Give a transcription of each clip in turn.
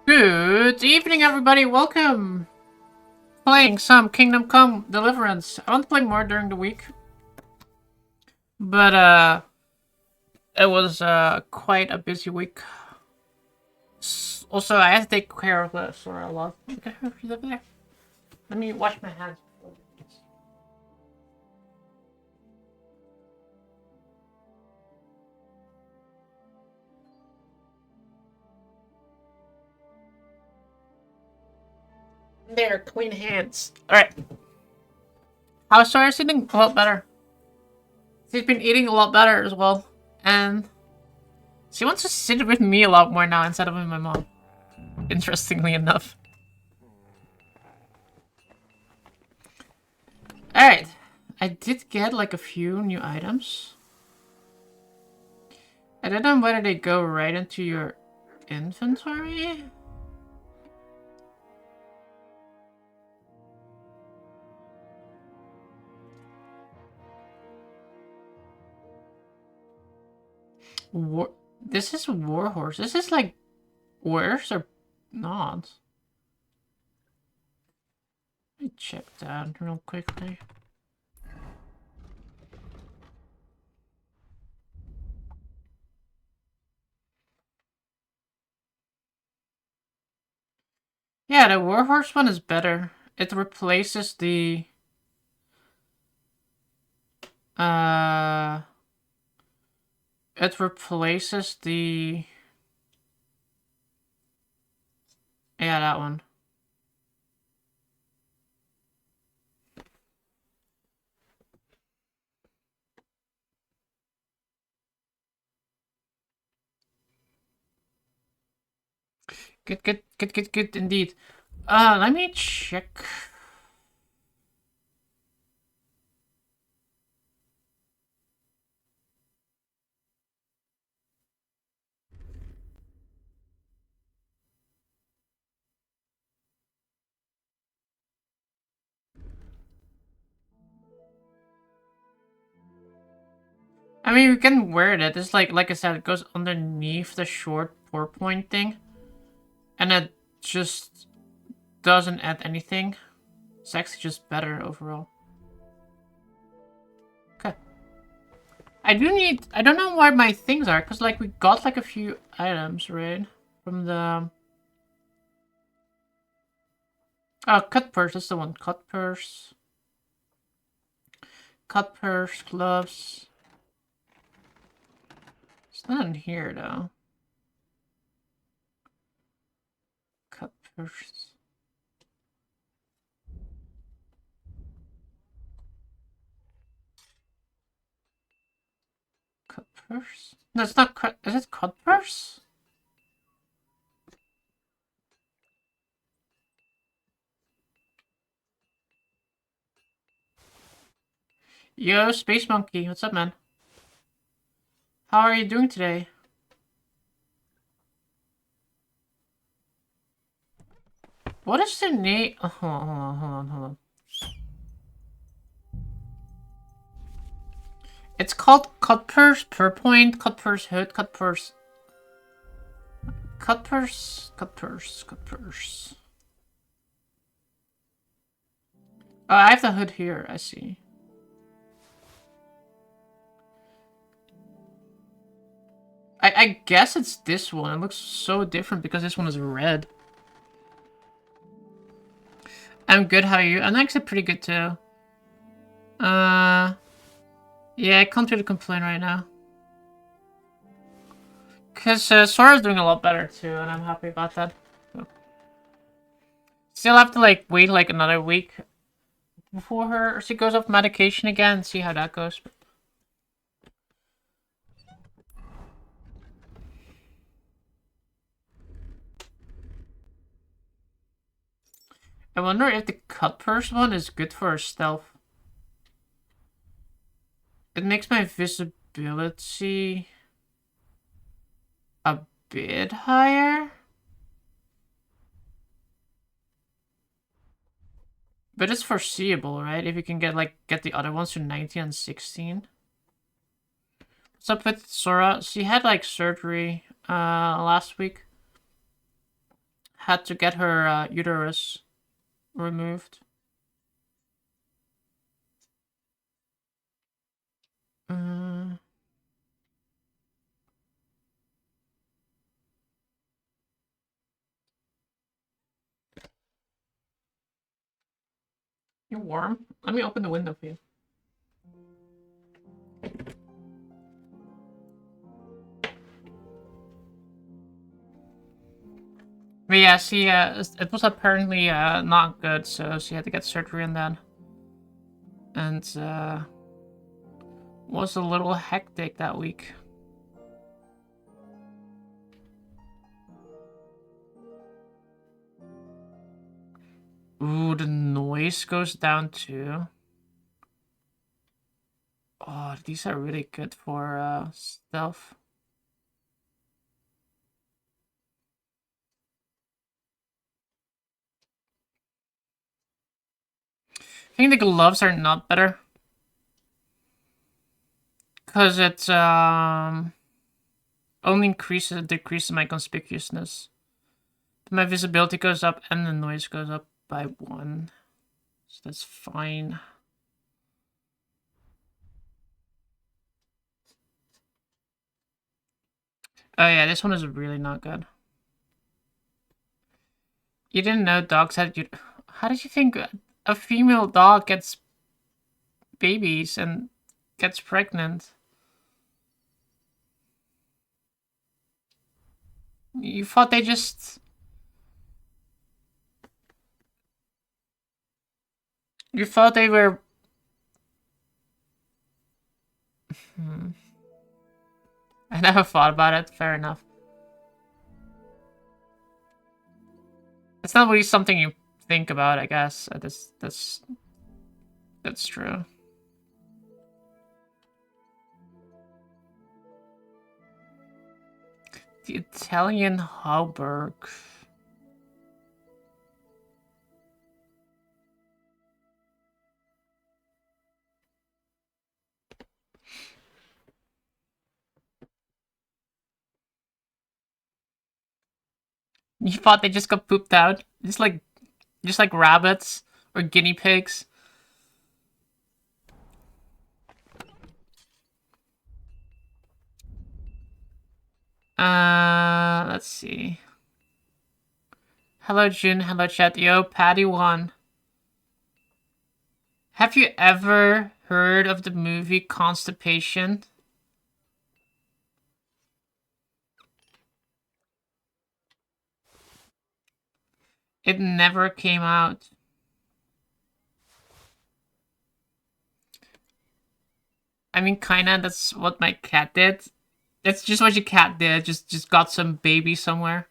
Good evening, everybody. Welcome. Playing some Kingdom Come Deliverance. I want to play more during the week, but it was quite a busy week. Also, I had to take care of Sora a lot. Okay, she's over there. Let me wash my hands. There, clean hands. All right. How's Sora eating? A lot better. She's been eating a lot better as well, and she wants to sit with me a lot more now instead of with my mom. Interestingly enough. Alright. I did get like a few new items. I don't know whether they go right into your inventory. This is Warhorse. This is like worse or not? Let me check that real quickly. Yeah, the Warhorse one is better. It replaces the it replaces the yeah, that one. Good indeed. Let me check. I mean, you can wear it. It's like I said, it goes underneath the short pour point thing. And it just doesn't add anything. It's actually just better overall. Okay. I don't know where my things are, because like we got like a few items, right? From the... Oh, cut purse, that's the one. Cut purse. Cut purse, gloves. It's not in here though. Cut purse. Cut purse? No, it's not cut. Is it cut purse? Yo, Space Monkey, what's up, man? How are you doing today? What is the name? Oh, hold on. It's called cut purse, per point, cut purse hood, cut purse. Cut purse, cut purse, cut purse. Oh, I have the hood here, I see. I guess it's this one. It looks so different because this one is red. I'm good, how are you? I'm actually pretty good too. Yeah, I can't really complain right now. Because Sora's doing a lot better too, and I'm happy about that. So. Still have to like wait like another week before she goes off medication again and see how that goes. I wonder if the cut purse one is good for her stealth. It makes my visibility a bit higher. But it's foreseeable, right? If you can get the other ones to 19 and 16. What's up with Sora? She had like surgery last week. had to get her uterus removed. You're warm? Let me open the window for you. But yeah, it was apparently not good, so she had to get surgery on that. And was a little hectic that week. Ooh, the noise goes down too. Oh, these are really good for stealth. I think the gloves are not better. Because it only decreases my conspicuousness. My visibility goes up and the noise goes up by 1. So that's fine. Oh yeah, this one is really not good. You didn't know dogs had... How did you think a female dog gets babies and gets pregnant? You thought they just... You thought they were... I never thought about it. Fair enough. It's not really something you think about, I guess. That's true. The Italian Hauberg. You thought they just got pooped out? Just like rabbits or guinea pigs? Let's see. Hello, June. Hello, chat. Yo, Patty1. Have you ever heard of the movie Constipation? It never came out. I mean, kinda, that's what my cat did. That's just what your cat did. Just got some baby somewhere.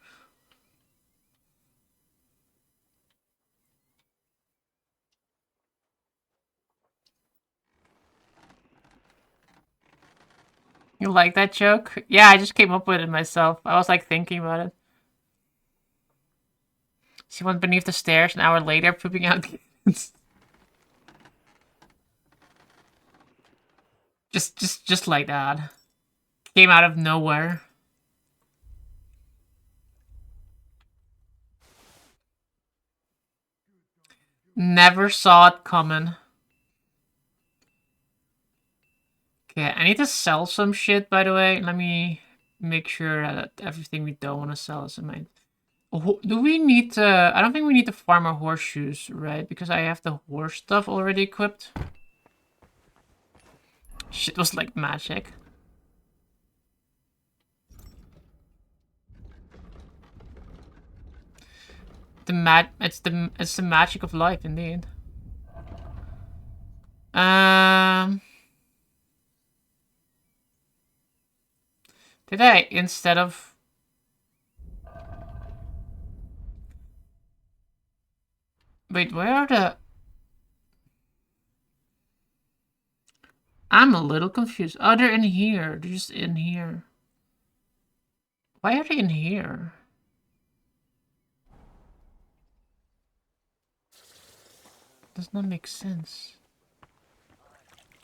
You like that joke? Yeah, I just came up with it myself. I was like thinking about it. She went beneath the stairs an hour later, pooping out kittens. just like that. Came out of nowhere. Never saw it coming. Okay, I need to sell some shit, by the way. Let me make sure that everything we don't want to sell is in mind. Do we need to... I don't think we need to farm our horseshoes, right? Because I have the horse stuff already equipped. Shit was like magic. It's the magic of life, indeed. Did I, instead of... Wait, where are the... I'm a little confused. Oh, they're in here. They're just in here. Why are they in here? Does not make sense.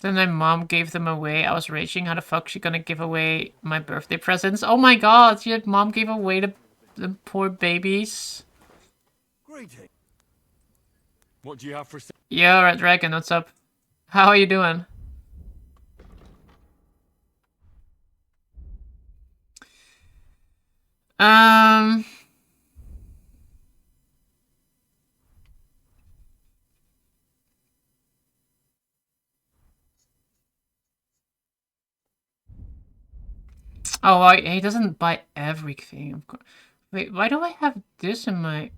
Then my mom gave them away. I was raging. How the fuck is she gonna give away my birthday presents? Oh my god, your mom gave away the poor babies. Greeting. What do you have for sale? Yo, Red Dragon, what's up? How are you doing? Oh, he doesn't buy everything, of course. Wait, why do I have this in my...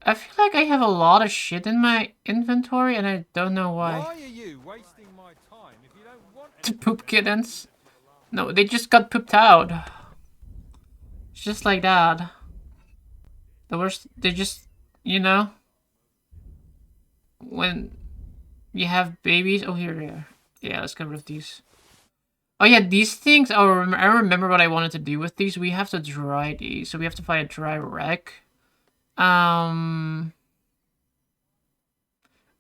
I feel like I have a lot of shit in my inventory and I don't know why. Why are you wasting my time if you don't want To poop kittens? No, they just got pooped out. It's just like that. The worst, they just, you know, when you have babies. Oh, here they are. Yeah, let's get rid of these. Oh yeah, these things, I remember what I wanted to do with these. We have to dry these, so we have to find a dry rack. Other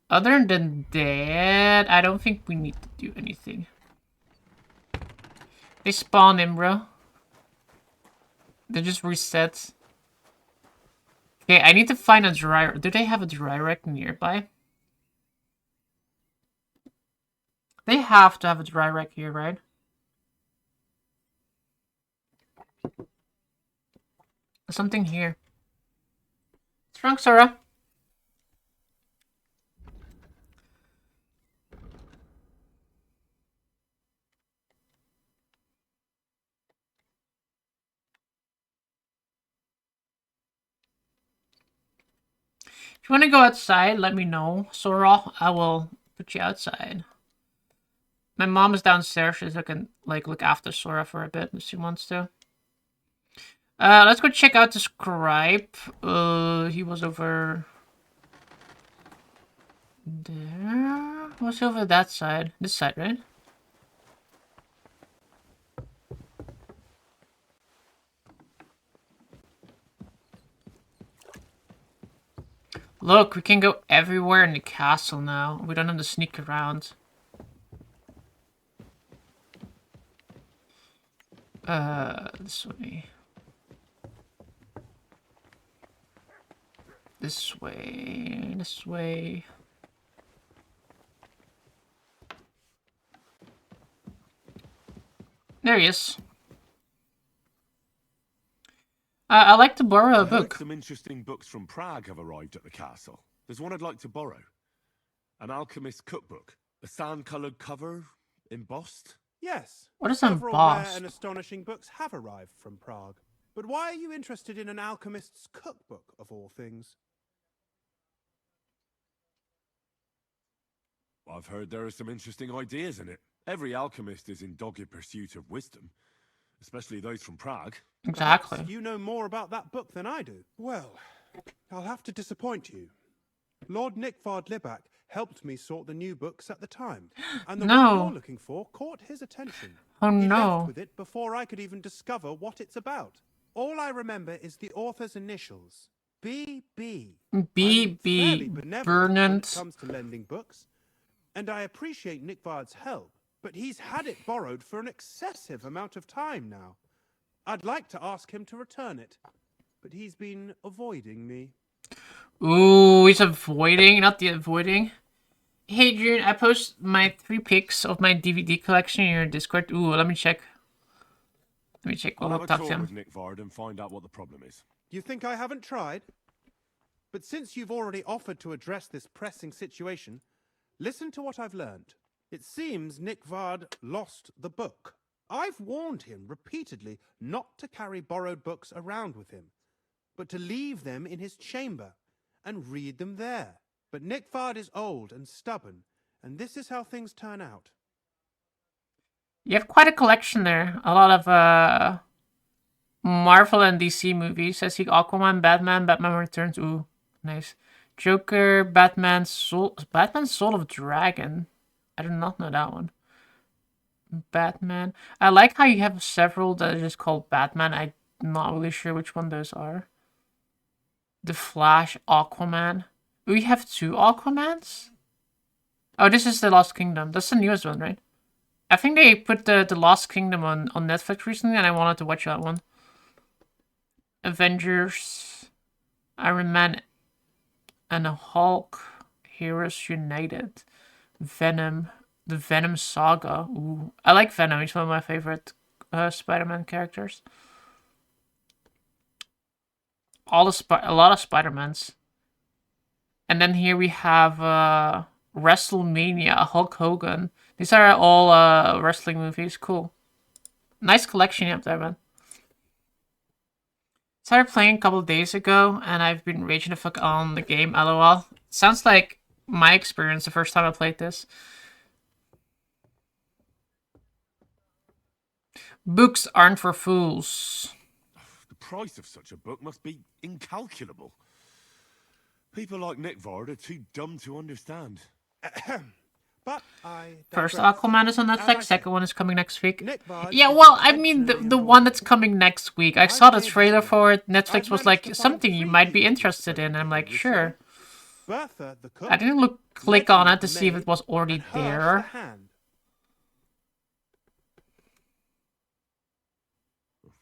than that, I don't think we need to do anything. They spawn in, bro. They just reset. Okay, I need to find a dry... Do they have a dry rack nearby? They have to have a dry rack here, right? There's something here. What's wrong, Sora? If you want to go outside, let me know, Sora. I will put you outside. My mom is downstairs, so I can like look after Sora for a bit if she wants to. Let's go check out the scribe. He was over there. What's over that side? This side, right? Look, we can go everywhere in the castle now. We don't have to sneak around. This way. This way. This way. There he is. I'd like to borrow a book. Some interesting books from Prague have arrived at the castle. There's one I'd like to borrow. An alchemist's cookbook. A sand-coloured cover, embossed. Yes. What is several rare embossed? and astonishing books have arrived from Prague. But why are you interested in an alchemist's cookbook, of all things? I've heard there are some interesting ideas in it. Every alchemist is in dogged pursuit of wisdom, especially those from Prague. Exactly. Perhaps you know more about that book than I do. Well, I'll have to disappoint you. Lord Nickvard Libak helped me sort the new books at the time, and the one you're looking for caught his attention. Oh He no. left with it before I could even discover what it's about. All I remember is the author's initials, B.B. B.B. When it Burnant. comes to lending books, and I appreciate Nickvard's help, but he's had it borrowed for an excessive amount of time now. I'd like to ask him to return it, but he's been avoiding me. Ooh, he's avoiding, not the avoiding. Hey, June, I post my 3 pics of my DVD collection in your Discord. Ooh, let me check. Let me check. I'll We'll have a talk to talk him. with Nickvard and find out what the problem is. You think I haven't tried? But since you've already offered to address this pressing situation, listen to what I've learned. It seems Nickvard lost the book. I've warned him repeatedly not to carry borrowed books around with him, but to leave them in his chamber and read them there. But Nickvard is old and stubborn, and this is how things turn out. You have quite a collection there. A lot of Marvel and DC movies. I see Aquaman, Batman, Batman Returns. Ooh, nice. Joker, Batman Soul of Dragon. I did not know that one. Batman. I like how you have several that are just called Batman. I'm not really sure which one those are. The Flash, Aquaman. We have 2 Aquamans? Oh, this is The Lost Kingdom. That's the newest one, right? I think they put the Lost Kingdom on Netflix recently, and I wanted to watch that one. Avengers. Iron Man and Hulk. Heroes United. Venom. The Venom Saga. Ooh. I like Venom. He's one of my favorite Spider-Man characters. A lot of Spider-Mans. And then here we have WrestleMania, Hulk Hogan. These are all wrestling movies. Cool. Nice collection up there, man. Started playing a couple of days ago, and I've been raging the fuck on the game, lol. Sounds like my experience the first time I played this. Books aren't for fools. The price of such a book must be incalculable. People like Nick Vard are too dumb to understand. But I First digress. Aquaman is on As I Netflix, said, second one is coming next week. Nick Vard Yeah, is well, I mean, the intentionally one that's avoided. coming next week. I I've saw the made trailer this for it. I've Netflix was managed to like, find something you 3 might be people interested in. I'm like, this sure. year. Bertha, the cook. I didn't click on it to see if Maid, it was already and Hirsch, the there. hand.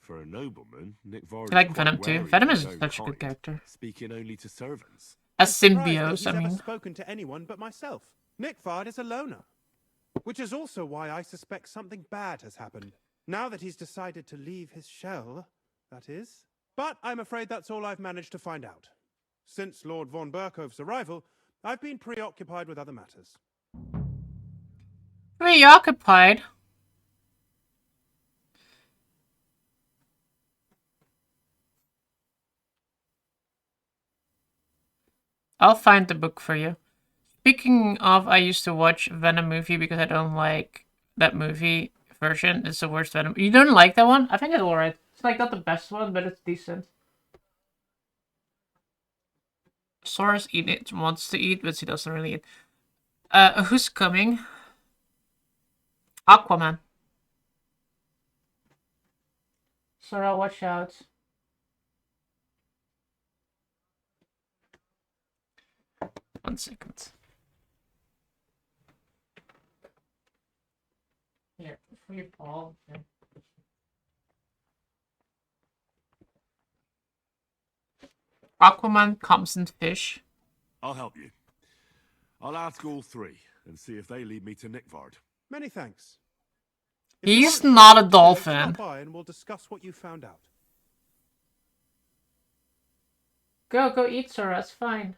For a nobleman, Nick Vard I like is quite Venom too. wary of Venom his is own such a good kind, character. speaking only to servants. A I'm surprised that symbiote, he's I ever mean. spoken to anyone but myself. Nick Vard is a loner. Which is also why I suspect something bad has happened. Now that he's decided to leave his shell, that is. But I'm afraid that's all I've managed to find out. Since Lord von Berkove's arrival, I've been preoccupied with other matters. Preoccupied. I'll find the book for you. Speaking of, I used to watch Venom movie because I don't like that movie version. It's the worst Venom. You don't like that one? I think it's alright. It's like not the best one, but it's decent. Sora's wants to eat, but she doesn't really eat. Who's coming? Aquaman. Sora, watch out. One second. Here, free Paul. Okay. Aquaman comes in fish. I'll help you. I'll ask all 3 and see if they lead me to Nick Vard. Many thanks. If you He's aren't not a sure, dolphin. Stop by and we'll discuss what you found out. Go eat, Sora. It's fine.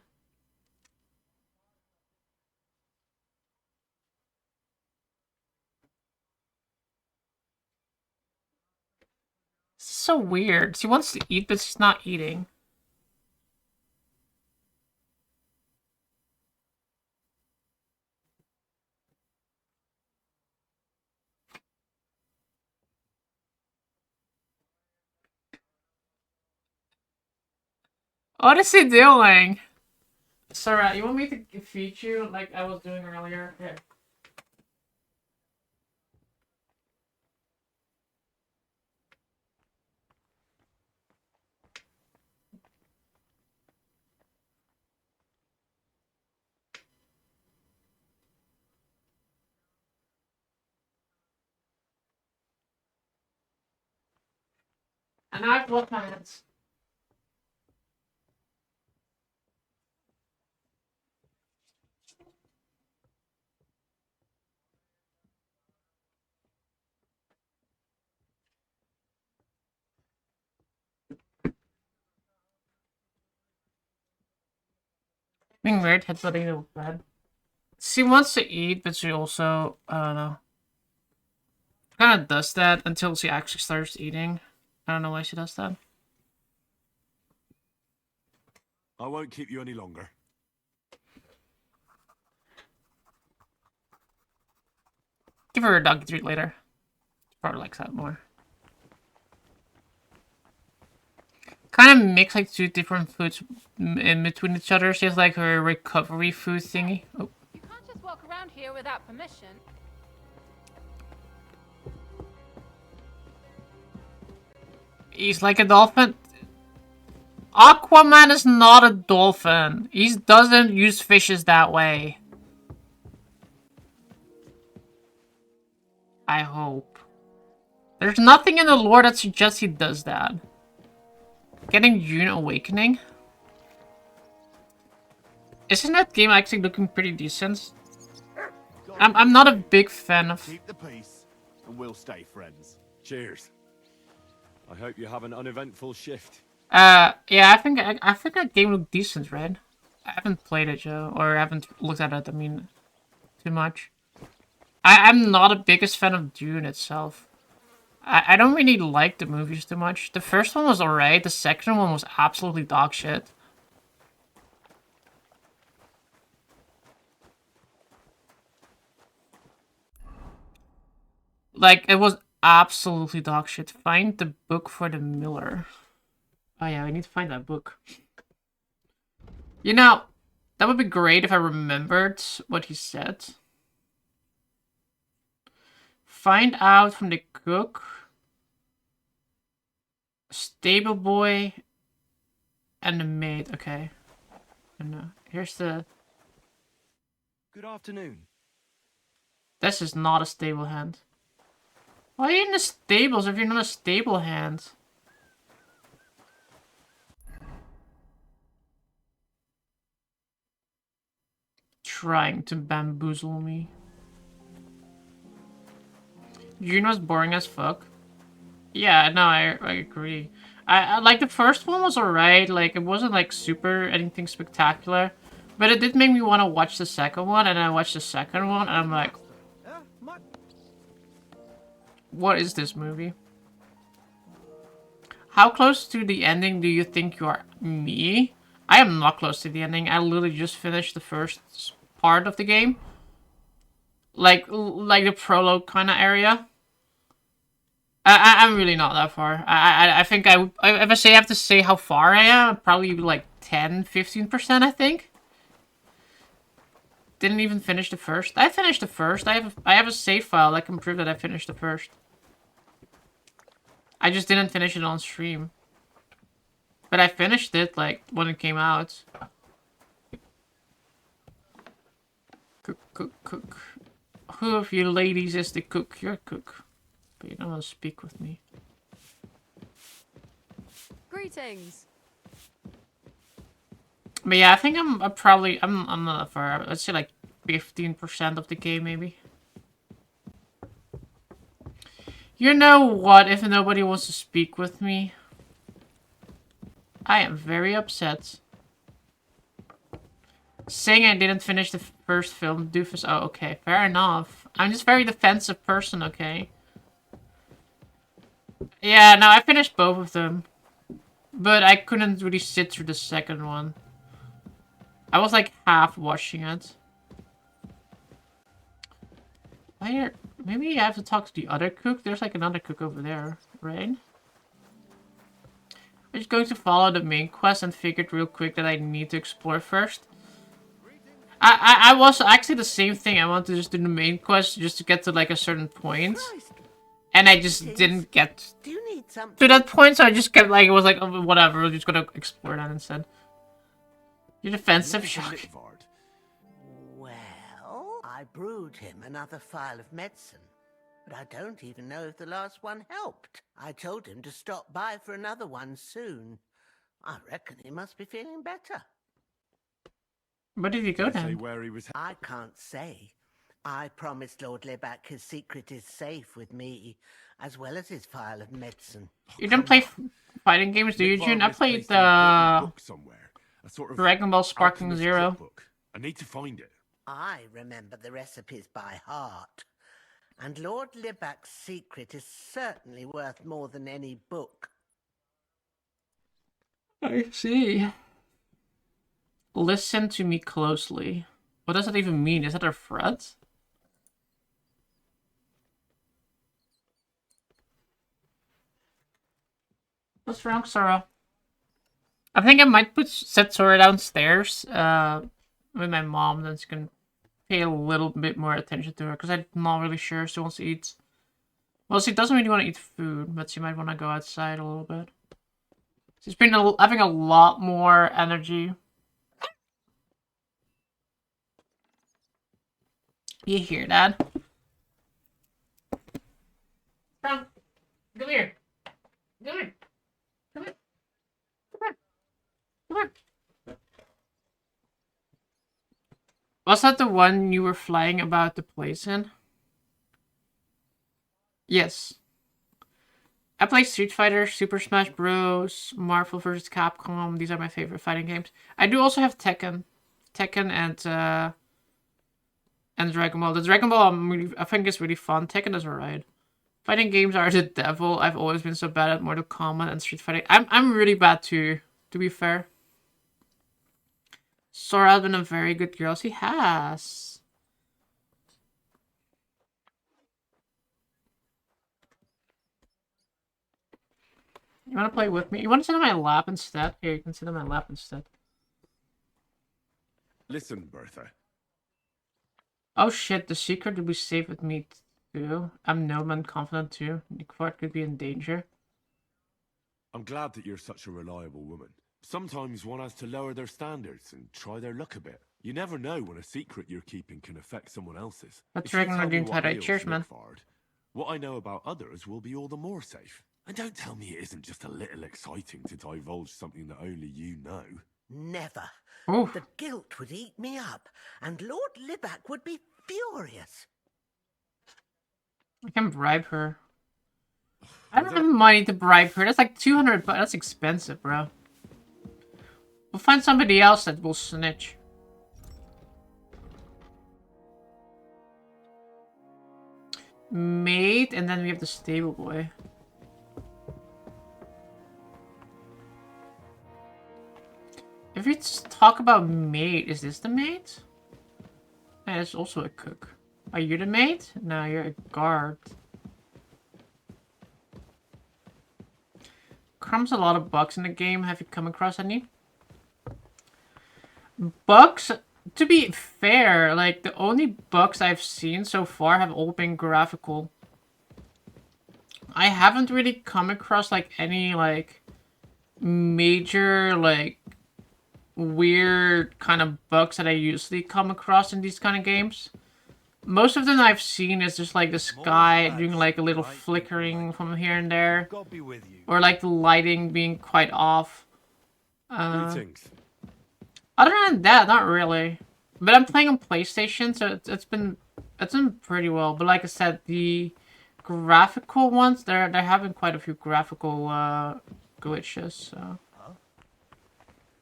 This is so weird. She wants to eat, but she's not eating. What is he doing? Sora, you want me to feed you like I was doing earlier? Here. And I've washed my hands. Being weird, headbutting the bed. She wants to eat, but she also, I don't know. Kind of does that until she actually starts eating. I don't know why she does that. I won't keep you any longer. Give her a doggy treat later. She probably likes that more. Kind of mix like 2 different foods in between each other. She has like her recovery food thingy. Oh. You can't just walk around here without permission. He's like a dolphin. Aquaman is not a dolphin. He doesn't use fishes that way. I hope. There's nothing in the lore that suggests he does that. Getting June Awakening? Isn't that game actually looking pretty decent? I'm not a big fan of... Keep the peace, and we'll stay friends. Cheers. I hope you have an uneventful shift. Yeah, I think that game looked decent, right? I haven't played it, Joe, or I haven't looked at it, I mean, too much. I'm not a biggest fan of Dune itself. I don't really like the movies too much. The first one was alright, the second one was absolutely dog shit. Like, it was absolutely dog shit. Find the book for the Miller. Oh yeah, we need to find that book. You know, that would be great if I remembered what he said. Find out from the cook, stable boy, and the maid. Okay. And here's the... Good afternoon. This is not a stable hand. Why are you in the stables if you're not a stable hand? Trying to bamboozle me. Juno's boring as fuck. Yeah, no, I agree. I like the first one was alright, like it wasn't like super anything spectacular. But it did make me want to watch the second one, and I watched the second one and I'm like, what is this movie? How close to the ending do you think you are? Me? I am not close to the ending. I literally just finished the first part of the game. Like the prologue kind of area. I'm really not that far. I think if I have to say how far I am, probably like 10-15%, I think. Didn't even finish the first. I finished the first. I have a save file that can prove that I finished the first. I just didn't finish it on stream. But I finished it like when it came out. Cook. Who of you ladies is the cook? You're a cook. But you don't want to speak with me. Greetings. But yeah, I think I'm not that far. Let's say like 15% of the game, maybe. You know what? If nobody wants to speak with me, I am very upset. Saying I didn't finish the first film, doofus. Oh, okay, fair enough. I'm just a very defensive person, okay? Yeah, no, I finished both of them. But I couldn't really sit through the second one. I was like half watching it. Maybe I have to talk to the other cook? There's like another cook over there, right? I'm just going to follow the main quest and figured real quick that I need to explore first. I was actually the same thing. I wanted to just do the main quest just to get to like a certain point. And I just didn't get to that point, so I just kept like, it was like, oh, whatever, we're just gonna explore that instead. You're defensive, shock. Well, I brewed him another phial of medicine, but I don't even know if the last one helped. I told him to stop by for another one soon. I reckon he must be feeling better. Where did he go then? Where he was. I can't say. I promised Lord Leback his secret is safe with me, as well as his phial of medicine. You don't play fighting games, do you, June? I played Dragon Ball Sparking Zero. I need to find it. I remember the recipes by heart. And Lord Leback's secret is certainly worth more than any book. I see. Listen to me closely. What does that even mean? Is that a threat? What's wrong, Sora? I think I might set Sora downstairs with my mom, then she can pay a little bit more attention to her, because I'm not really sure if she wants to eat. Well, she doesn't really want to eat food, but she might want to go outside a little bit. She's been having a lot more energy. You hear that? Come here. Come here. Come here. Come here. Come here. Was that the one you were flying about the place in? Yes. I play Street Fighter, Super Smash Bros, Marvel vs. Capcom. These are my favorite fighting games. I do also have Tekken. Tekken and Dragon Ball. The Dragon Ball I think is really fun. Tekken is alright. Fighting games are the devil. I've always been so bad at Mortal Kombat and Street Fighting. I'm really bad too, to be fair. Sora has been a very good girl. He has. You want to play with me? You want to sit on my lap instead? Here, you can sit on my lap instead. Listen, Bertha. Oh shit, the secret will be safe with me too. I'm no man confident too. Nick Ford could be in danger. I'm glad that you're such a reliable woman. Sometimes one has to lower their standards and try their luck a bit. You never know when a secret you're keeping can affect someone else's. Let's If you reckon we're tell me doing what tie-dye. ails Cheers, man. Nickford, what I know about others will be all the more safe. And don't tell me it isn't just a little exciting to divulge something that only you know. Never. Oof. The guilt would eat me up, and Lord Libac would be furious. I can bribe her. I don't have money to bribe her. That's like 200 bucks. That's expensive, bro. We'll find somebody else that will snitch. Maid, and then we have the stable boy. If we talk about maid, is this the maid? Yeah, it's also a cook. Are you the maid? No, you're a guard. Crumb's a lot of bugs in the game. Have you come across any? Bugs? To be fair, like, the only bugs I've seen so far have all been graphical. I haven't really come across, like, any, like, major, like, weird kind of bugs that I usually come across in these kind of games. Most of them I've seen is just like the sky doing like a little flickering from here and there. God be with you. Or like the lighting being quite off. Greetings. Other than that, not really. But I'm playing on PlayStation, so it's been pretty well. But like I said, the graphical ones, they're having quite a few graphical glitches, so. Huh?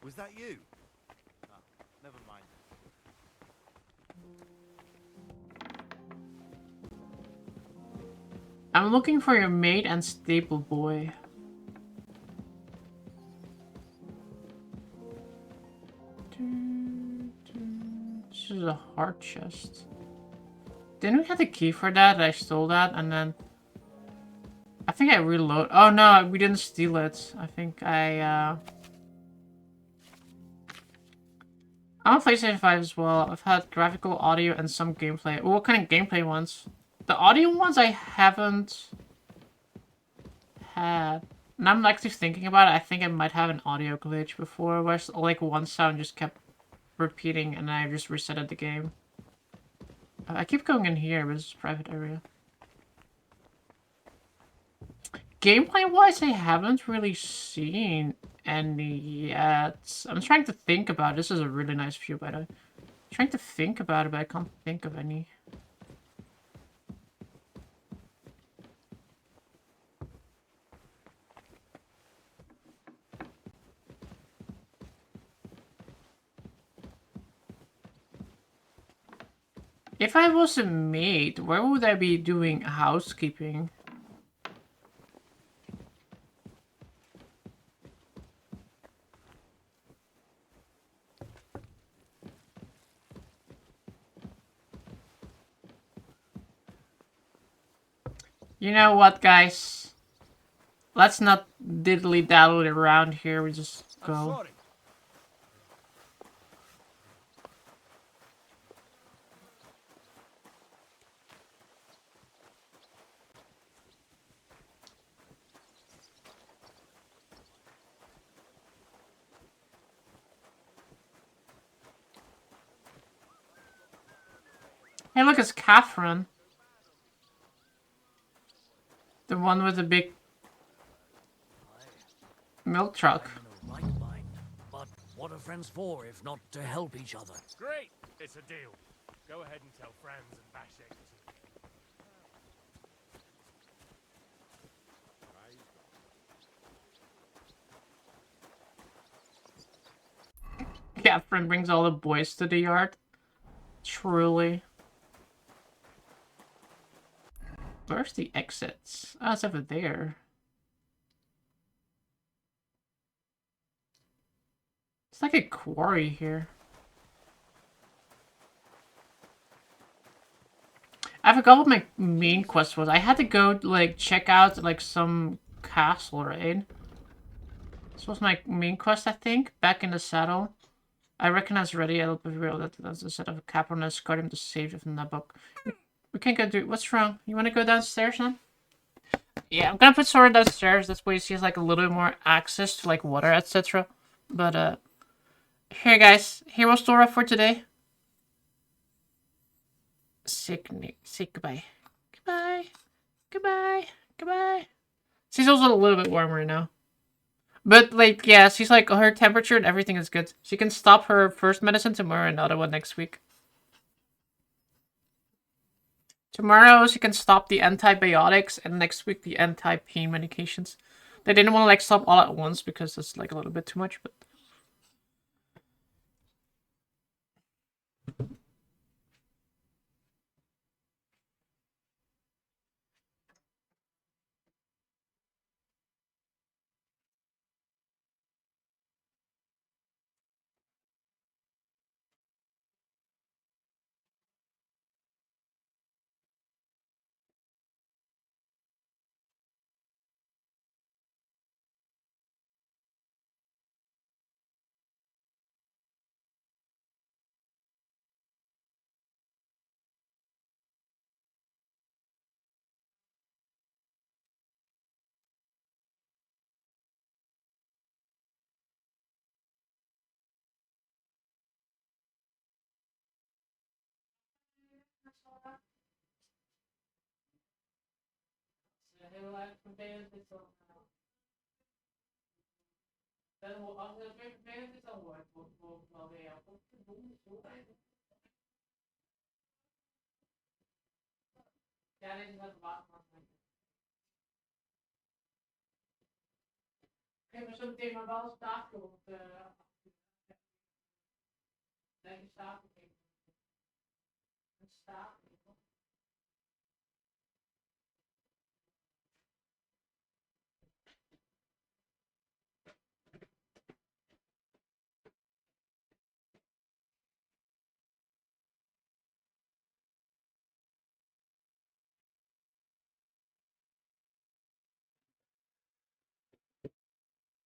Was that you? Oh, never mind. I'm looking for your maid and stable boy. This is a heart chest. Didn't we have the key for that? I stole that and then... I think I reload... Oh no, we didn't steal it. I think I'm on PlayStation 5 as well. I've had graphical, audio, and some gameplay. Oh, what kind of gameplay ones? The audio ones I haven't had. And I'm actually thinking about it. I think I might have an audio glitch before where like one sound just kept repeating and I just resetted the game. I keep going in here, but it's a private area. Gameplay wise, I haven't really seen any yet. I'm trying to think about it. This is a really nice view, by the way. I'm trying to think about it, but I can't think of any. If I was a maid, where would I be doing housekeeping? You know what, guys? Let's not diddly-daddle around here. We just I'm go. sorry. Hey, look, it's Catherine. The one with the big milk truck. I'm in a right mind, but What are friends for if not to help each other? Great! It's a deal. Go ahead and tell Franz and Bashek to... Catherine brings all the boys to the yard. Truly. Where's the exits? Oh, it's over there. It's like a quarry here. I forgot what my main quest was. I had to go, like, check out, like, some castle, right? This was my main quest, I think. Back in the saddle. I recognize ready. I'll be real that that's a set of Capron escort him to safety from that book. We can't go do. What's wrong? You want to go downstairs, then? Yeah, I'm gonna put Sora downstairs. This way she has like a little bit more access to like water, etc. But here, guys. Here was Sora for today. Say goodbye. Goodbye. Goodbye. Goodbye. She's also a little bit warmer now. But, like, yeah, she's like, her temperature and everything is good. She can stop her first medicine tomorrow and another one next week. Tomorrow she can stop the antibiotics and next week the anti-pain medications. They didn't want to, like, stop all at once because it's, like, a little bit too much, but...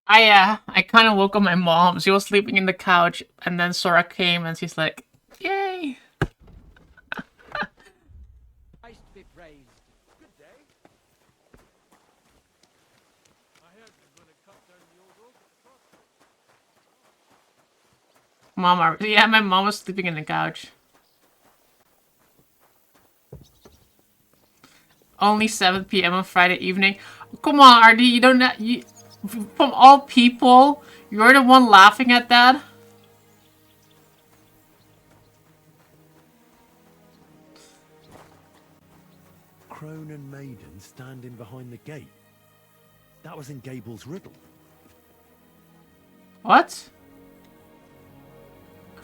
I kind of woke up my mom. She was sleeping in the couch, and then Sora came, and she's like, "Yay!" Christ be praised. Good day. I heard you're going to cut down the old oak at the top. Yeah, my mom was sleeping in the couch. Only 7 p.m. on Friday evening. Come on, Artie, you don't know, from all people, you're the one laughing at that? Crone and Maiden standing behind the gate. That was in Gable's riddle. What?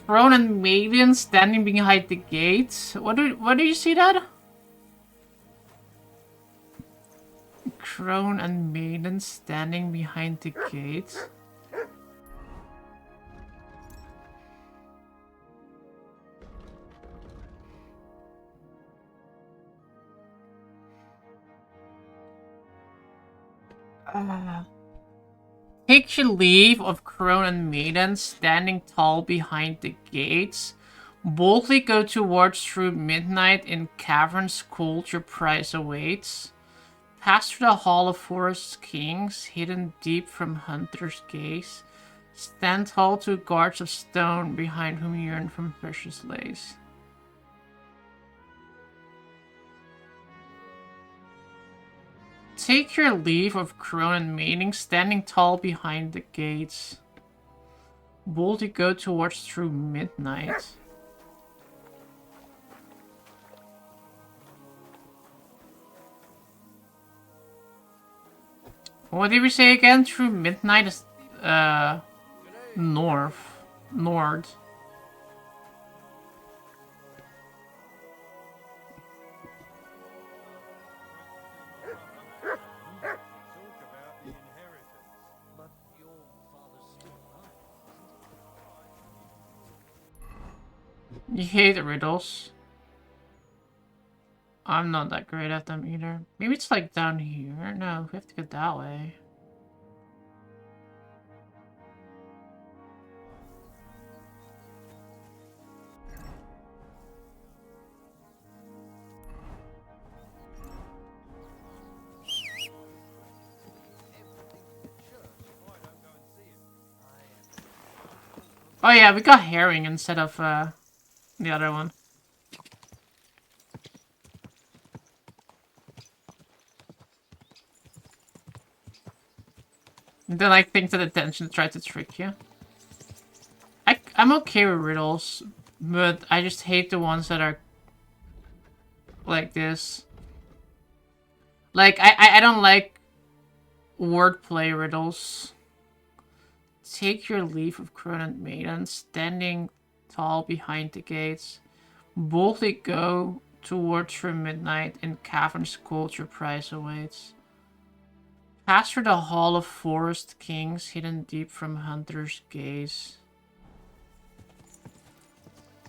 Crone and Maiden standing behind the gates? What do you see that? Crone and Maiden standing behind the gates? Take your leave of Crone and Maiden standing tall behind the gates. Boldly go towards through midnight in caverns cold your prize awaits. Pass through the hall of forest kings, hidden deep from hunter's gaze. Stand tall to guards of stone behind whom yearn from precious lace. Take your leave of Crone and Maiden standing tall behind the gates. Boldly go towards through midnight. What did we say again? Through midnight is north. North. But your father's still alive, isn't he? You hate riddles. I'm not that great at them either. Maybe it's like down here. No, we have to go that way. Oh yeah, we got herring instead of the other one. Then I think that attention tried to trick you. I'm okay with riddles, but I just hate the ones that are like this. Like, I don't like wordplay riddles. Take your leave of Crowned Maiden, standing tall behind the gates. Boldly go towards your midnight, in caverns cold your prize awaits. Pass through the hall of forest kings, hidden deep from hunter's gaze.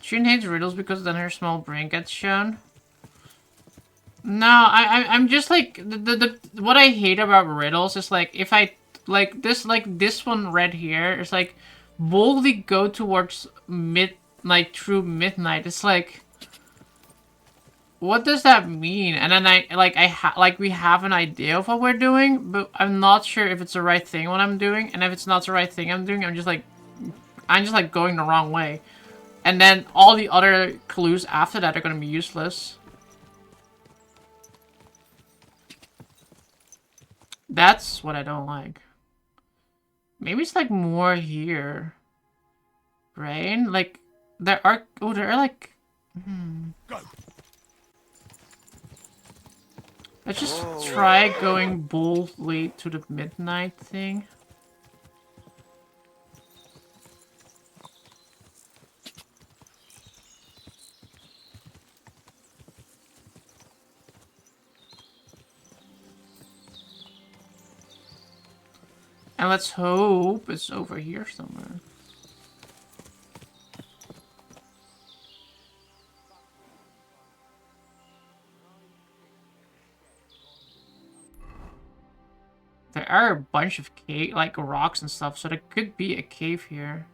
June hates riddles because then her small brain gets shown. No, I'm just like the what I hate about riddles is like if I like this one right here is like boldly go towards through midnight. It's like, what does that mean? And then we have an idea of what we're doing, but I'm not sure if it's the right thing what I'm doing, and if it's not the right thing I'm doing, I'm just like going the wrong way. And then all the other clues after that are gonna be useless. That's what I don't like. Maybe it's like more here. Right? Like, there are like... Go. Let's just try going boldly to the midnight thing. And let's hope it's over here somewhere. There are a bunch of like rocks and stuff, so there could be a cave here.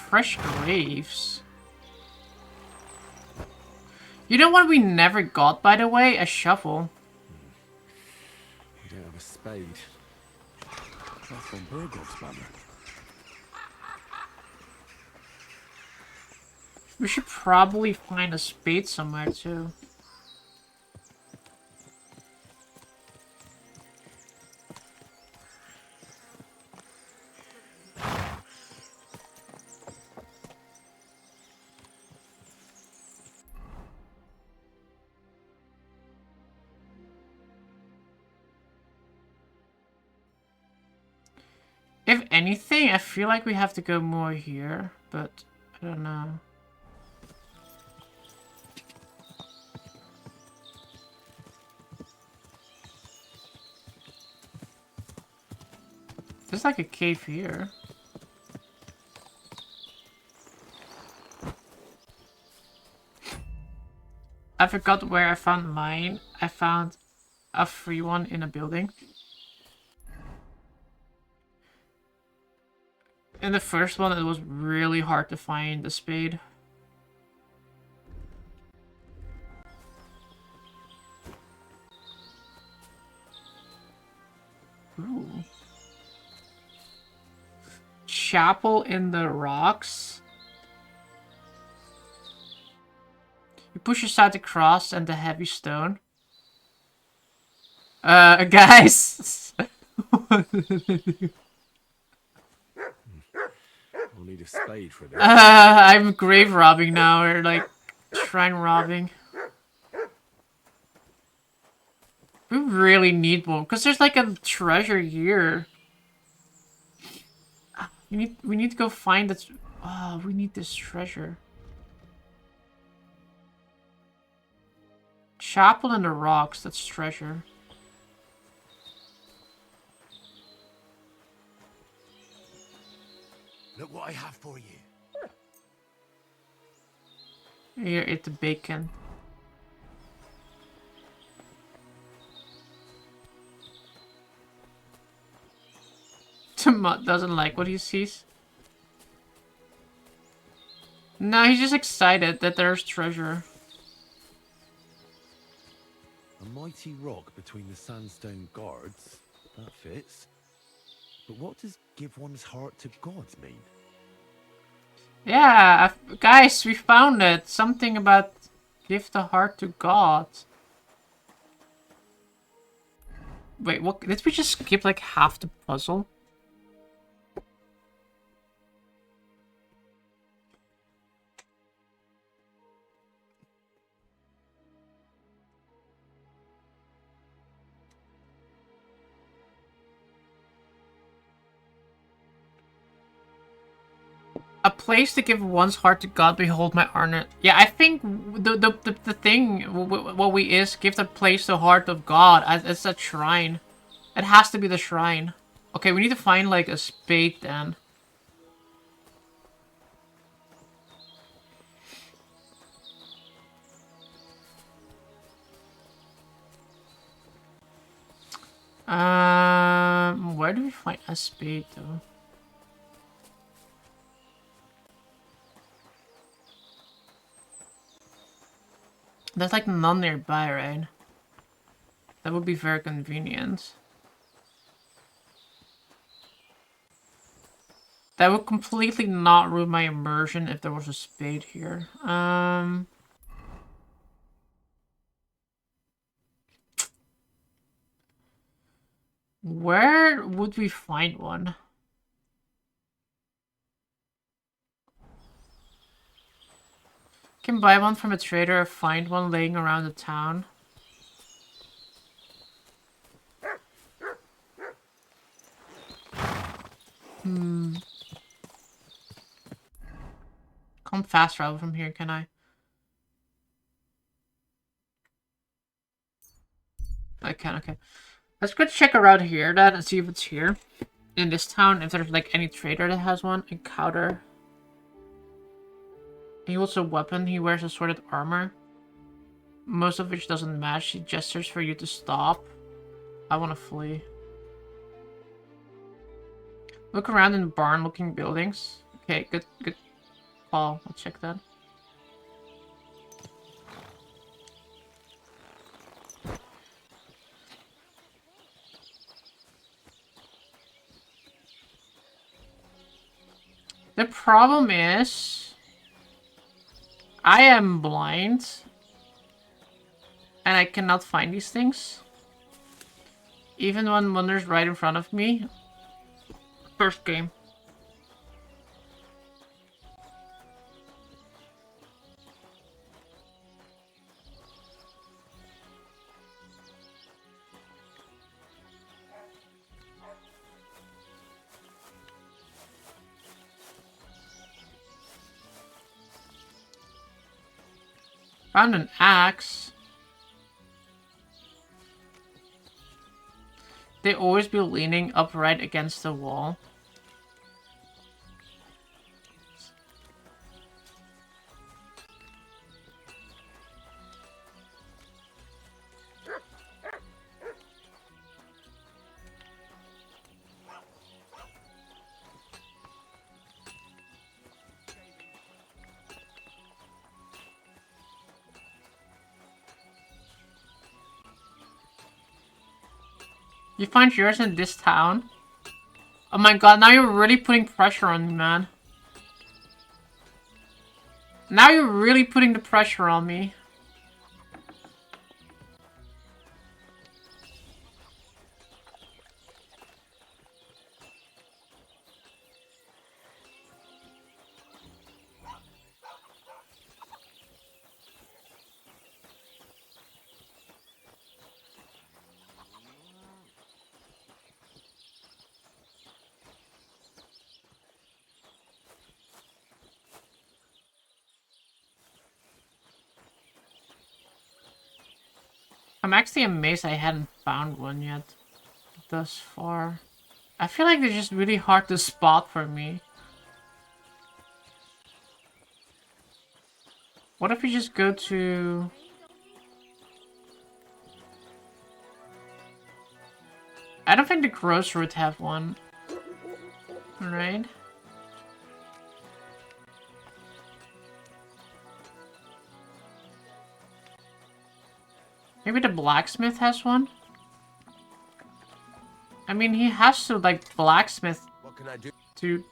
Fresh graves. You know what we never got, by the way? A shovel. We don't have a spade. That's from Burgoth's manor. We should probably find a spade somewhere too. If anything, I feel like we have to go more here, but I don't know. There's like a cave here. I forgot where I found mine. I found a free one in a building. In the first one, it was really hard to find the spade. Ooh. Chapel in the rocks. You push aside the cross and the heavy stone. Guys! We'll need a spade for this. I'm grave robbing now, or like shrine robbing. We really need one, because there's like a treasure here. We need to go find this. Oh, we need this treasure. Chapel in the rocks, that's treasure. Look what I have for you. Here, eat the bacon. Tomat doesn't like what he sees. No, he's just excited that there's treasure. A mighty rock between the sandstone guards. That fits. But what does give one's heart to God mean? Yeah, guys, we found it. Something about give the heart to God. Wait, what? Did we just skip like half the puzzle? A place to give one's heart to God, behold my Arnet. Yeah, I think the thing, what we is, give the place the heart of God. It's a shrine. It has to be the shrine. Okay, we need to find like a spade then. Where do we find a spade though? There's like none nearby, right? That would be very convenient. That would completely not ruin my immersion if there was a spade here. Where would we find one? Can buy one from a trader or find one laying around the town. Can't fast travel from here, can I? I can, okay. Let's go check around here then and see if it's here. In this town, if there's like any trader that has one. Encounter. He holds a weapon. He wears assorted armor. Most of which doesn't match. He gestures for you to stop. I want to flee. Look around in barn-looking buildings. Okay, good call. I'll check that. The problem is, I am blind, and I cannot find these things. Even when wonders right in front of me. First game. Found an axe. They always be leaning upright against the wall. You find yours in this town? Oh my god, now you're really putting pressure on me, man. Now you're really putting the pressure on me. I'm actually amazed I hadn't found one yet thus far. I feel like they're just really hard to spot for me. What if we just go to... I don't think the grocery would have one. Right? Maybe the blacksmith has one? I mean, he has to, like, blacksmith What can I do? to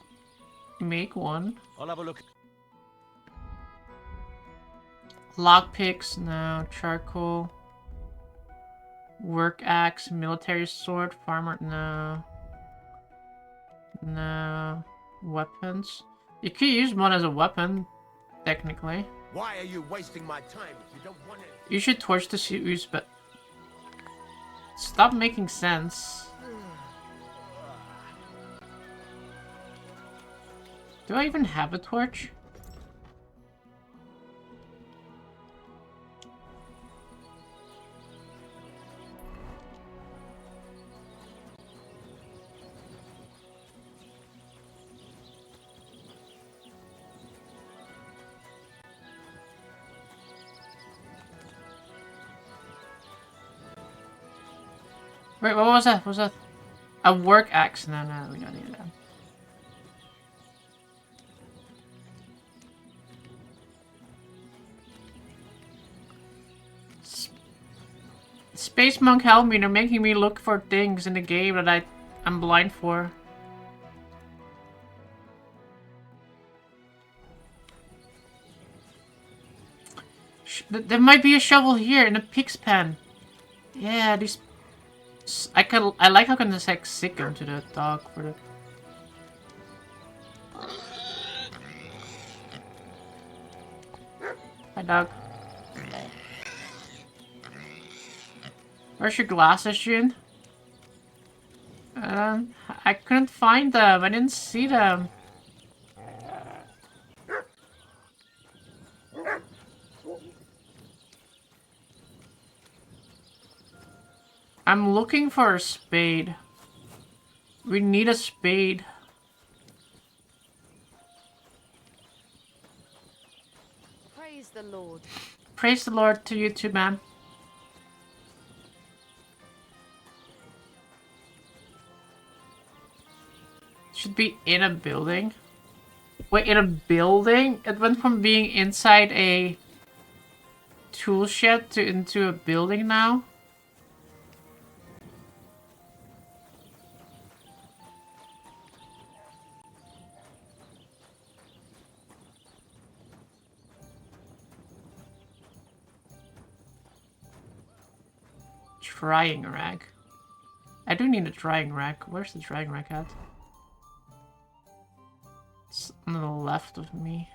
make one. I'll have a look. Lockpicks, no. Charcoal. Work axe, military sword, farmer, no. No. Weapons. You could use one as a weapon, technically. Why are you wasting my time if you don't want it? You should torch the use, but... Stop making sense. Do I even have a torch? Wait, what was that? What was that? A work axe? No, no, we don't need that. Space Monk, help me! They're making me look for things in the game that I'm blind for. There might be a shovel here in a pig's pen. Yeah, these. I like how I can just like sick him to the dog for the. Hi, dog. Where's your glasses, June? I couldn't find them. I didn't see them. I'm looking for a spade. We need a spade. Praise the Lord. Praise the Lord to you too, man. Should be in a building. Wait, in a building? It went from being inside a tool shed to into a building now? Drying rack. I do need a drying rack. Where's the drying rack at? It's on the left of me.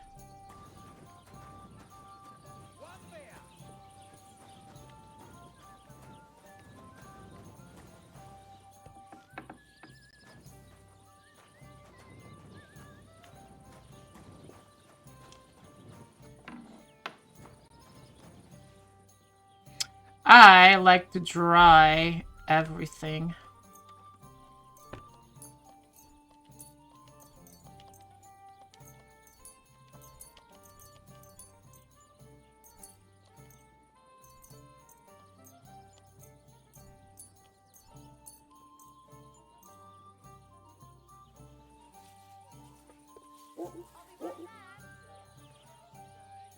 I like to dry everything.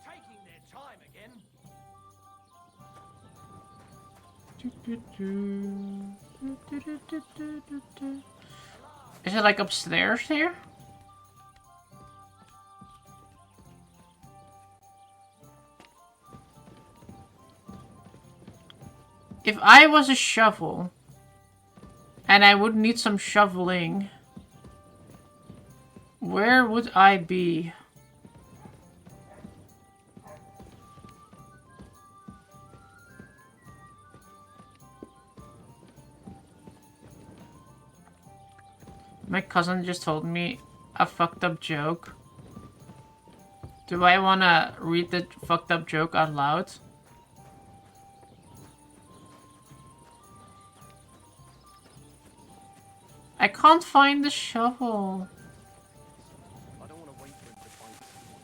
Taking their time again. Is it like upstairs here? If I was a shovel, and I would need some shoveling, where would I be? My cousin just told me a fucked up joke. Do I wanna read the fucked up joke out loud? I can't find the shovel. I don't want to wait for him to find someone.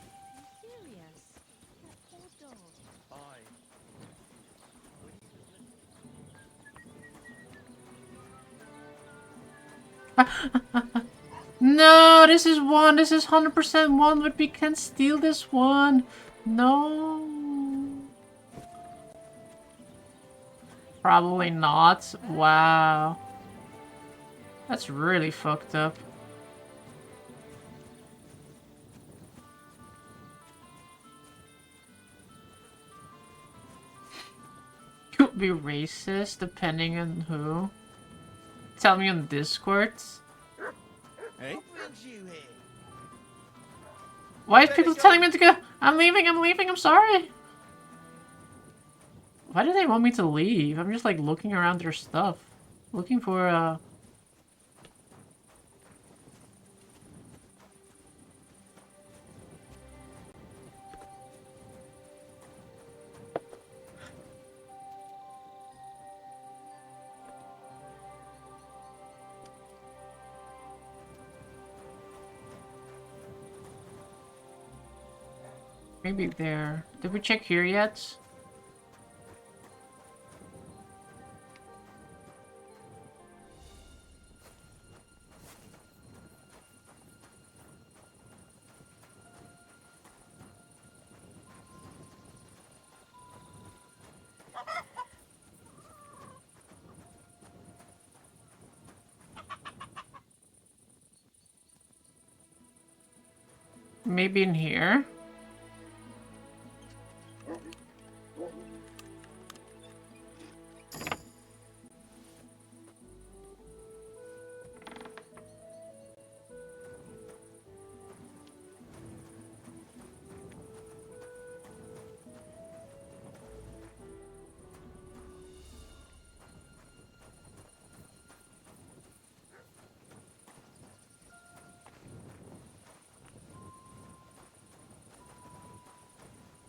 Serious? That poor dog. Aye. No, this is one. This is 100% one, but we can't steal this one. No. Probably not. Wow. That's really fucked up. Could be racist depending on who. Tell me on Discord. Hey? Why is people telling me to go? I'm leaving, I'm sorry. Why do they want me to leave? I'm just like looking around their stuff. Looking for maybe there. Did we check here yet? Maybe in here?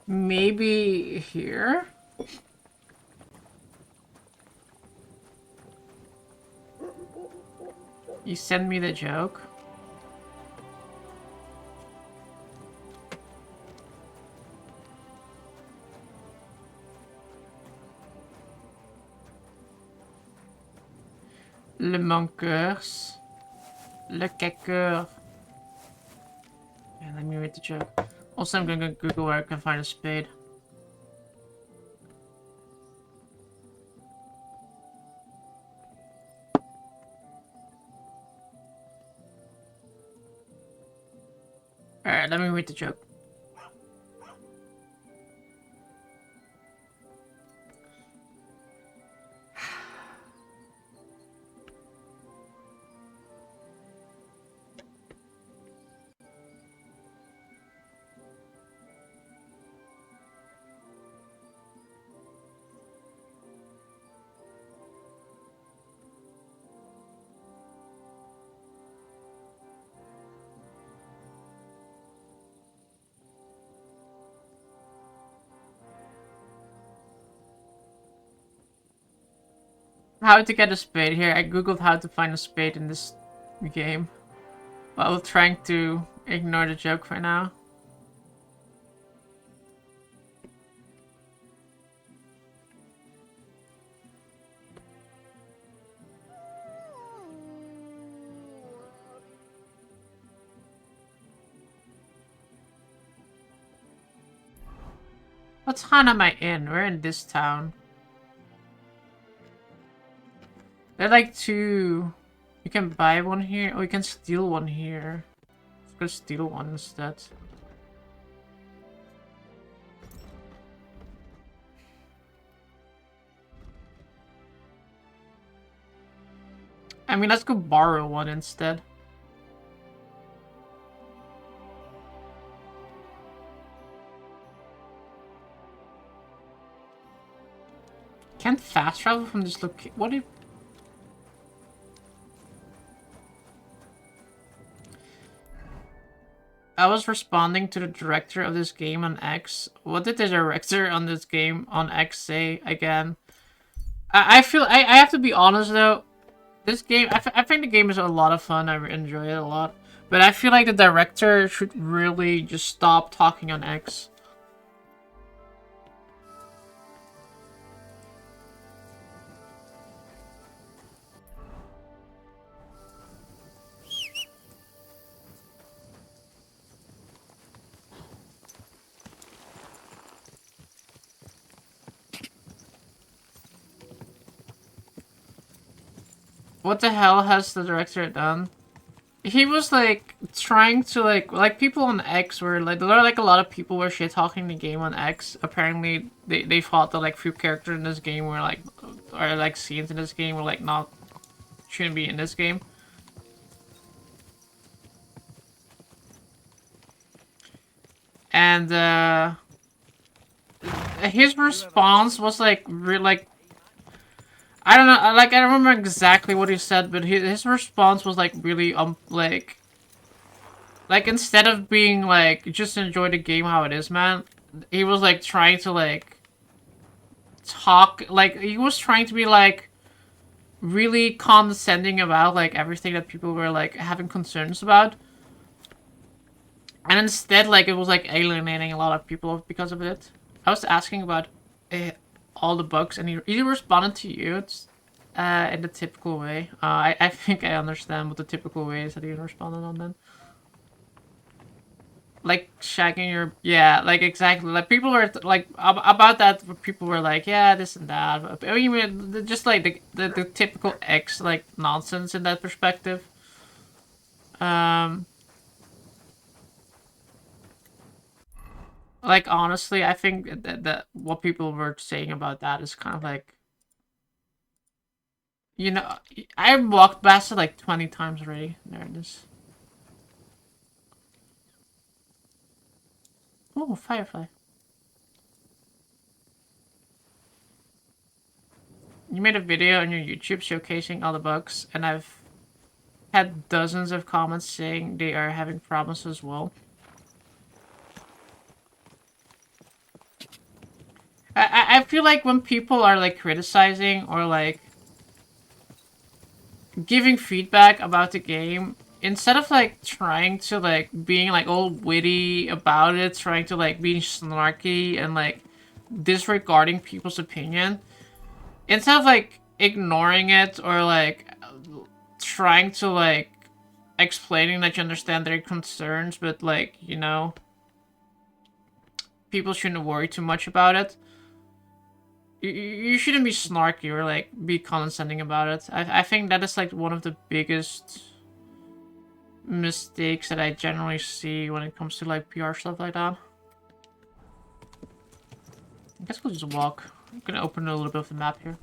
Maybe here? You send me the joke? Le manqueurs. Le caqueur. Yeah, let me read the joke. Also, I'm gonna Google where I can find a spade. Alright, let me read the joke. How to get a spade here. I googled how to find a spade in this game. While trying to ignore the joke for now. What town am I in? We're in this town. They're like two. You can buy one here, or you can steal one here. Let's go steal one instead. I mean, let's go borrow one instead. Can't fast travel from this location. What if... I was responding to the director of this game on X. What did the director on this game on X say again? I feel... I have to be honest though. This game... I think the game is a lot of fun. I enjoy it a lot. But I feel like the director should really just stop talking on X. What the hell has the director done? He was like trying to like people on X were like, there are like a lot of people were shit talking the game on X. Apparently they thought that like few characters in this game were like, or like scenes in this game were like not, shouldn't be in this game. And his response was like I don't know, like I don't remember exactly what he said, but his response was like really like instead of being like just enjoy the game how it is, man, he was like trying to like talk, like he was trying to be like really condescending about like everything that people were like having concerns about. And instead, like, it was like alienating a lot of people because of it. I was asking about all the bugs, and he responded to you in the typical way. I think I understand what the typical way is that he responded on then. Like, shagging your... Yeah, like, exactly. Like, people were, like, about that, people were like, yeah, this and that. I mean, just, like, the typical X, like, nonsense in that perspective. Like, honestly, I think that what people were saying about that is kind of like... You know, I walked past it like 20 times already. There it is. Oh, firefly. You made a video on your YouTube showcasing all the bugs, and I've had dozens of comments saying they are having problems as well. I feel like when people are like criticizing or like giving feedback about the game, instead of like trying to like being like all witty about it, trying to like being snarky and like disregarding people's opinion, instead of like ignoring it or like trying to like explaining that you understand their concerns, but like, you know, people shouldn't worry too much about it. You shouldn't be snarky or like be condescending about it. I think that is like one of the biggest mistakes that I generally see when it comes to like PR stuff like that. I guess we'll just walk. I'm gonna open a little bit of the map here.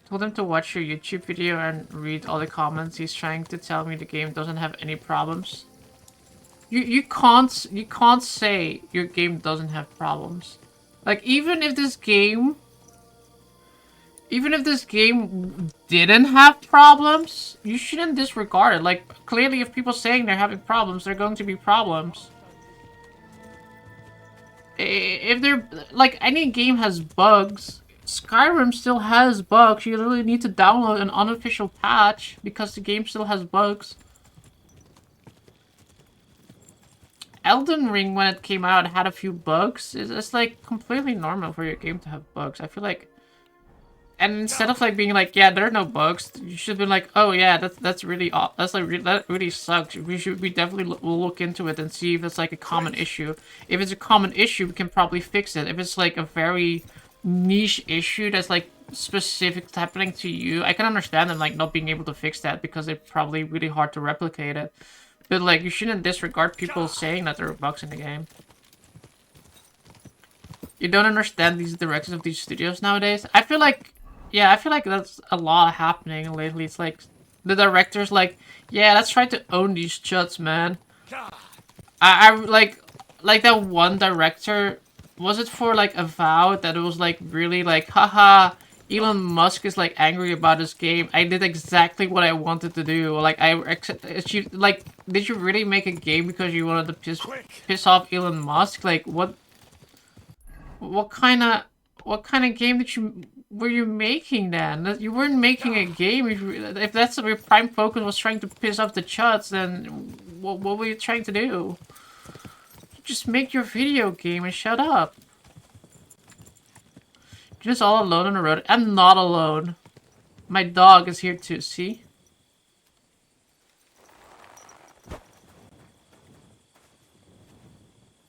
Told him to watch your YouTube video and read all the comments. He's trying to tell me the game doesn't have any problems. You can't say your game doesn't have problems. Like, even if this game didn't have problems, you shouldn't disregard it. Like, clearly if people saying they're having problems, they're going to be problems. If they're, like, any game has bugs, Skyrim still has bugs. You literally need to download an unofficial patch because the game still has bugs. Elden Ring, when it came out, had a few bugs. It's like completely normal for your game to have bugs. I feel like, and instead of like being like, yeah, there are no bugs, you should be like, oh yeah, that really sucks. We definitely will look into it and see if it's like a common issue. If it's a common issue, we can probably fix it. If it's like a very niche issue that's like specific happening to you, I can understand them like not being able to fix that because it's probably really hard to replicate it. But like, you shouldn't disregard people saying that there are bugs in the game. You don't understand these directions of these studios nowadays. I feel like, yeah, I feel like that's a lot happening lately. It's like the director's like, yeah, let's try to own these chuds, man. I like that one director. Was it for like Avowed that it was like really like, haha, Elon Musk is like angry about this game. I did exactly what I wanted to do. Like achieved. Like, did you really make a game because you wanted to piss off Elon Musk? Like, what kind of game were you making then? You weren't making a game. If that's your prime focus was trying to piss off the chuds, then what were you trying to do? Just make your video game and shut up. You're just all alone on the road. I'm not alone. My dog is here too, see?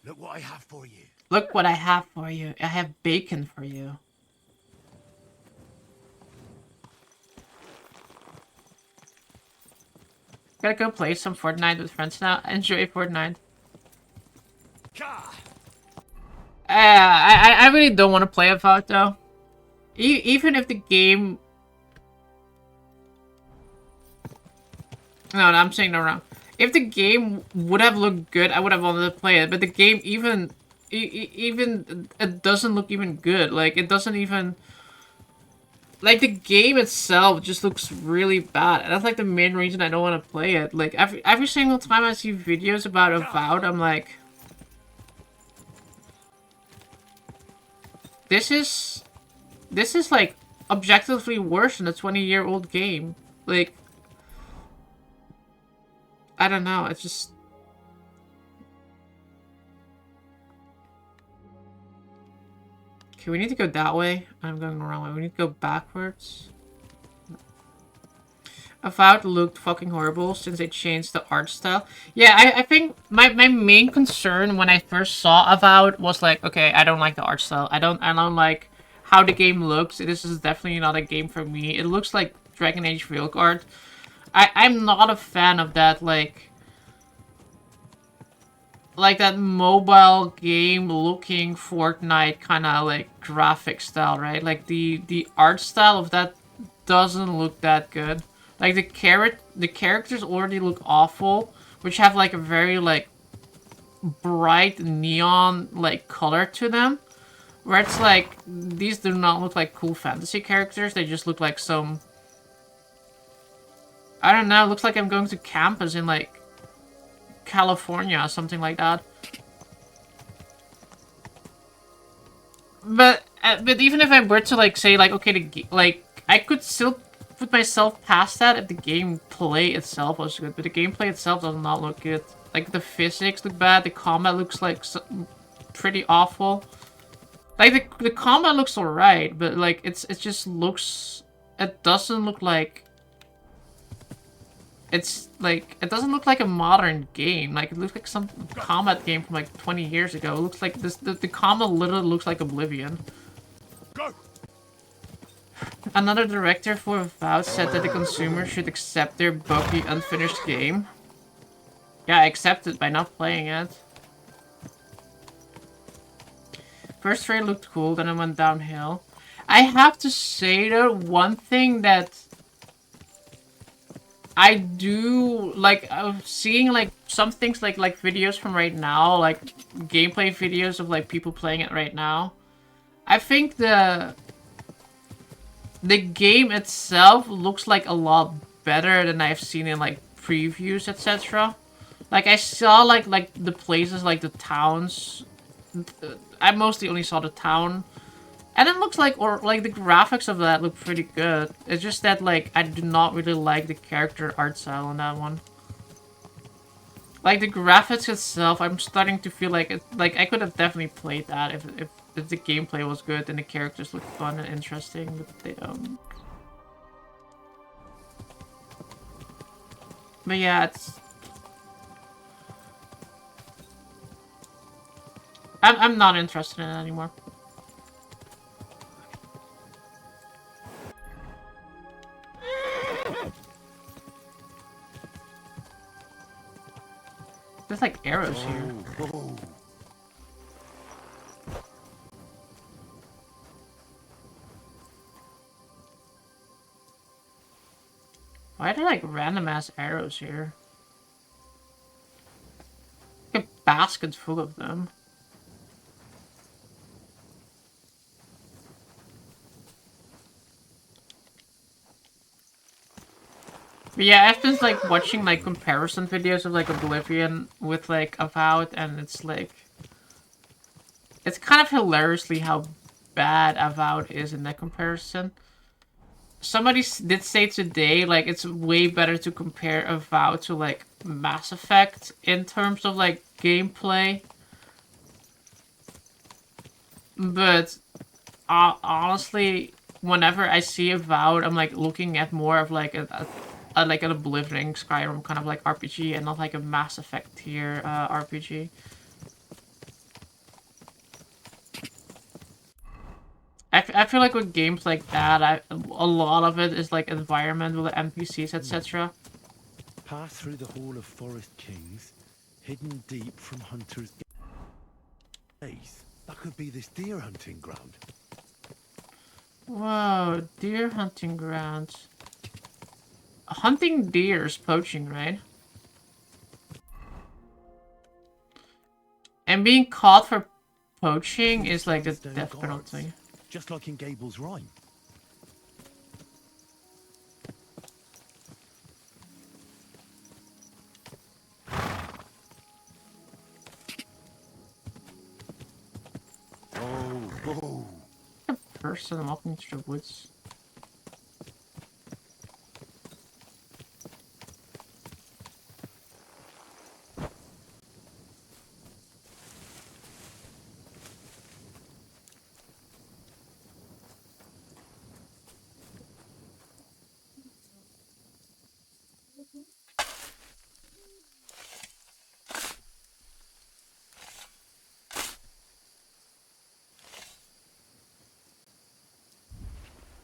Look what I have for you. Look what I have for you. I have bacon for you. Gotta go play some Fortnite with friends now. Enjoy Fortnite. I really don't want to play Avowed though. Even if the game... No, I'm saying no wrong. If the game would have looked good, I would have wanted to play it. But the game even it doesn't look even good. Like, it doesn't even... Like, the game itself just looks really bad. And that's like the main reason I don't want to play it. Like, every single time I see videos about Avowed, I'm like... This is like objectively worse than a 20-year-old game. Like, I don't know, it's just... Okay, we need to go that way. I'm going the wrong way. We need to go backwards. Avowed looked fucking horrible since they changed the art style. Yeah, I think my main concern when I first saw Avowed was like, okay, I don't like the art style. I don't like how the game looks. This is definitely not a game for me. It looks like Dragon Age Veilguard. I'm not a fan of that, like that mobile game looking Fortnite kind of like graphic style, right? Like the art style of that doesn't look that good. Like the characters already look awful, which have like a very like bright neon like color to them. Where it's like, these do not look like cool fantasy characters, they just look like some... I don't know, it looks like I'm going to campus in like California or something like that. But even if I were to like say like, okay, I could still put myself past that if the gameplay itself was good, but the gameplay itself does not look good. Like, the physics look bad, the combat looks like pretty awful. Like, the combat looks alright, but like, it just looks... It doesn't look like... It's like, it doesn't look like a modern game. Like, it looks like some combat game from like 20 years ago. It looks like the combat literally looks like Oblivion. Go. Another director for Avowed said that the consumer should accept their buggy, unfinished game. Yeah, I accept it by not playing it. First trailer looked cool, then it went downhill. I have to say though, one thing that I do like seeing like some things like videos from right now, like gameplay videos of like people playing it right now. I think the game itself looks like a lot better than I've seen in like previews, etc. Like I saw like the places, like the towns. I mostly only saw the town. And it looks like, or like the graphics of that look pretty good. It's just that like, I do not really like the character art style on that one. Like the graphics itself, I'm starting to feel like I could have definitely played that if the gameplay was good and the characters looked fun and interesting, but they don't. But yeah, it's... I'm not interested in it anymore. There's like arrows here. Oh. Why are there like random ass arrows here? Like a basket full of them. But yeah, I've been like watching like comparison videos of like Oblivion with like Avowed, and it's like it's kind of hilariously how bad Avowed is in that comparison. Somebody did say today like it's way better to compare Avowed to like Mass Effect in terms of like gameplay. But honestly, whenever I see Avowed, I'm like looking at more of like like an Oblivion Skyrim kind of like RPG, and not like a Mass Effect tier RPG. I feel like with games like that, a lot of it is like environment with the NPCs, etc. Pass through the Hall of Forest Kings, hidden deep from hunters' gaze. That could be this deer hunting ground. Whoa, deer hunting grounds. Hunting deer is poaching, right? And being caught for poaching is like a Sandstone death guards, penalty. just like in Gable's Rhyme. Oh. A person walking through the woods.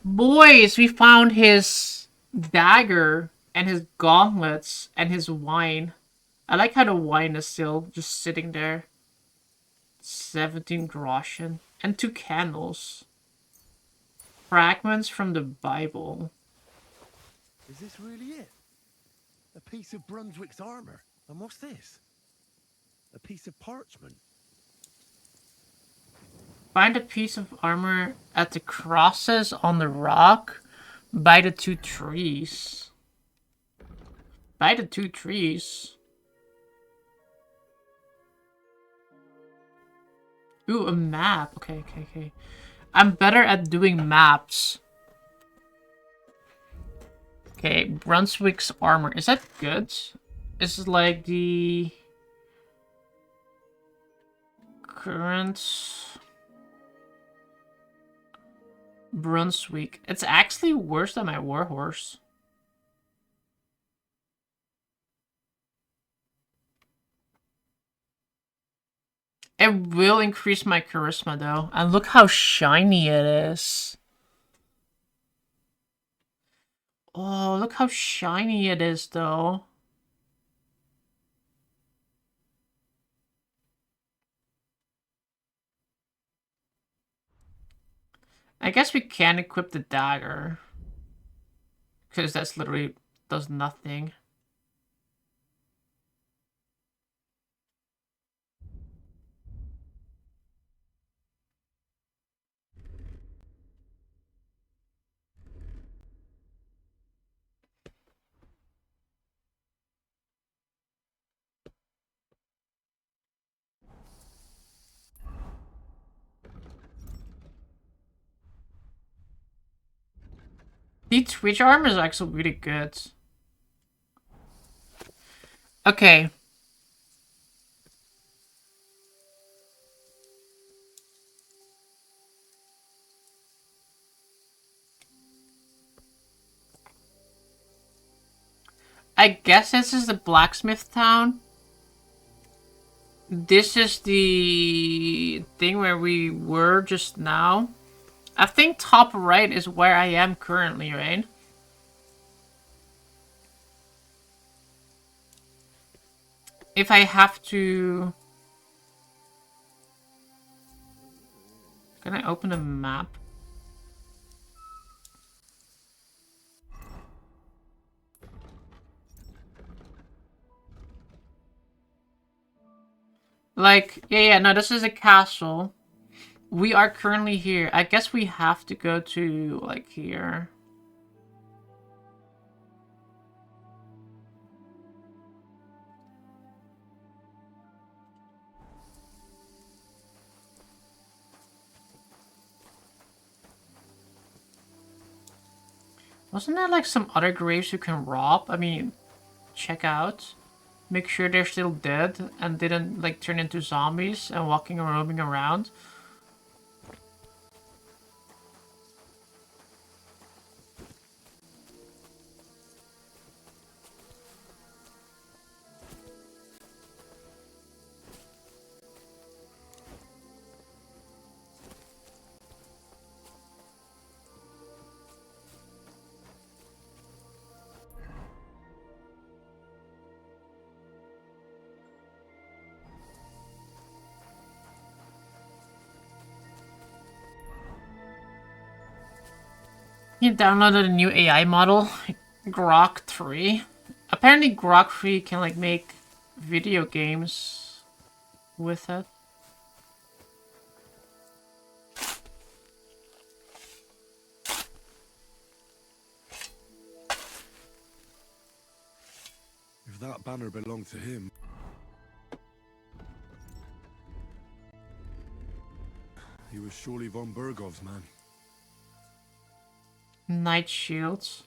Boys, we found his dagger and his gauntlets and his wine. I like how the wine is still just sitting there. 17 groschen. And 2 candles. Fragments from the Bible. Is this really it? A piece of Brunswick's armor. And what's this? A piece of parchment. Find a piece of armor at the crosses on the rock by the 2 trees. By the 2 trees. Ooh, a map. Okay. I'm better at doing maps. Okay, Brunswick's armor. Is that good? Is it like the current Brunswick? It's actually worse than my warhorse. It will increase my charisma though. And look how shiny it is. Oh, look how shiny it is though. I guess we can equip the dagger. Because that's literally does nothing. The Twitch armor is actually really good. Okay. I guess this is the blacksmith town. This is the thing where we were just now. I think top right is where I am currently, right? if I have to... Can I open a map? Like, yeah, no, this is a castle. We are currently here. I guess we have to go to, like, here. Wasn't there, like, some other graves you can rob? I mean, check out. Make sure they're still dead and didn't, like, turn into zombies and walking or roaming around. He downloaded a new AI model, Grok 3. Apparently Grok 3 can, like, make video games with it. If that banner belonged to him... He was surely von Bergov's man. Night shields.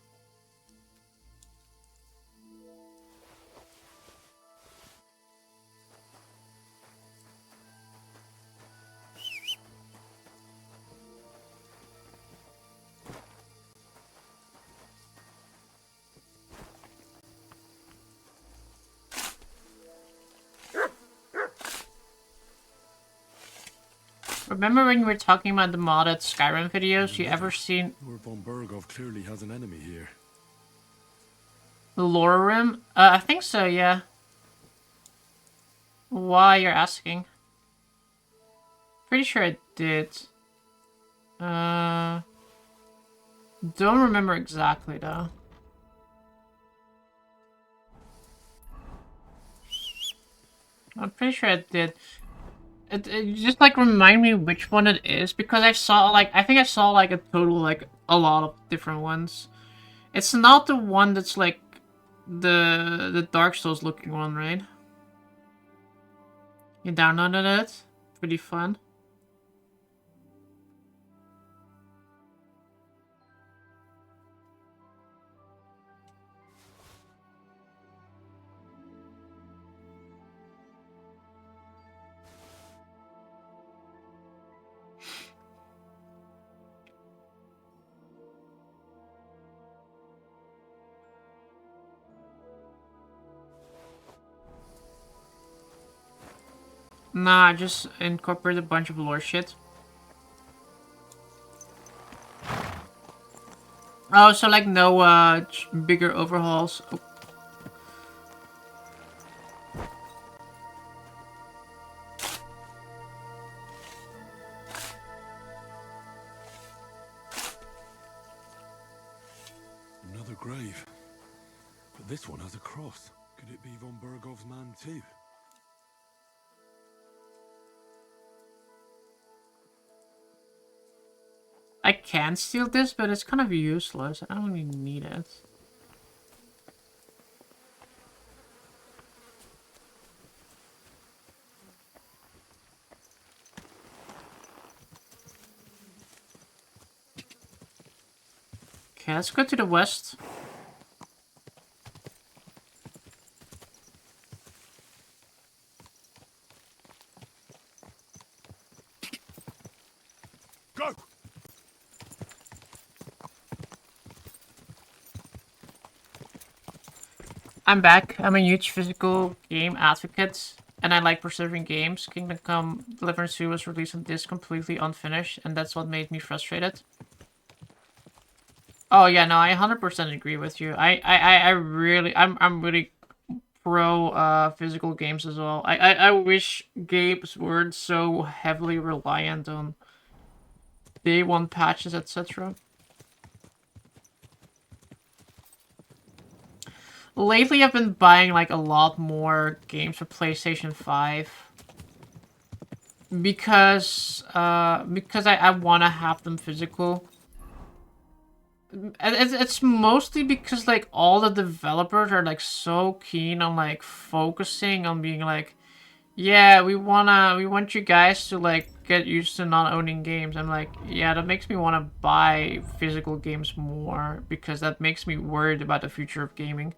Remember when you were talking about the modded Skyrim videos? You ever seen Lord von Bergov clearly has an enemy here. the Lore Rim? I think so, yeah. Why you're asking? Pretty sure I did. Don't remember exactly though. I'm pretty sure I did. It just, like, remind me which one it is, because I saw, like, I think I saw, like, a total, like, a lot of different ones. It's not the one that's, like, the Dark Souls looking one, right? You downloaded it? Pretty fun. Nah, I just incorporated a bunch of lore shit. Oh, so, like, no, bigger overhauls. Oh. Another grave. But this one has a cross. Could it be von Bergov's man too? I can steal this, but it's kind of useless. I don't really need it. Okay, let's go to the west. Go! I'm back. I'm a huge physical game advocate, and I like preserving games. Kingdom Come Deliverance 2 was released on disc completely unfinished, and that's what made me frustrated. Oh yeah, no, I 100% agree with you. I'm really pro physical games as well. I wish games weren't so heavily reliant on day one patches, etc. Lately, I've been buying like a lot more games for PlayStation 5 because I want to have them physical. And it's mostly because like all the developers are like so keen on like focusing on being like, yeah, we want you guys to like get used to not owning games. I'm like, yeah, that makes me want to buy physical games more because that makes me worried about the future of gaming.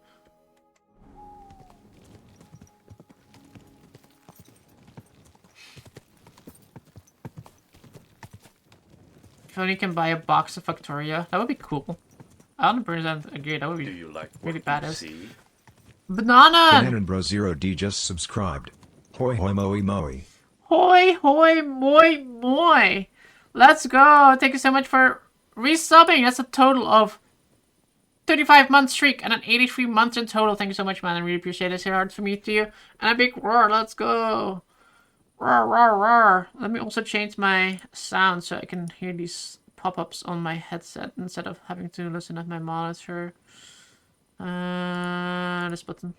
If only you can buy a box of Factoria, that would be cool. I 100% agree. That would be really badass. Banana! Banana Bro Zero D just subscribed. Hoi hoi moi moi. Hoi hoi moi moi! Let's go! Thank you so much for resubbing. That's a total of 35 month streak and an 83 months in total. Thank you so much, man. I really appreciate it. It's hard for me to you. And a big roar. Let's go! Roar, roar, roar. Let me also change my sound so I can hear these pop-ups on my headset instead of having to listen at my monitor. This button.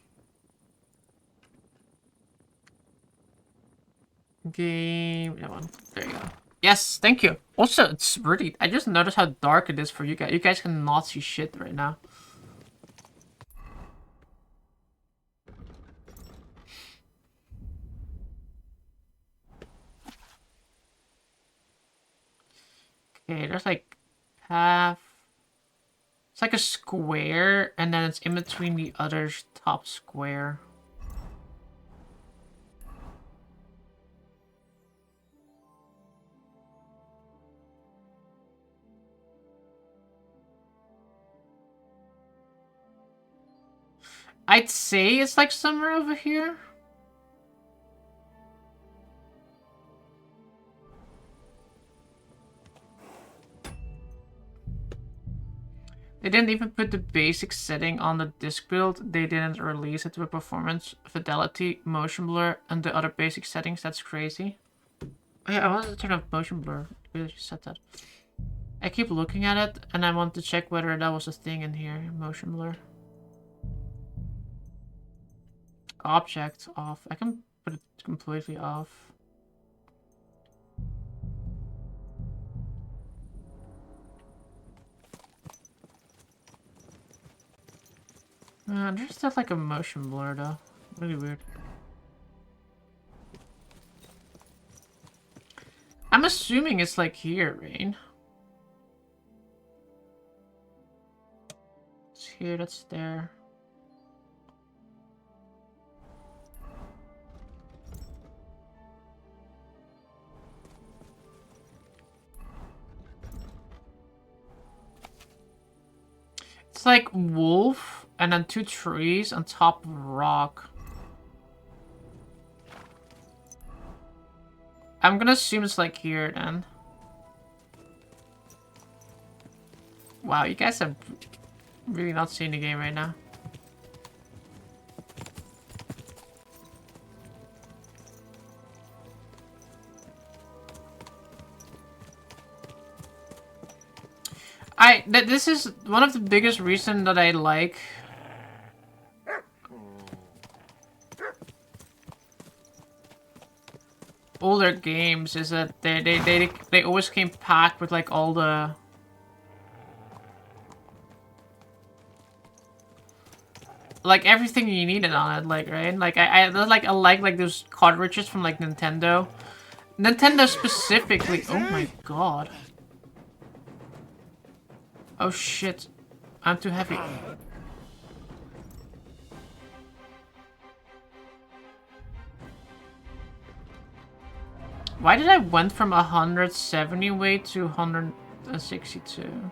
Game, that one. There you go. Yes, thank you. Also, it's really, I just noticed how dark it is for you guys. You guys cannot see shit right now. Okay, there's like path. It's like a square, and then it's in between the other top square. I'd say it's like somewhere over here. They didn't even put the basic setting on the disc build. They didn't release it with performance, fidelity, motion blur, and the other basic settings. That's crazy. Oh, yeah, I wanted to turn off motion blur. I just said that. I keep looking at it, and I want to check whether that was a thing in here. Motion blur. Object off. I can put it completely off. There's still like a motion blur though. Really weird. I'm assuming it's like here, Rain. It's here, that's there. It's like wolf and then two trees on top of a rock. I'm gonna assume it's like here then. Wow, you guys have really not seen the game right now. This is one of the biggest reasons that I like older games is that they always came packed with like all the like everything you needed on it, like, right? Like I like those cartridges from like Nintendo specifically. Oh my god. Oh shit. I'm too heavy. Why did I went from 170 weight to 162?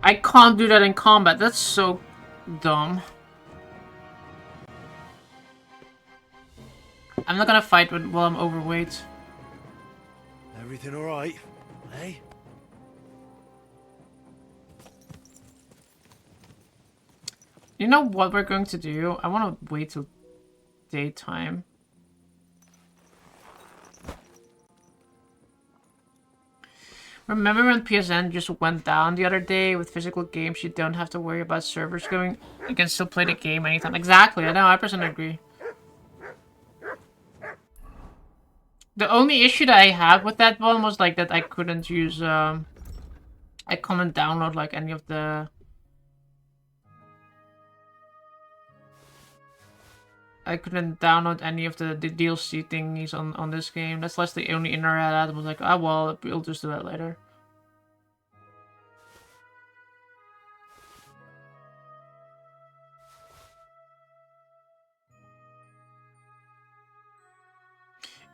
I can't do that in combat. That's so dumb. I'm not gonna fight while I'm overweight. Everything all right? Hey? You know what we're going to do? I want to wait till daytime. Remember when PSN just went down the other day with physical games? You don't have to worry about servers going. You can still play the game anytime. Exactly, I know, I personally agree. The only issue that I had with that one was like that I couldn't use I couldn't download like any of the DLC thingies on this game. That's the only internet I had. I was like, ah, well, we'll just do that later.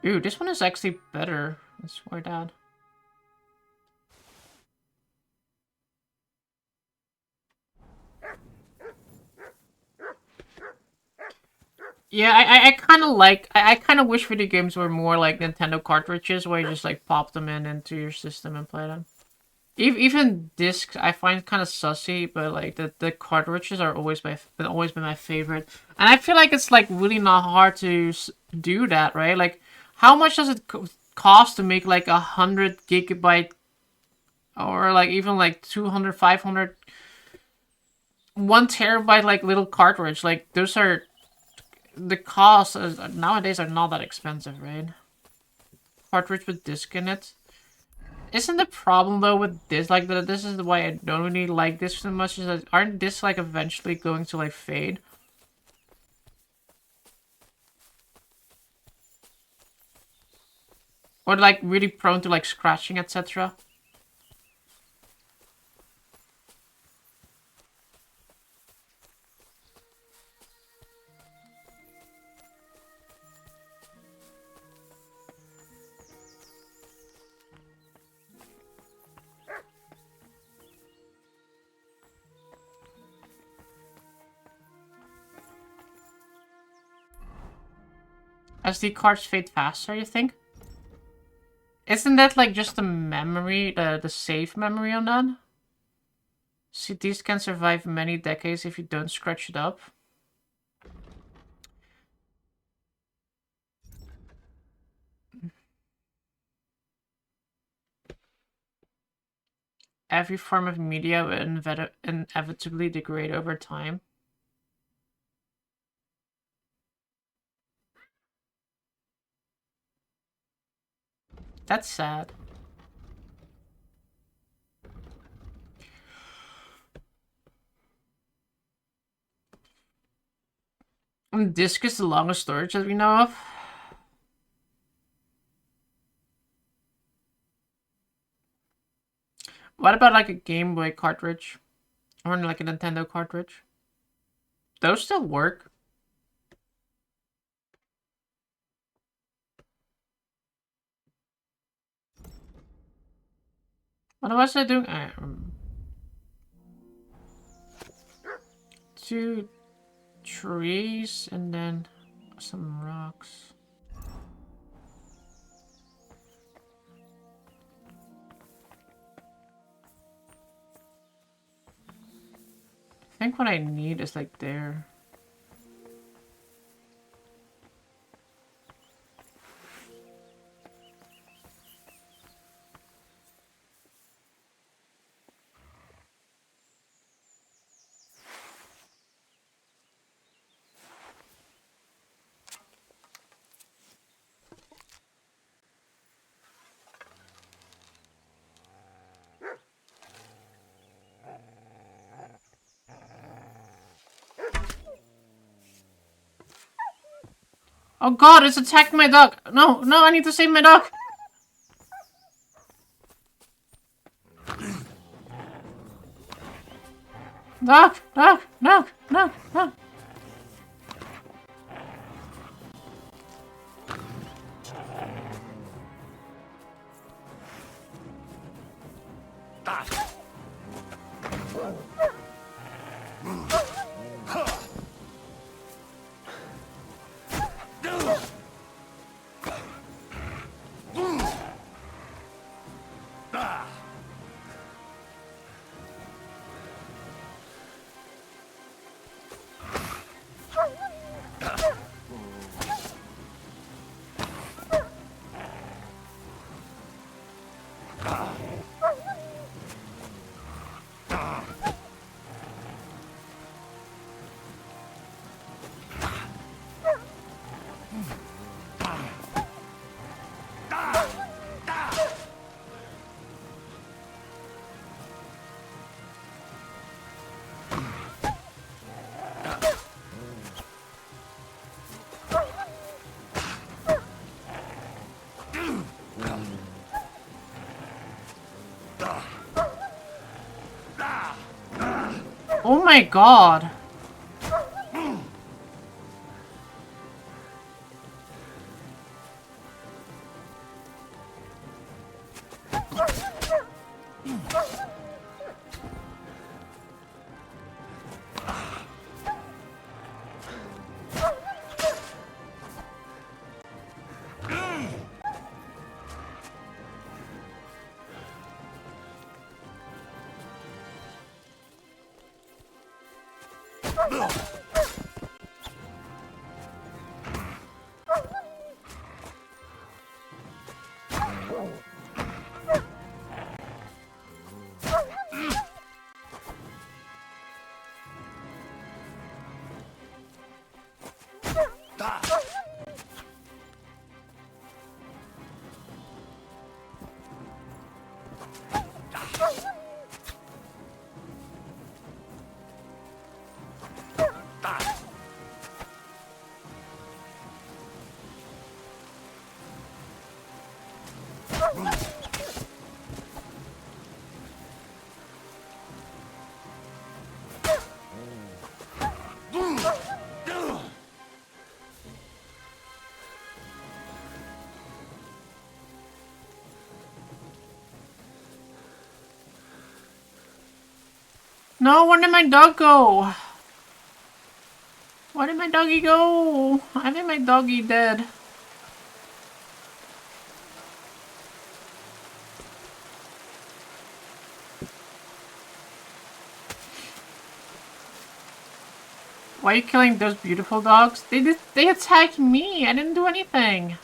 Ooh, this one is actually better. I swear to God. Yeah, I kind of like... I kind of wish video games were more like Nintendo cartridges, where you just like pop them into your system and play them. Even discs, I find kind of sussy, but like the cartridges are always been my favorite. And I feel like it's like really not hard to do that, right? Like, how much does it cost to make like 100 gigabyte or like even like 200, 500, 1 terabyte like little cartridge? Like, those are... The costs nowadays are not that expensive, right? Cartridge with disc in it. Isn't the problem though with this, like, this is why I don't really like this so much, is that aren't discs like eventually going to like fade? Or like really prone to like scratching, etc. SD cards fade faster, you think? Isn't that like just the memory, the save memory on that? CDs can survive many decades if you don't scratch it up. Every form of media will inevitably degrade over time. That's sad. And disk is the longest storage that we know of. What about like a Game Boy cartridge? Or like a Nintendo cartridge? Those still work. What was I doing? 2 trees and then some rocks. I think what I need is like there. Oh god, it's attacking my dog! No, no, I need to save my dog! Dog! Dog! No! No! No! Oh my god. No, where did my dog go? Where did my doggy go? I think my doggy dead. Why are you killing those beautiful dogs? They attacked me. I didn't do anything.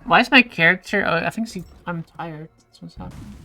Why is my character? Oh, I think I'm tired. That's what's happening.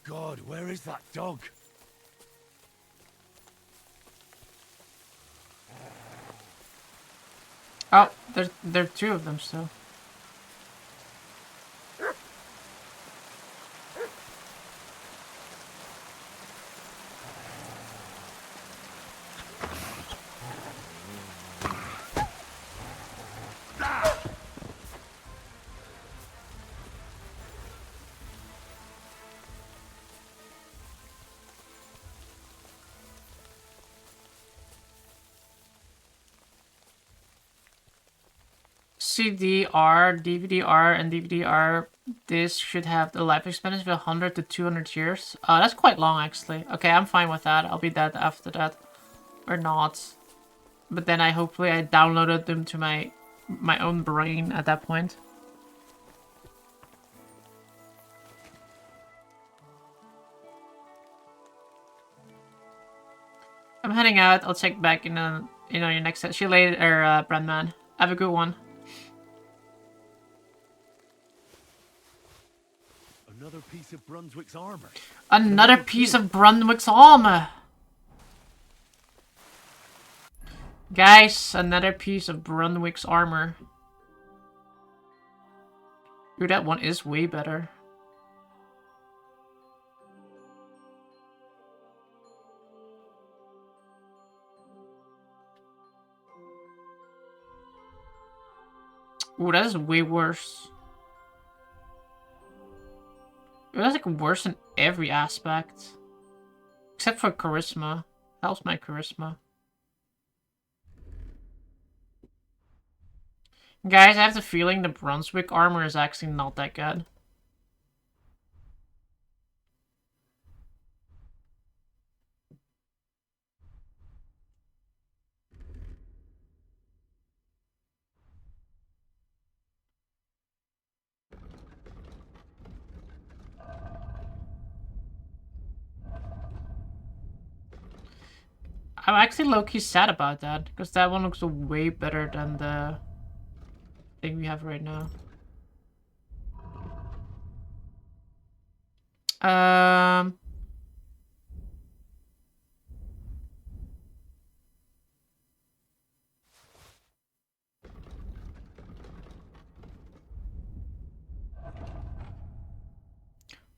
God, where is that dog? Oh, there are two of them still. CDR, DVD-R, and DVD-R. This should have the life expectancy of 100 to 200 years. That's quite long, actually. Okay, I'm fine with that. I'll be dead after that. Or not. But then hopefully I downloaded them to my own brain at that point. I'm heading out. I'll check back in your next set. See you later, Brandman. Have a good one. Another piece of Brunswick's armor. Another piece of Brunswick's armor. Guys, another piece of Brunswick's armor. Dude, that one is way better. Ooh, that is way worse. That's like worse in every aspect. Except for charisma. Helps my charisma. Guys, I have the feeling the Brunswick armor is actually not that good. I'm actually low-key sad about that, because that one looks way better than the thing we have right now.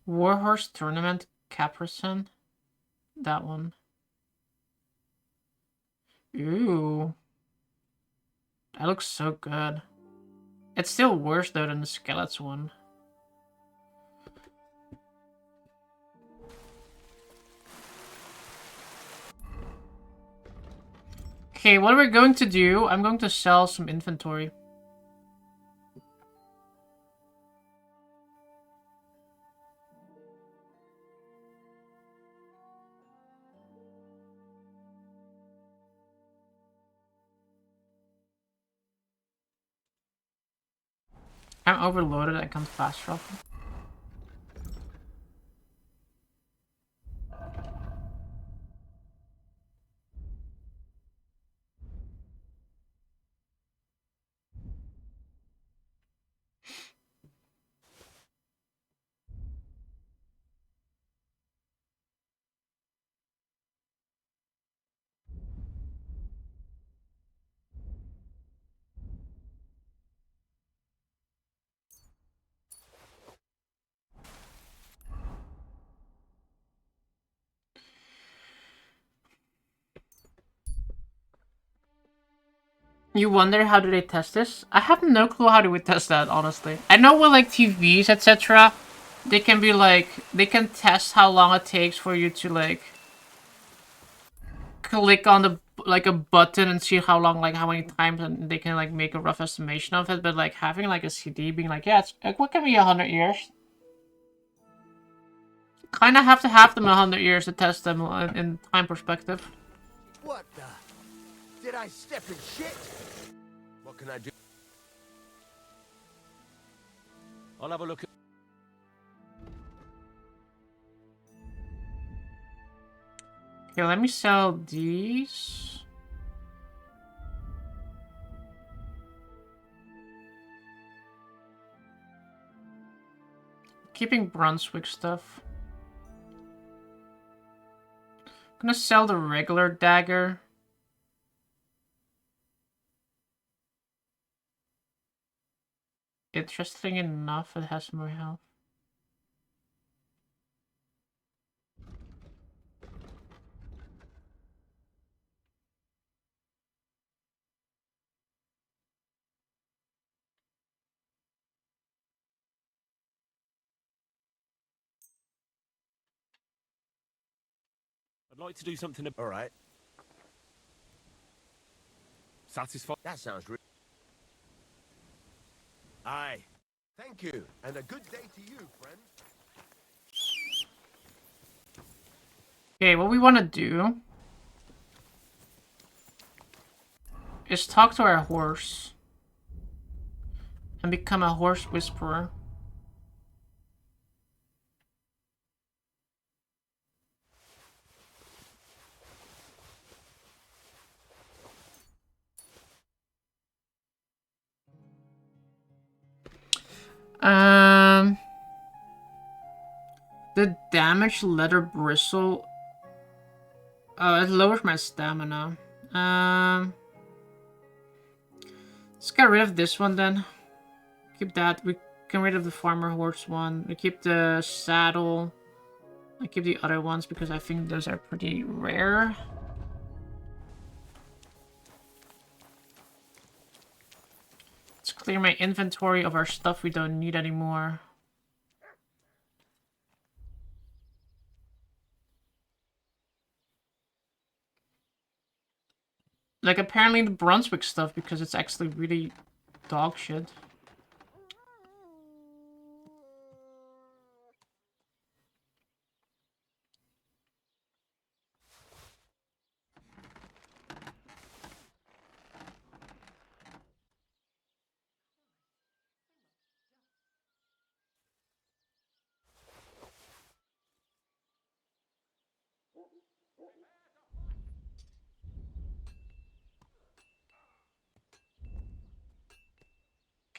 Warhorse Tournament Capricin. That one. Ooh. That looks so good. It's still worse though than the Skeleton one. Okay, what we're going to do, I'm going to sell some inventory. I'm overloaded, I can't fast travel. You wonder how do they test this? I have no clue how do we test that, honestly. I know with like TVs, etc., they can be like, they can test how long it takes for you to like click on the like a button and see how long, like how many times, and they can like make a rough estimation of it. But like having like a CD being like, yeah, it's like what can be 100 years. Kind of have to have them 100 years to test them in time perspective. What the? Did I step in shit? What can I do? I'll have a look at... Okay, let me sell these. Keeping Brunswick stuff. I'm gonna sell the regular dagger. Interesting enough, it has more health. I'd like to do something... All right. Satisfied? That sounds real. Aye. Thank you, and a good day to you, friend. Okay, what we want to do is talk to our horse and become a horse whisperer. The damaged leather bristle. Oh, it lowers my stamina. Let's get rid of this one then. Keep that. We get rid of the farmer horse one. We keep the saddle. I keep the other ones because I think those are pretty rare. Let's clear my inventory of our stuff we don't need anymore. Like, apparently the Brunswick stuff, because it's actually really dog shit.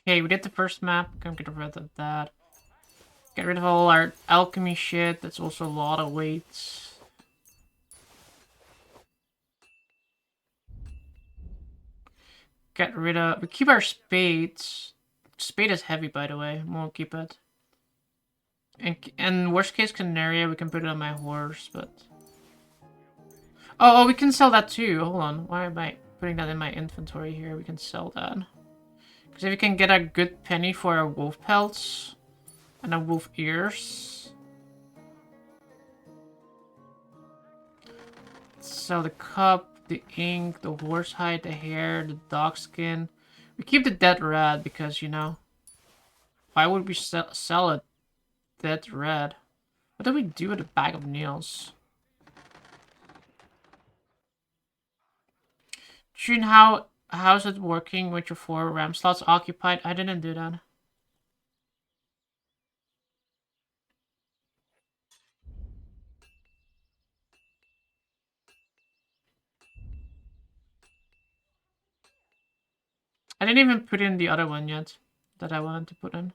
Okay, we did the first map. Gonna get rid of that. Get rid of all our alchemy shit. That's also a lot of weight. Get rid of... We keep our spades. Spade is heavy, by the way. Won't keep it. And worst case scenario, we can put it on my horse, but... Oh, we can sell that too. Hold on. Why am I putting that in my inventory here? We can sell that. Because if we can get a good penny for our wolf pelts and our wolf ears. Sell the cup, the ink, the horse hide, the hair, the dog skin. We keep the dead rat because, you know, why would we sell a dead rat? What do we do with a bag of nails? June, how's it working with your 4 RAM slots occupied? I didn't do that. I didn't even put in the other one yet that I wanted to put in.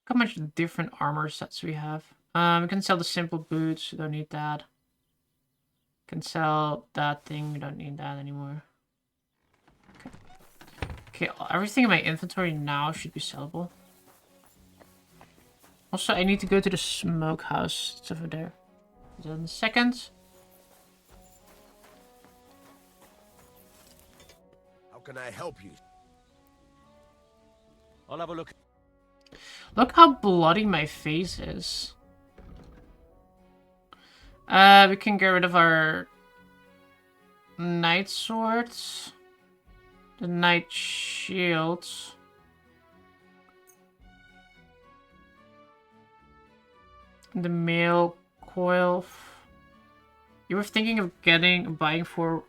Look how much different armor sets we have. We can sell the simple boots, we don't need that. Can sell that thing, we don't need that anymore. Okay, everything in my inventory now should be sellable. Also, I need to go to the smokehouse. It's over there. In a second. How can I help you? I'll have a look. Look how bloody my face is. We can get rid of our knight swords. The knight shields. The mail coil. You were thinking of buying 4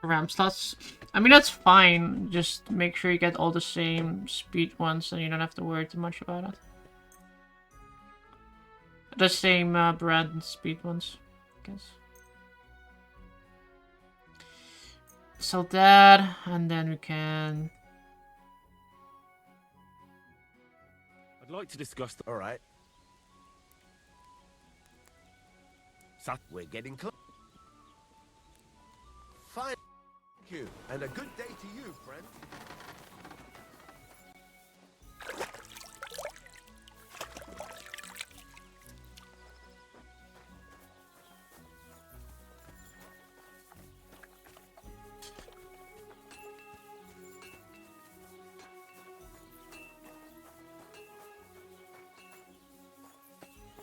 RAM slots? I mean, that's fine. Just make sure you get all the same speed ones and you don't have to worry too much about it. The same brand and speed ones, I guess. Sell that, and then we can... I'd like to discuss the... Alright. Sat, we're getting close. Fine. Thank you. And a good day to you, friend.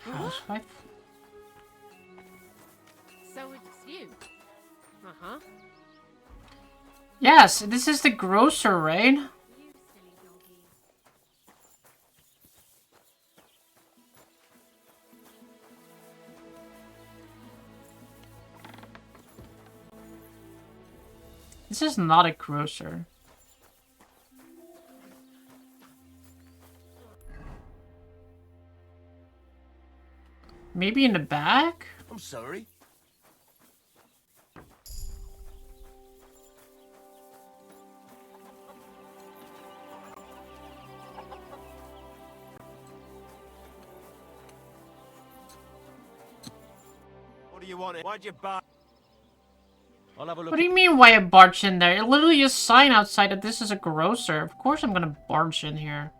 Housewife? So it's you. Uh-huh. Yes, this is the grocer, right? You silly doggy. This is not a grocer. Maybe in the back? I'm sorry. What do you want? Why'd you buy? I'll have a look. What do you mean, why a barge in there? It literally is a sign outside that this is a grocer. Of course I'm gonna barge in here.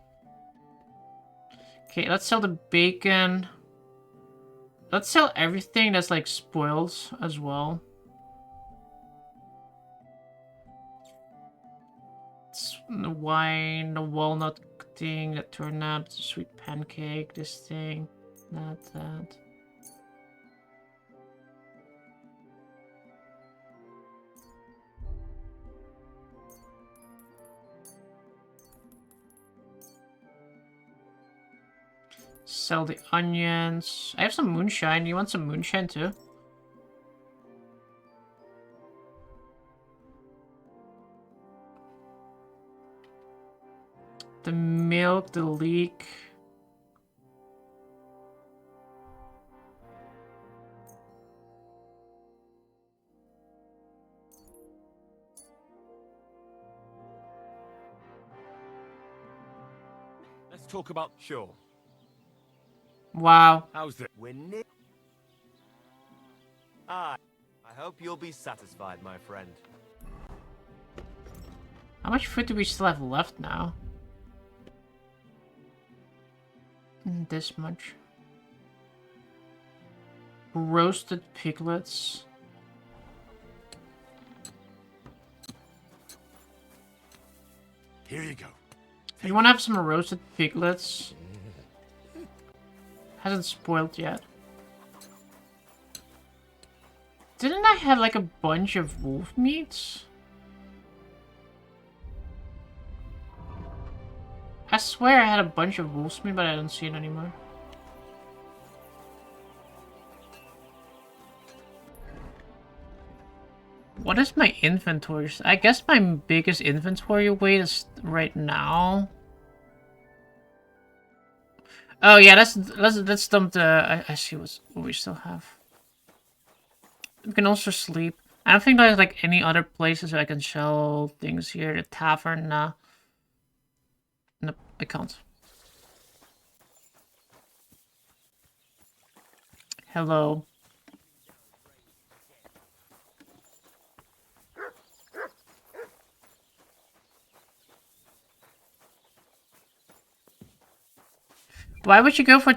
Okay, let's sell the bacon. Let's sell everything that's like spoiled as well. It's the wine, the walnut thing, the turnip, the sweet pancake, this thing, that. Sell the onions. I have some moonshine. You want some moonshine too? the milk, the leek. Let's talk about... Sure. Wow. How's it? I hope you'll be satisfied, my friend. How much food do we still have left now? This much. Roasted piglets. Here you go. You want to have some roasted piglets? Hasn't spoiled yet. Didn't I have like a bunch of wolf meats? I swear I had a bunch of wolf's meat, but I don't see it anymore. What is my inventory? I guess my biggest inventory weight is right now. Oh yeah, let's dump the. I see what we still have. We can also sleep. I don't think there's like any other places that I can sell things here. The tavern, nah. Nope, I can't. Hello. Why would you go for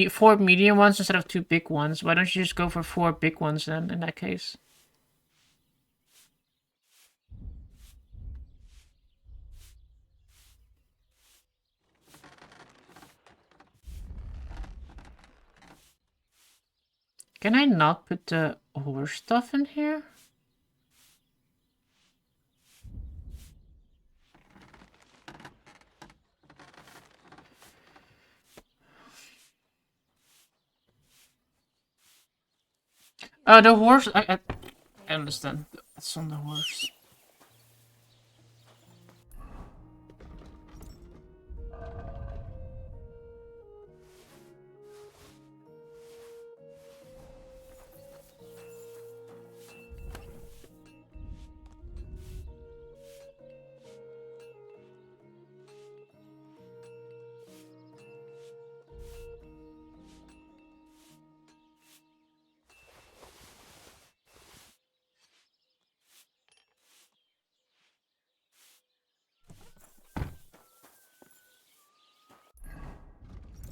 four medium ones instead of 2 big ones? Why don't you just go for 4 big ones then, in that case? Can I not put the horse stuff in here? Oh, the horse. I understand. That's on the horse.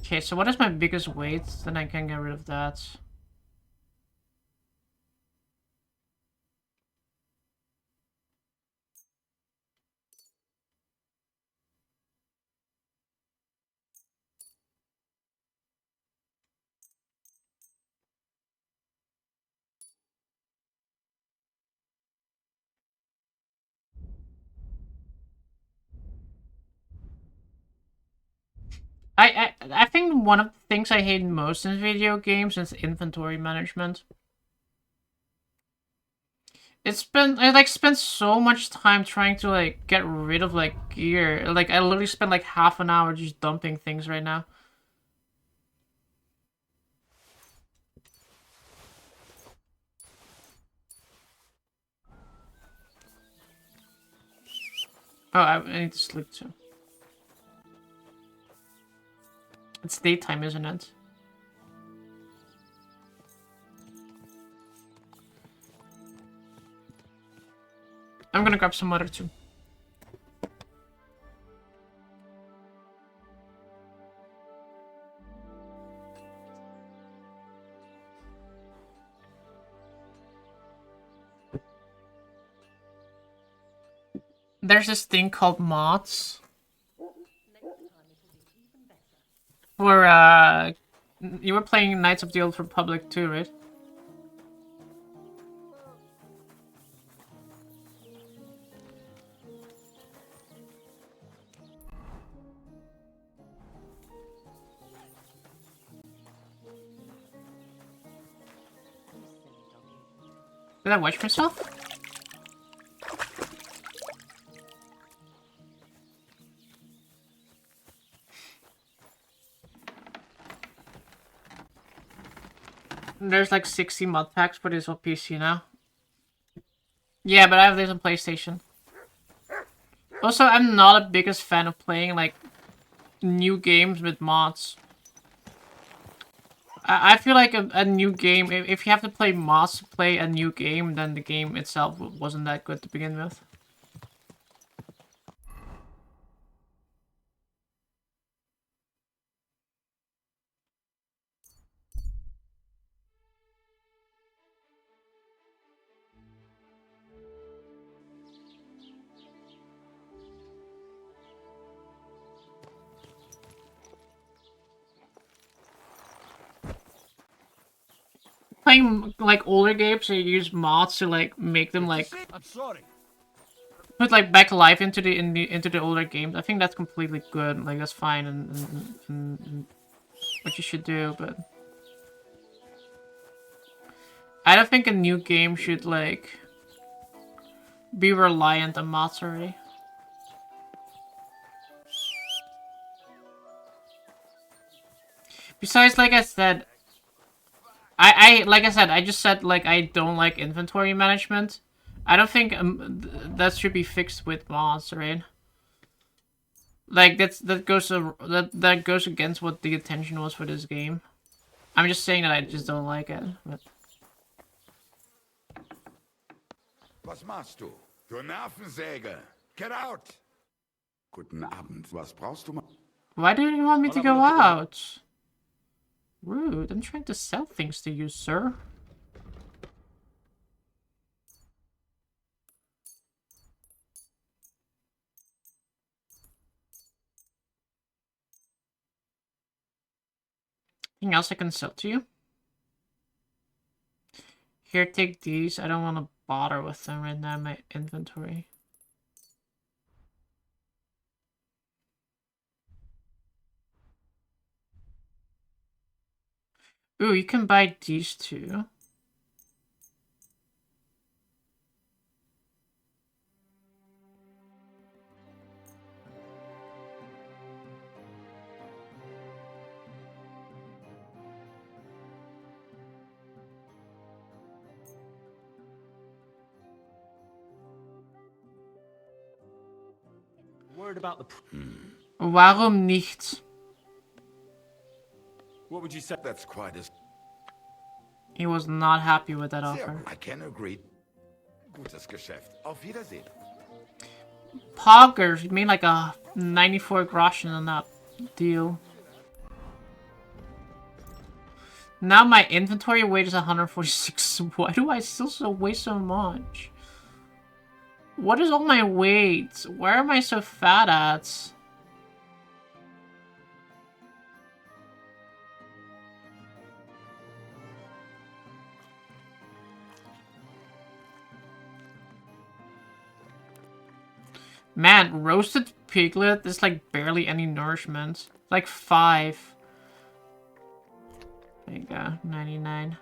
Okay, so what is my biggest weight? Then I can get rid of that. I think one of the things I hate most in video games is inventory management. I like spent so much time trying to like get rid of like gear. Like I literally spent like half an hour just dumping things right now. Oh, I need to sleep too. It's daytime, isn't it? I'm gonna grab some water too. There's this thing called mods. Where, you were playing Knights of the Old Republic too, right? Did I watch myself? There's like 60 mod packs for this on PC now. Yeah, but I have this on PlayStation. Also, I'm not a biggest fan of playing like new games with mods. I feel like a new game, if you have to play mods to play a new game, then the game itself wasn't that good to begin with. Playing like older games, they use mods to like make them like I'm sorry. put like back life into the older games. I think that's completely good. Like that's fine and what you should do, but I don't think a new game should like be reliant on mods already. Besides, like I said, like I said, I just said like I don't like inventory management. I don't think that should be fixed with mods, right? Like that goes against what the intention was for this game. I'm just saying that I just don't like it. But... Was machst du? Du Nervensäge! Get out! Guten Abend, was brauchst du? Why do you want me to go out? Rude, I'm trying to sell things to you, sir. Anything else I can sell to you? Here, take these. I don't want to bother with them right now in my inventory. Ooh, you can buy these two. Worried about the. Warum nicht? What would you say? That's quite a... He was not happy with that offer. I can agree. Gutes Geschäft. Auf Wiedersehen. Poggers, you made like a 94 groschen on that deal. Now my inventory weight is 146. Why do I still weigh so much? What is all my weight? Where am I so fat at? Man, roasted piglet is like barely any nourishment. Like 5. There you go, 99.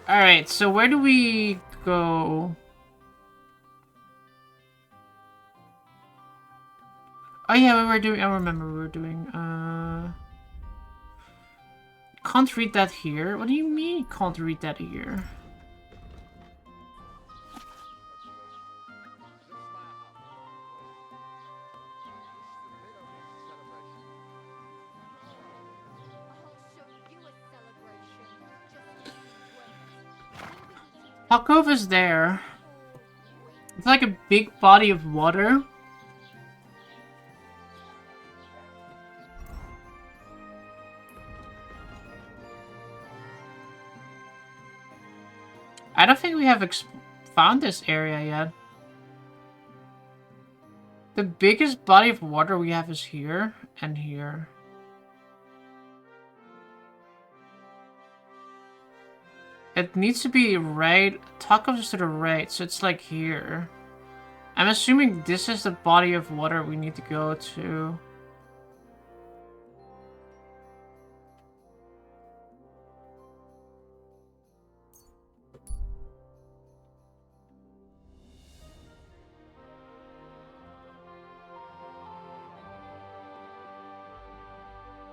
Alright, so where do we go? Oh yeah, we were doing, I remember we were doing, can't read that here? What do you mean can't read that here? Hot Cove is there. It's like a big body of water. I don't think we have found this area yet. The biggest body of water we have is here and here. It needs to be right. Tacos is to the right, so it's like here. I'm assuming this is the body of water we need to go to.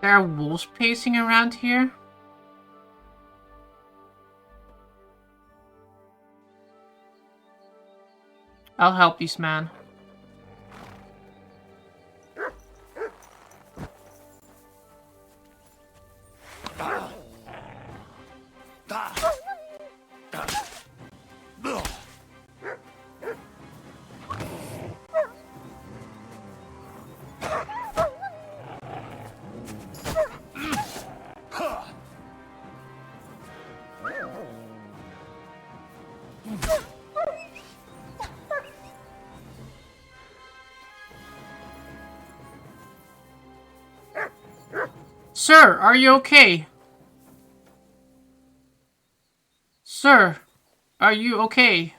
There are wolves pacing around here. I'll help these man. Sir, are you okay? Sir, are you okay?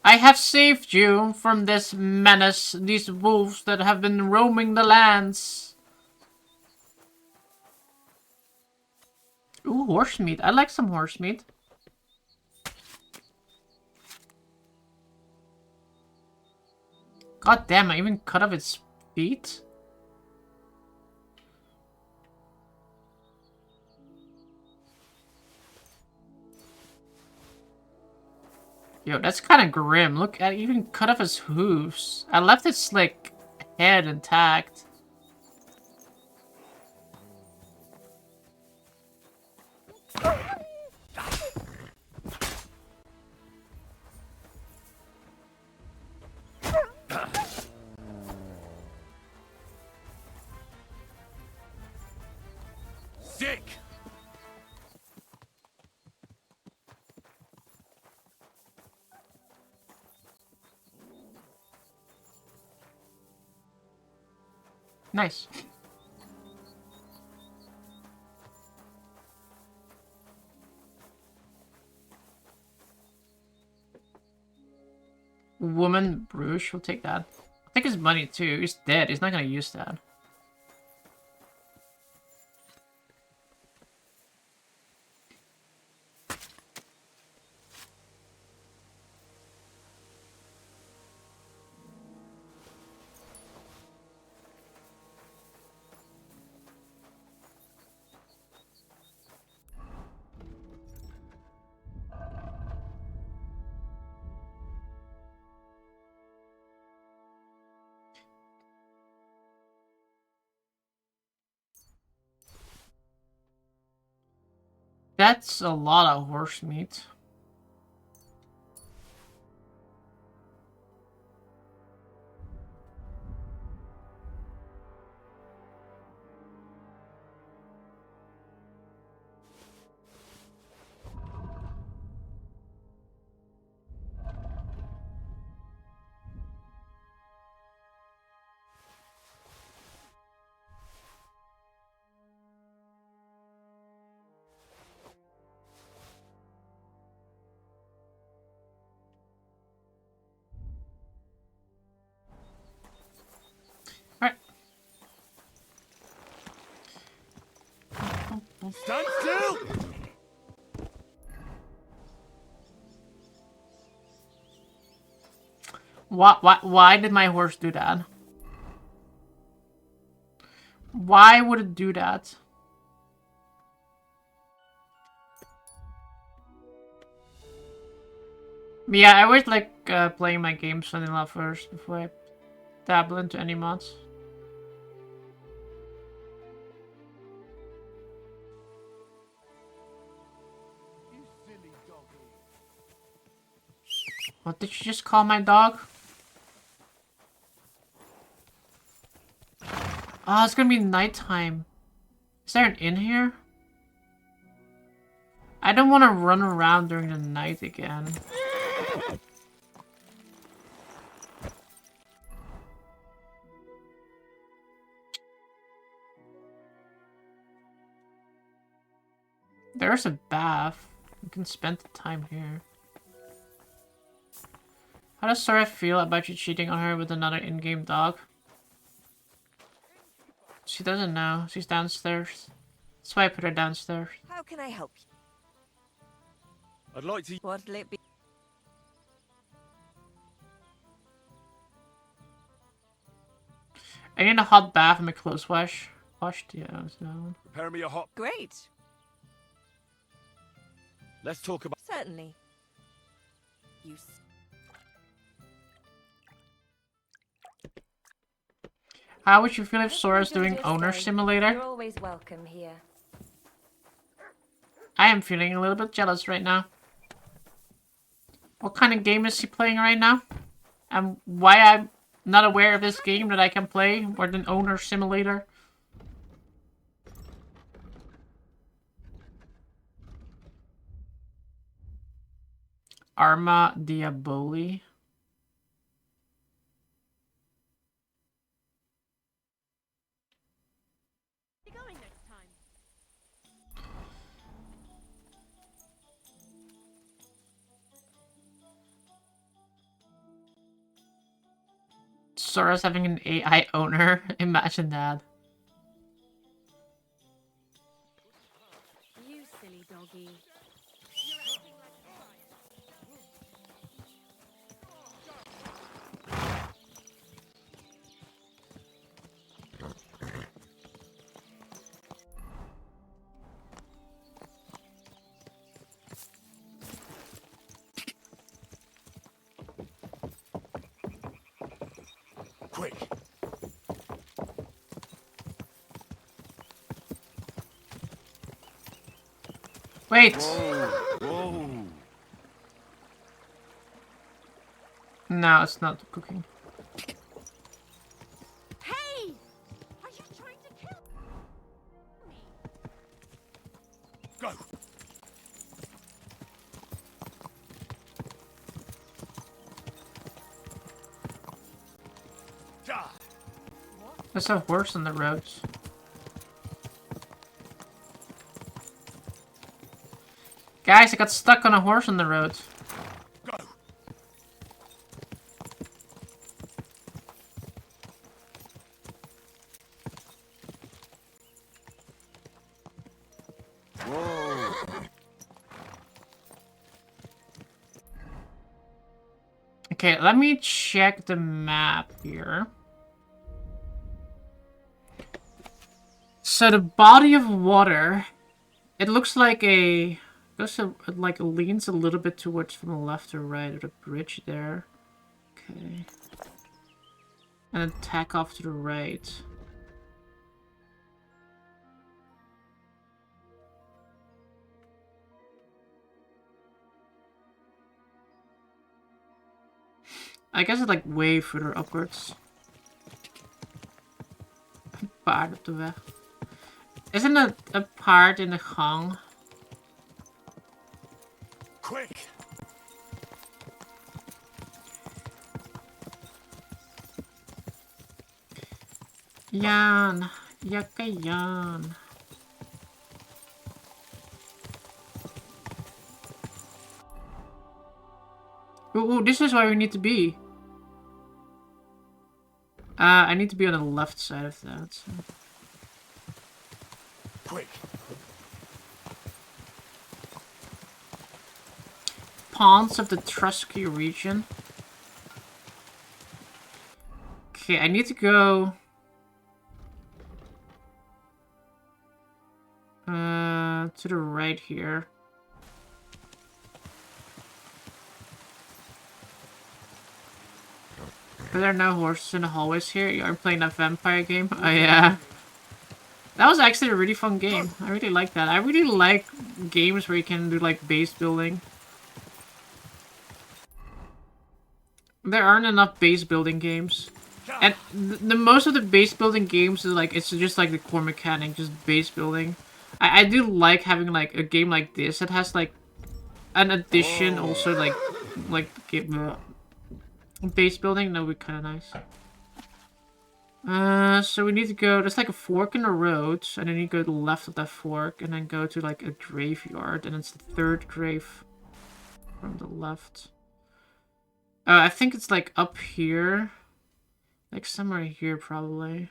I have saved you from this menace, these wolves that have been roaming the lands. Ooh, horse meat. I like some horse meat. God damn, I even cut off its feet? Yo, that's kind of grim. Look, I even cut off his hooves. I left its, like, head intact. Sick! Nice. Woman Bruges will take that. I think his money too. He's dead. He's not gonna use that. That's a lot of horse meat. Alright. Stand still! Why did my horse do that? Why would it do that? Yeah, I always like playing my games vanilla first before I dabble into any mods. What did you just call my dog? Oh, it's gonna be nighttime. Is there an inn here? I don't want to run around during the night again. There's a bath. We can spend the time here. How does Sora feel about you cheating on her with another in-game dog? She doesn't know. She's downstairs. That's why I put her downstairs. How can I help you? I'd like to... What'll it be? I need a hot bath and my clothes wash. pushed. Yeah, so. Prepare me a hot. Great. Let's talk about. Certainly. You. How would you feel if Sora's doing Owner Simulator? You're always welcome here. I am feeling a little bit jealous right now. What kind of game is he playing right now? And why I'm not aware of this game that I can play more than Owner Simulator? Arma Diaboli. Going next time. Sora's having an AI owner. Imagine that. You silly doggy. Quick. Wait. Whoa. No, it's not cooking. Hey! Are you trying to kill me? Go. Die. There's a horse on the roads. Guys, I got stuck on a horse on the roads. Go. Whoa. Okay, let me check the map here. So the body of water, it looks like like leans a little bit towards from the left or right of the bridge there. Okay. And then tack off to the right. I guess it's like way further upwards. Paard op de weg. Isn't it a part in the gang? Quick. Jan. Jakke Jan. Ooh, this is where we need to be. I need to be on the left side of that. So. Quick. Ponds of the Trusky region. Okay, I need to go... to the right here. Are there no horses in the hallways here? You are playing a vampire game? Oh yeah. That was actually a really fun game. I really like that. I really like games where you can do like base building. There aren't enough base building games. And the most of the base building games is like, it's just like the core mechanic, just base building. I do like having like a game like this that has like an addition also like base building. That would be kind of nice. So we need to go, there's like a fork in the road, and then you go to the left of that fork, and then go to like a graveyard, and it's the third grave from the left. I think it's like up here. Like somewhere here probably.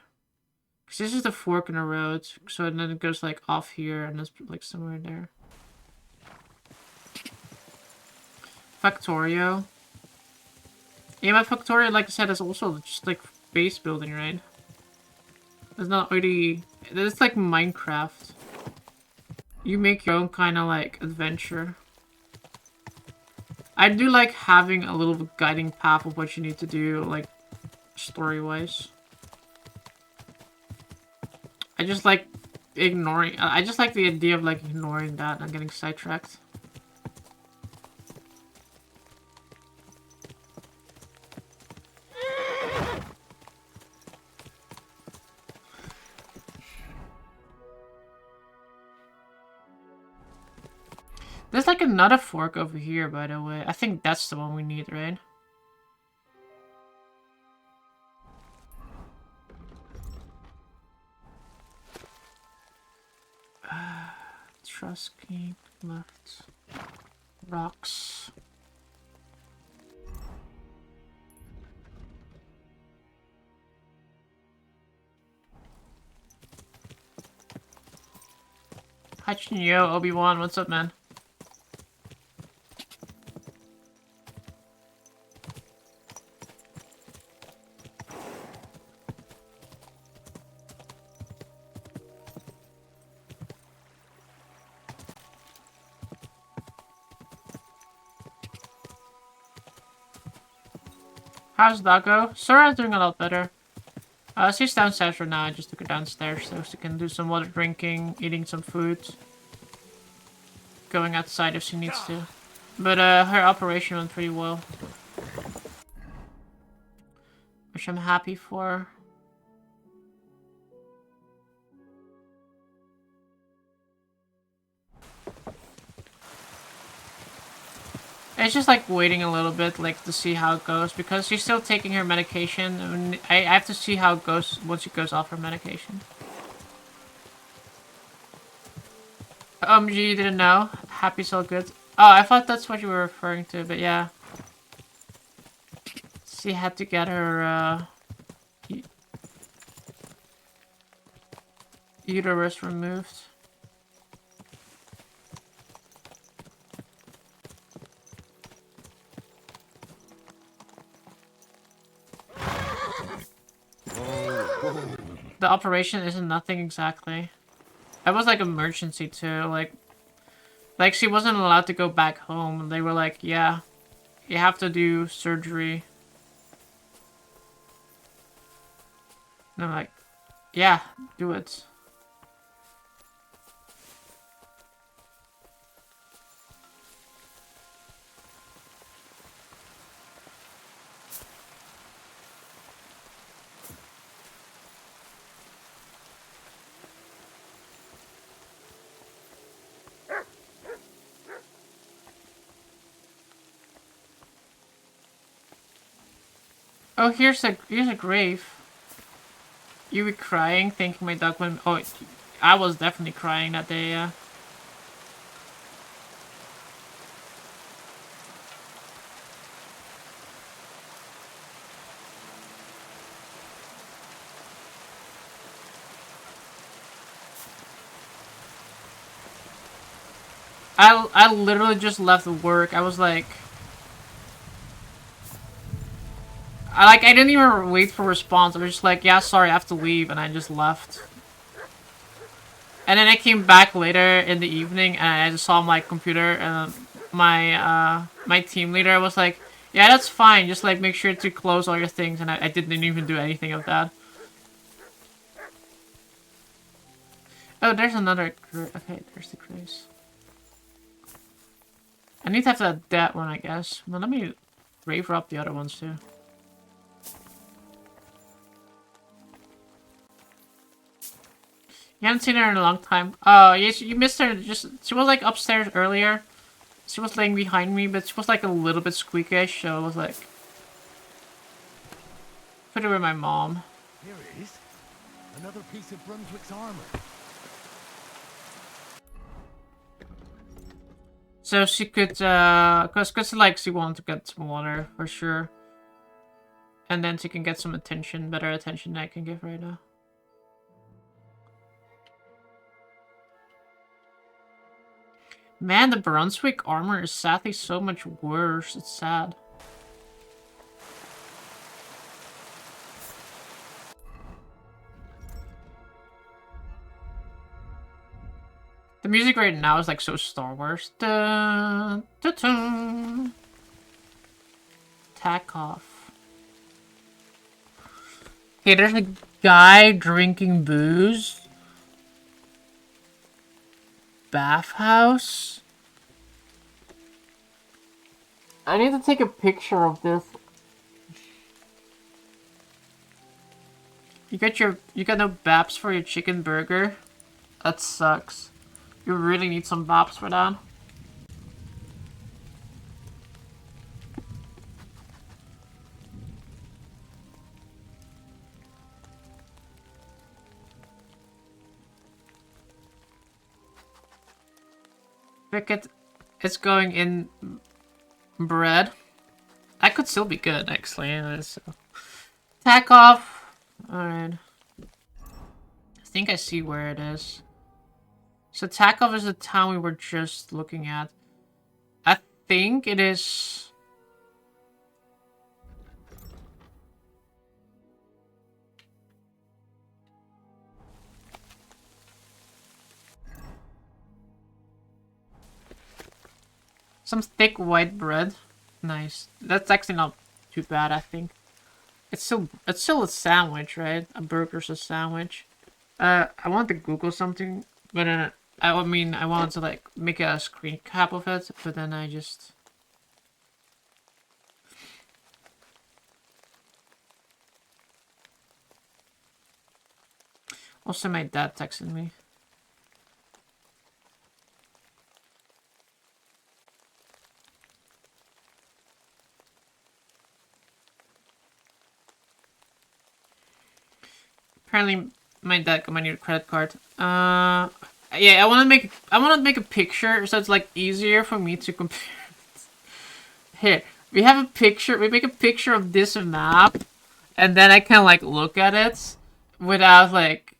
Because this is the fork in the road, so then it goes like off here, and it's like somewhere there. Factorio. Yeah, but Factorio, like I said, is also just like base building, right? It's not really It's like Minecraft. You make your own kind of like adventure. I do like having a little guiding path of what you need to do, like story-wise. I just like ignoring. I just like the idea of like ignoring that and getting sidetracked. There's like another fork over here, by the way. I think that's the one we need, right? Trusky left. Rocks. Hi, Yo, Obi-Wan, what's up, man? How's that go? Sora's doing a lot better. She's downstairs right now. I just took her downstairs so she can do some water drinking, eating some food. Going outside if she needs to. But her operation went pretty well. Which I'm happy for. It's just like waiting a little bit, like to see how it goes, because she's still taking her medication. And I have to see how it goes once she goes off her medication. You didn't know? Happy's all good. Oh, I thought that's what you were referring to, but yeah. She had to get her uterus removed. The operation isn't nothing exactly. It was like emergency too, like she wasn't allowed to go back home. They were like, yeah, you have to do surgery. And I'm like, yeah, do it. Oh, here's a grave. You were crying, thinking my dog went. Oh, I was definitely crying that day. Yeah. I literally just left work. I was like. I didn't even wait for a response. I was just like, yeah, sorry, I have to leave, and I just left. And then I came back later in the evening, and I just saw my computer, and my team leader was like, yeah, that's fine, just like make sure to close all your things, and I didn't even do anything of that. Oh, there's another. Okay, there's the cruise. I need to have that one, I guess. Well, let me raver up the other ones too. You haven't seen her in a long time. Oh, yes, you missed her. She was like upstairs earlier. She was laying behind me, but she was like a little bit squeakish, so I was like, put her with my mom. Here it is. Another piece of Brunswick's armor. So she could, cause like she wanted to get some water for sure, and then she can get some attention, better attention than I can give right now. Man, the Brunswick armor is sadly so much worse. It's sad. The music right now is like so Star Wars. Dun, dun, dun. Tack off. Okay, there's a guy drinking booze. Bathhouse. I need to take a picture of this. You got no baps for your chicken burger? That sucks. You really need some baps for that. Cricket is going in bread. That could still be good, actually. So. Tack off. Alright. I think I see where it is. So Tack off is the town we were just looking at. I think it is... some thick white bread. Nice. That's actually not too bad, I think. It's still a sandwich, right? A burger's a sandwich. I wanted to Google something, but then I wanted to like make a screen cap of it, but then I just... Also, my dad texted me. Apparently, my dad got my new credit card. Yeah, I want to make a picture so it's like easier for me to compare. Here, we have a picture. We make a picture of this map, and then I can like look at it without like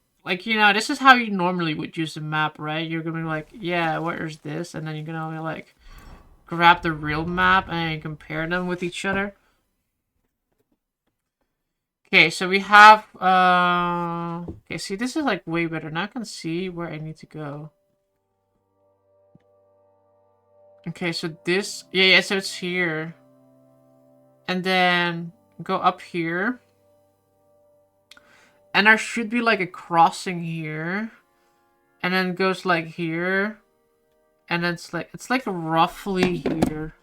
you know, this is how you normally would use a map, right? You're gonna be like, yeah, where's this? And then you're gonna like grab the real map and compare them with each other. Okay, so we have, okay, see, this is, like, way better. Now I can see where I need to go. Okay, so this, yeah, so it's here. And then go up here. And there should be, like, a crossing here. And then it goes, like, here. And then it's, like, roughly here.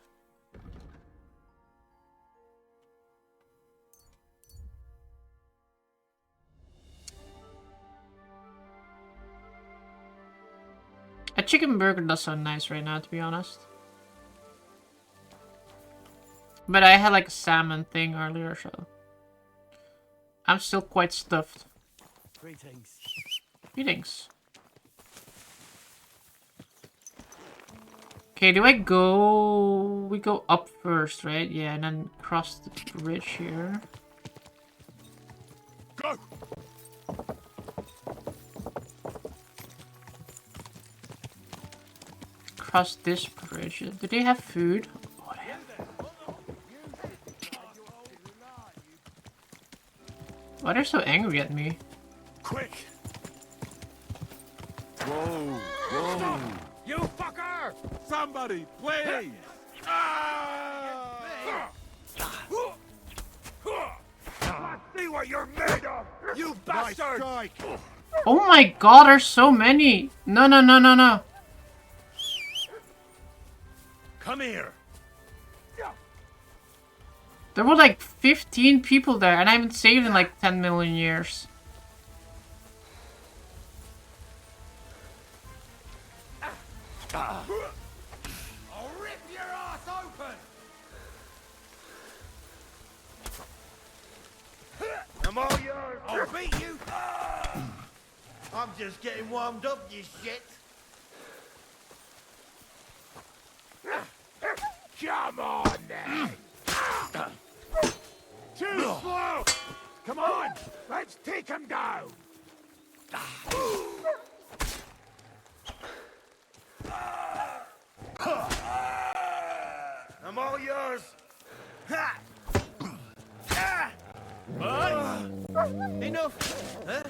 A chicken burger does sound nice right now, to be honest. But I had like a salmon thing earlier, so I'm still quite stuffed. Greetings. Greetings. Okay, do I go... We go up first, right? Yeah, and then cross the bridge here. Go! Cross this bridge. Do they have food? Oh, they have. Why they're so angry at me? Quick! Whoa! Whoa! You fucker! Somebody, please! See what you're made of, you bastard! Oh my god, there's so many! No, no, no, no, no. Come here. There were like 15 people there, and I haven't saved in like 10 million years. I'll rip your ass open! I'm all yours! I'll beat you! I'm just getting warmed up, you shit! Come on, then! Too slow! Come on, let's take him down! I'm all yours! Enough! Huh?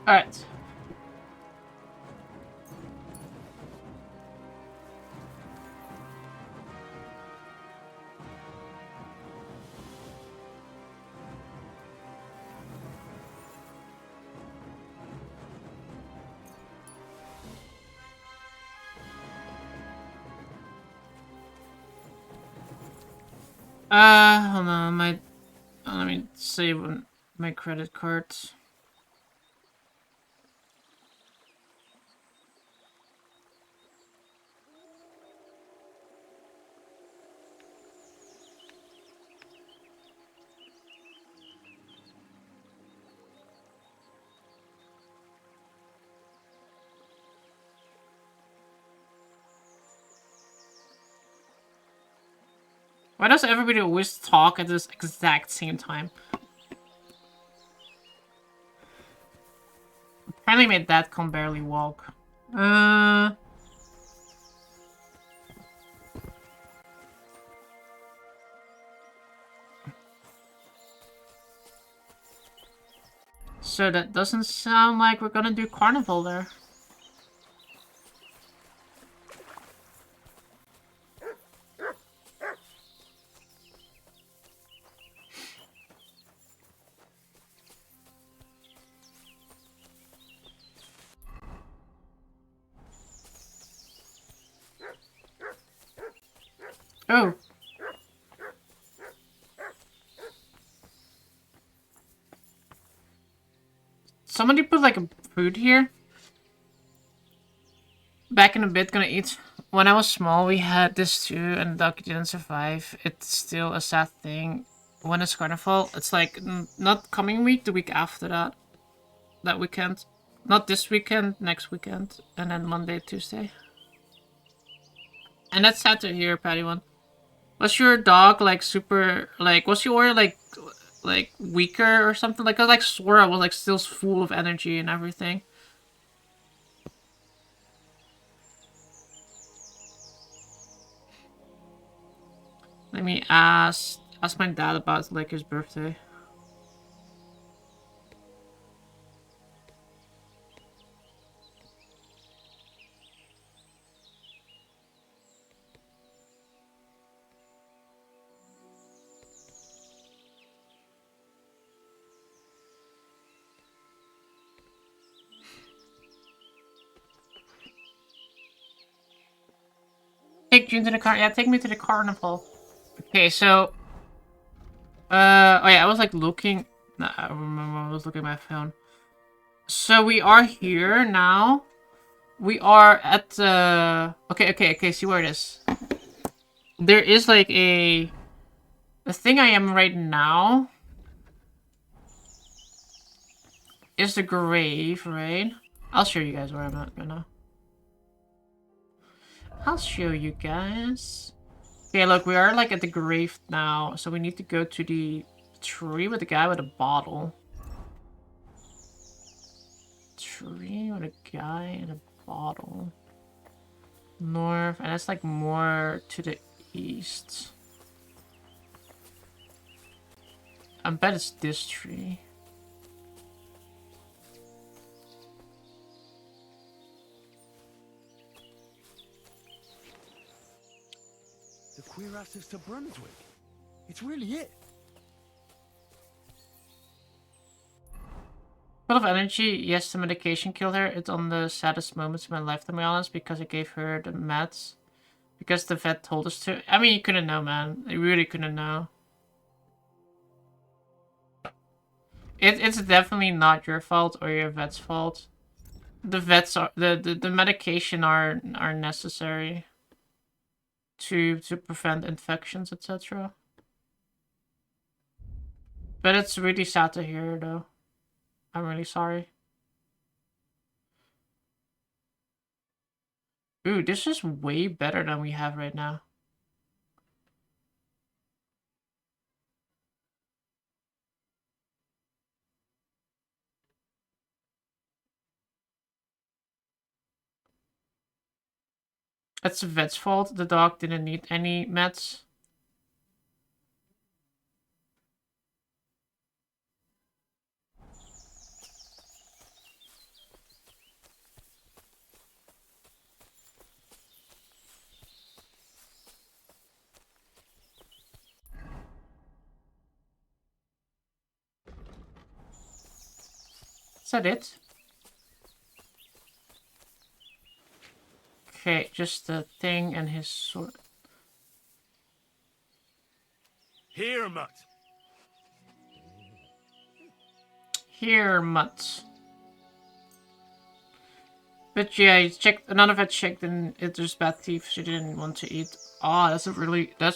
Alright. Hold on, let me save on my credit cards. Why does everybody always talk at this exact same time? Apparently made that can barely walk. So that doesn't sound like we're gonna do carnival there. Oh. Somebody put like a food here. Back in a bit, gonna eat. When I was small, we had this too, and the dog didn't survive. It's still a sad thing. When it's carnival, it's like not coming week, the week after that. That weekend. Not this weekend, next weekend. And then Monday, Tuesday. And that's sad to hear, Patty one. Was your dog like super like was your like weaker or something? Like, 'cause like Sora was like still full of energy and everything. Let me ask my dad about like his birthday. Take June to the car. Yeah, take me to the carnival. Okay, so oh yeah, I was like looking. Nah, I remember I was looking at my phone. So we are here now. We are at the okay, see where it is. There is like the thing I am right now is the grave, right? I'll show you guys where I'm at right now. I'll show you guys. Okay, look, we are like at the grave now, so we need to go to the tree with the guy with a bottle. Tree with a guy and a bottle. North, and that's like more to the east. I bet it's this tree. The cuirassiers to Brunswick. It's really it. Full of energy, yes, the medication killed her. It's on the saddest moments of my life, to be honest, because it gave her the meds. Because the vet told us to. I mean, you couldn't know, man. You really couldn't know. It's definitely not your fault or your vet's fault. The vets are the medication are necessary to prevent infections, etc. But it's really sad to hear, though. I'm really sorry. Ooh, this is way better than we have right now. It's the vet's fault. The dog didn't need any meds. Is that it? Okay, just the thing and his sword. Here, Mutt. Here, Mutt. But yeah, he checked. None of it checked, and it was bad thief. She didn't want to eat. Oh, that's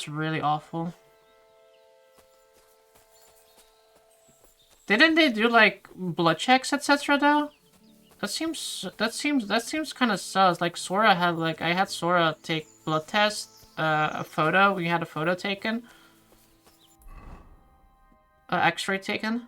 really awful. Didn't they do like blood checks, etc. though? That seems kind of sus. Like Sora had I had Sora take blood test, a photo. We had a photo taken, X-ray taken.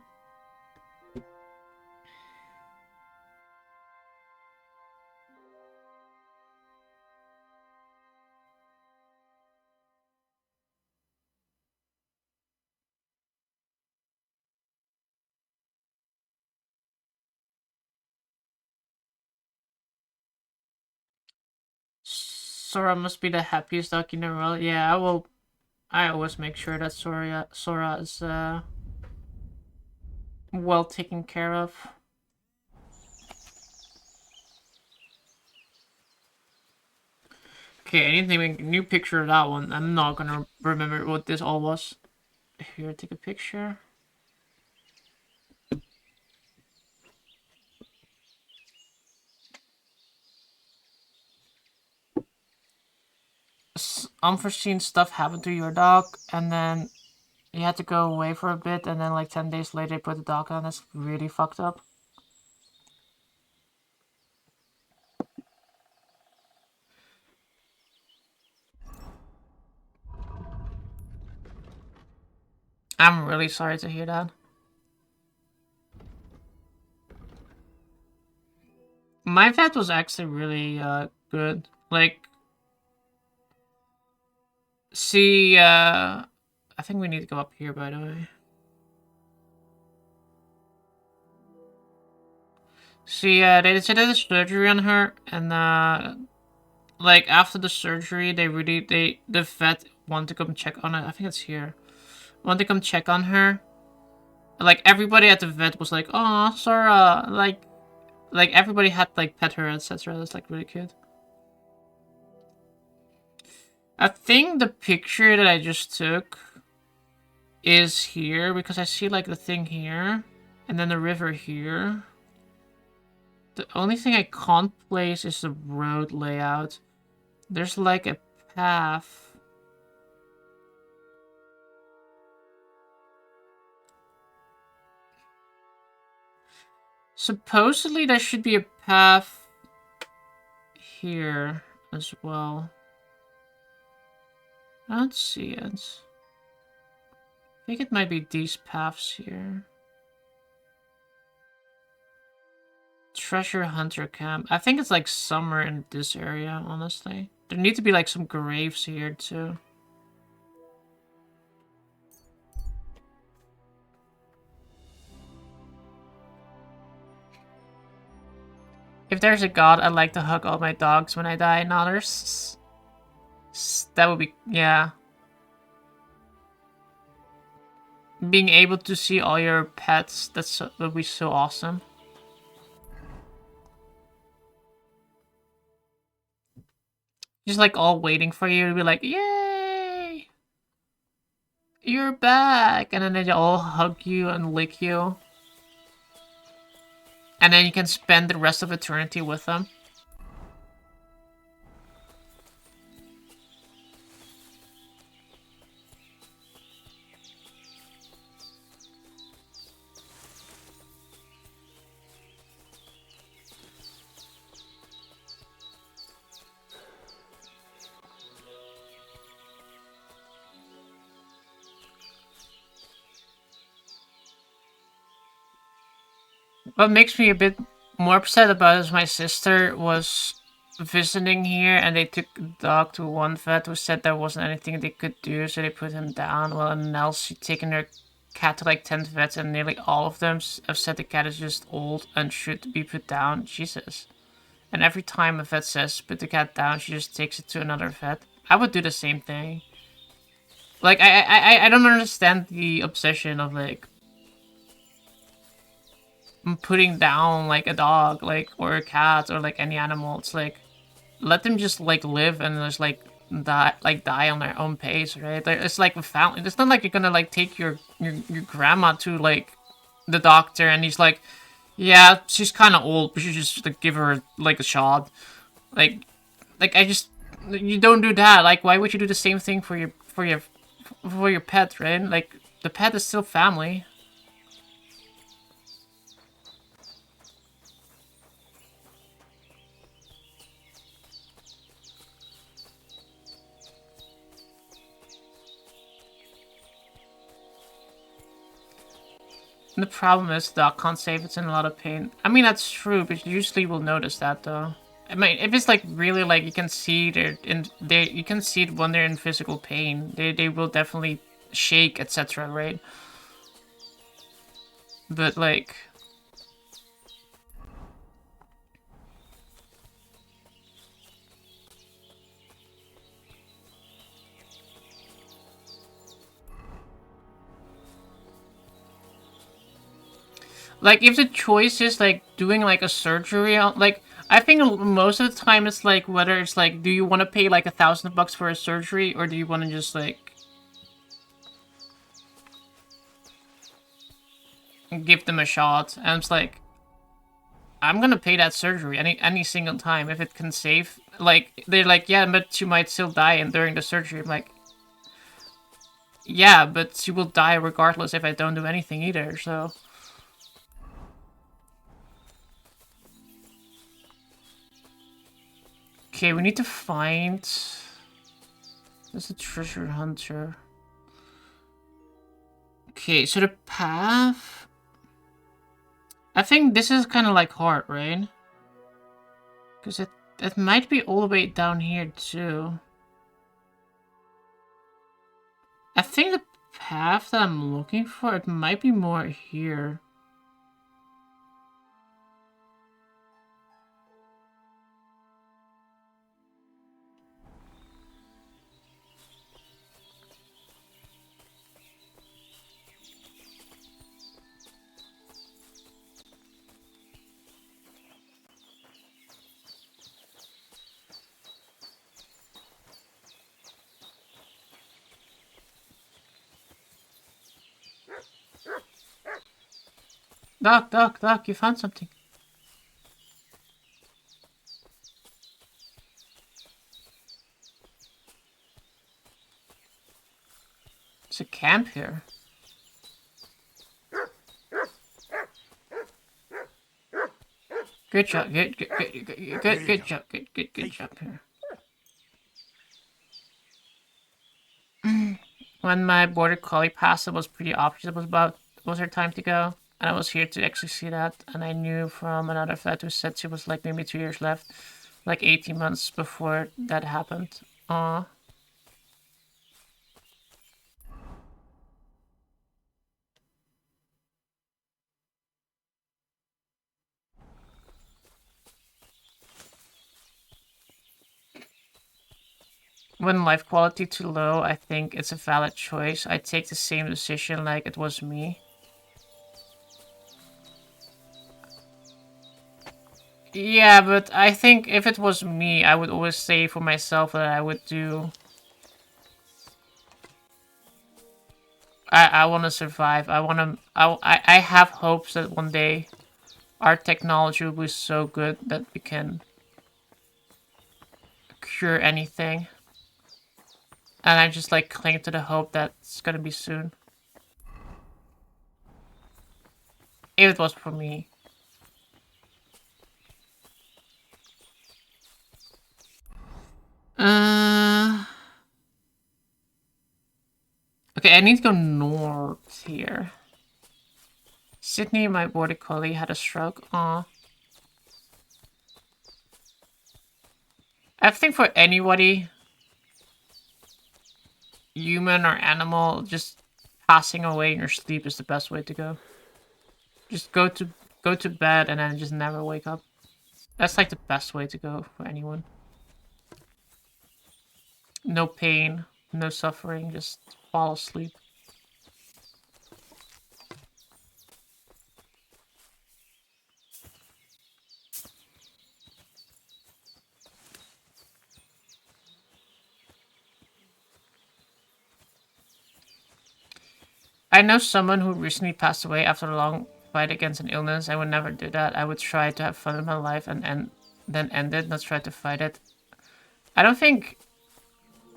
Sora must be the happiest dog in the world. Yeah, I always make sure that Sora is well taken care of. Okay, I need to make a new picture of that one. I'm not gonna remember what this all was. Here, take a picture. Unforeseen stuff happened to your dog, and then you had to go away for a bit, and then like 10 days later, put the dog on. That's really fucked up. I'm really sorry to hear that. My vet was actually really good. Like, see, I think we need to go up here, by the way. See, they did a surgery on her, and like after the surgery, the vet wanted to come check on it. I think it's here. Want to come check on her. Like everybody at the vet was like, "Oh, Sora," like everybody had like pet her, etc. That's like really cute. I think the picture that I just took is here because I see like the thing here and then the river here. The only thing I can't place is the road layout. There's like a path. Supposedly there should be a path here as well. I don't see it. I think it might be these paths here. Treasure Hunter Camp. I think it's like somewhere in this area, honestly. There need to be like some graves here too. If there's a god, I'd like to hug all my dogs when I die. Now there's... That would be... yeah. Being able to see all your pets, that would be so awesome. Just like all waiting for you to be like, yay! You're back! And then they all hug you and lick you. And then you can spend the rest of eternity with them. What makes me a bit more upset about is my sister was visiting here and they took the dog to one vet who said there wasn't anything they could do, so they put him down. Well, and else she'd taken her cat to like 10 vets and nearly all of them have said the cat is just old and should be put down. Jesus. And every time a vet says put the cat down, she just takes it to another vet. I would do the same thing. Like, I don't understand the obsession of like... putting down like a dog, like, or a cat, or like any animal. It's like, let them just like live and just like die on their own pace, right? It's like a family. It's not like you're gonna like take your grandma to like the doctor and he's like, yeah, she's kind of old, but you just like give her like a shot. Like I just, you don't do that. Like, why would you do the same thing for your pet, right? Like, the pet is still family. The problem is the dog can't say if it's in a lot of pain. I mean, that's true, but usually we'll notice that though. I mean, if it's like really like you can see you can see it when they're in physical pain. They will definitely shake, etc., right? But like, if the choice is like doing like a surgery on, like, I think most of the time it's like whether it's like, do you want to pay like $1,000 for a surgery or do you want to just like give them a shot? And it's like, I'm gonna pay that surgery any single time if it can save. Like, they're like, yeah, but you might still die and during the surgery. I'm like, yeah, but you will die regardless if I don't do anything either. So. Okay, we need to find... There's a treasure hunter. Okay, so the path... I think this is kind of like hard, right? Because it might be all the way down here too. I think the path that I'm looking for, it might be more here. Doc, you found something. It's a camp here. Good job, good job, good job here. When my border collie passed, it was pretty obvious it was her time to go. And I was here to actually see that. And I knew from another vet who said she was like maybe 2 years left. Like 18 months before that happened. Aww. When life quality too low, I think it's a valid choice. I take the same decision like it was me. Yeah, but I think if it was me, I would always say for myself that I would do... I want to survive. I have hopes that one day our technology will be so good that we can cure anything. And I just like cling to the hope that it's gonna be soon. If it was for me. Okay, I need to go north here. Sydney, my border collie, had a stroke. Aw. I think for anybody, human or animal, just passing away in your sleep is the best way to go. Just go to bed and then just never wake up. That's like the best way to go for anyone. No pain, no suffering, just fall asleep. I know someone who recently passed away after a long fight against an illness. I would never do that. I would try to have fun in my life and then end it, not try to fight it. I don't think...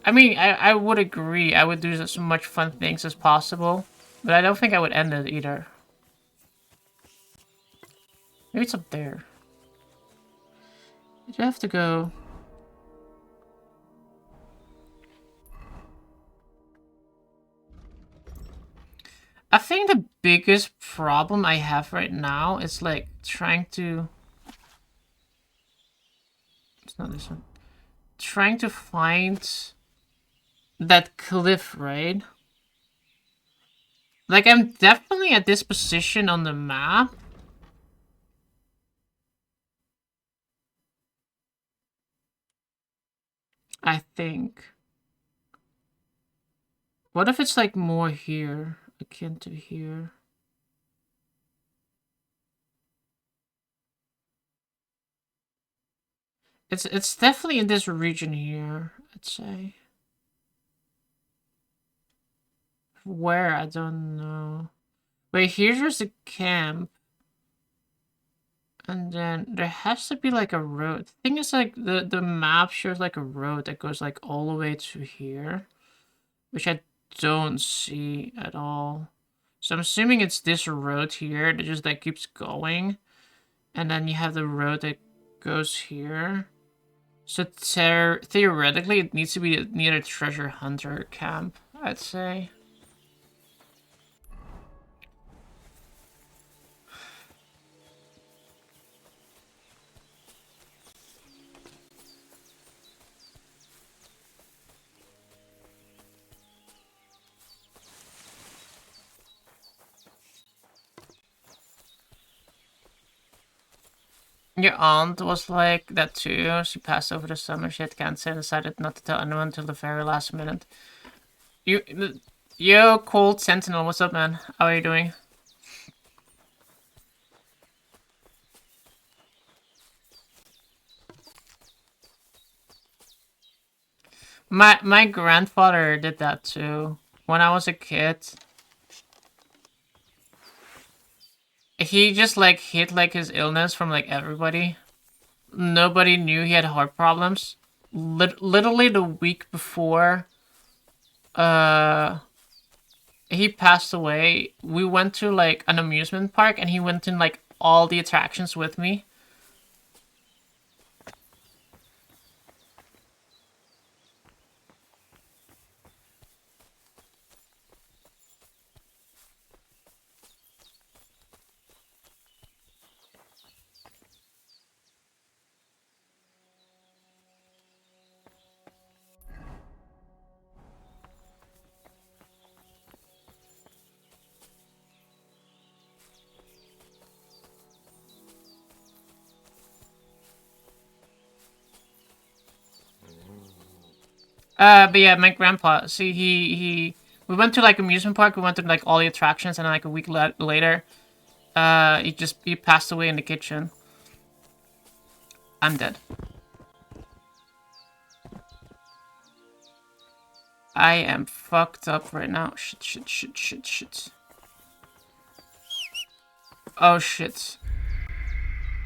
I mean, I would agree. I would do as much fun things as possible. But I don't think I would end it either. Maybe it's up there. Did you have to go... I think the biggest problem I have right now is like trying to... It's not this one. Trying to find that cliff, right? Like, I'm definitely at this position on the map. I think. What if it's like more here, akin to here? It's definitely in this region here, I'd say. Where? I don't know. Wait, here's a camp. And then there has to be like a road. The thing is, like, the map shows like a road that goes like all the way to here. Which I don't see at all. So I'm assuming it's this road here that just like keeps going. And then you have the road that goes here. So theoretically it needs to be near the treasure hunter camp, I'd say. Your aunt was like that too. She passed over the summer. She had cancer and decided not to tell anyone until the very last minute. Yo, Cold Sentinel, what's up, man? How are you doing? My grandfather did that too. When I was a kid, he just like hid like his illness from like everybody. Nobody knew he had heart problems. Literally the week before he passed away, we went to like an amusement park and he went in like all the attractions with me. But yeah, my grandpa, see, we went to like amusement park, we went to like all the attractions, and like a week later, he passed away in the kitchen. I'm dead. I am fucked up right now. Shit. Oh shit.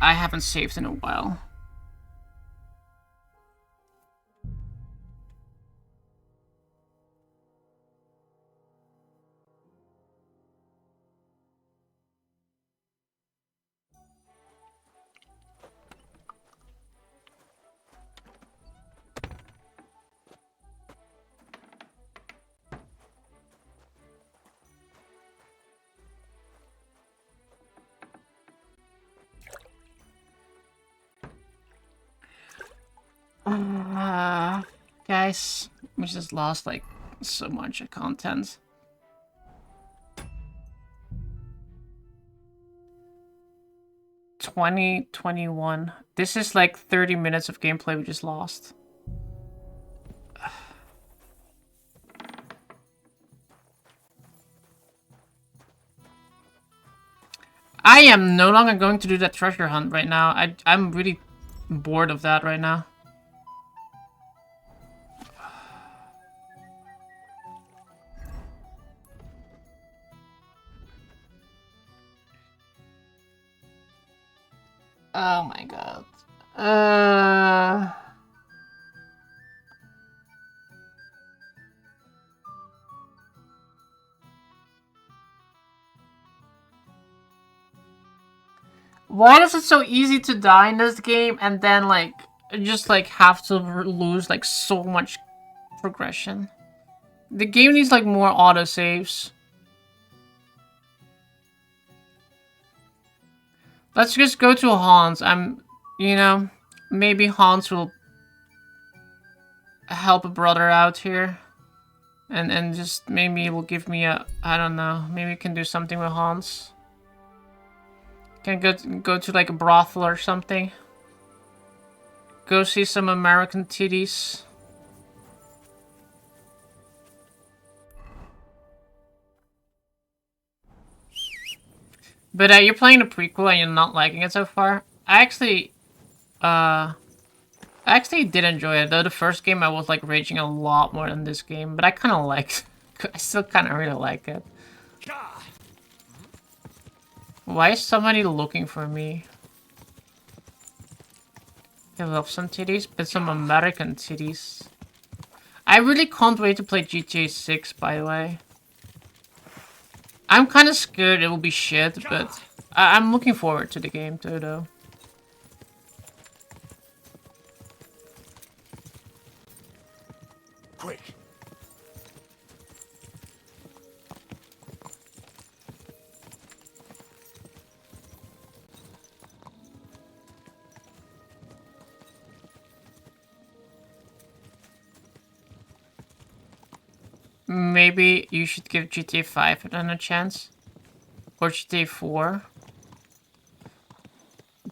I haven't saved in a while. Guys, we just lost like so much content. $20.21. This is like 30 minutes of gameplay we just lost. I am no longer going to do that treasure hunt right now. I'm really bored of that right now. Oh my god. Why is it so easy to die in this game and then like just like have to lose like so much progression? The game needs like more autosaves. Let's just go to Hans. You know, maybe Hans will help a brother out here. And just maybe it will give me a, I don't know, maybe we can do something with Hans. Can go to like a brothel or something. Go see some American titties. But you're playing the prequel and you're not liking it so far. I actually did enjoy it. Though the first game I was like raging a lot more than this game, but I kind of liked. I still kind of really like it. Why is somebody looking for me? I love some titties, but some American titties. I really can't wait to play GTA 6, by the way. I'm kind of scared it will be shit, but I'm looking forward to the game too, though. Quick. Maybe you should give GTA 5 another chance. Or GTA 4.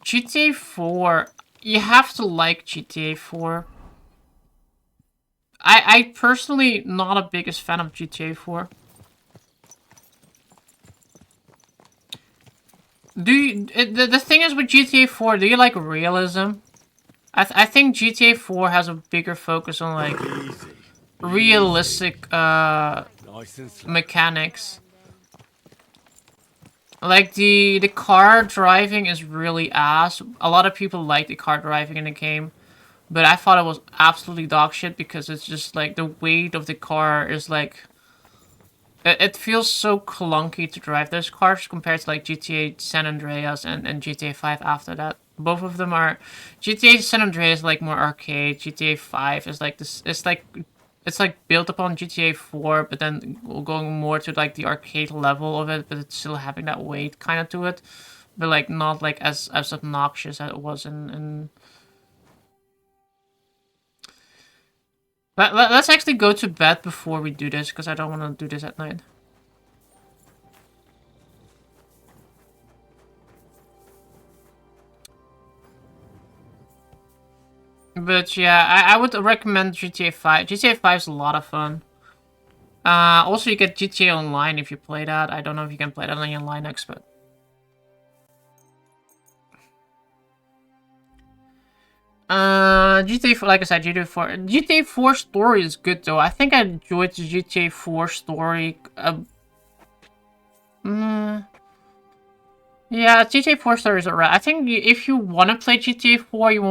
GTA 4, you have to like GTA 4. I personally not a biggest fan of GTA 4. Do you, the thing is with GTA 4, do you like realism? I think GTA 4 has a bigger focus on like realistic mechanics. Like the car driving is really ass. A lot of people like the car driving in the game, but I thought it was absolutely dog shit because it's just like the weight of the car is like it feels so clunky to drive those cars compared to like GTA San Andreas and GTA 5 after that. Both of them are GTA San Andreas like more arcade. GTA 5 is like this. It's like built upon GTA 4, but then going more to like the arcade level of it, but it's still having that weight kind of to it, but like not like as obnoxious as it was in. Let's actually go to bed before we do this, because I don't want to do this at night. But yeah, I would recommend GTA 5. GTA 5 is a lot of fun. Also, you get GTA Online if you play that. I don't know if you can play that on your Linux, but... GTA 4, like I said, GTA 4. GTA 4 story is good, though. I think I enjoyed the GTA 4 story. Yeah, GTA 4 story is alright. I think if you want to play GTA 4, you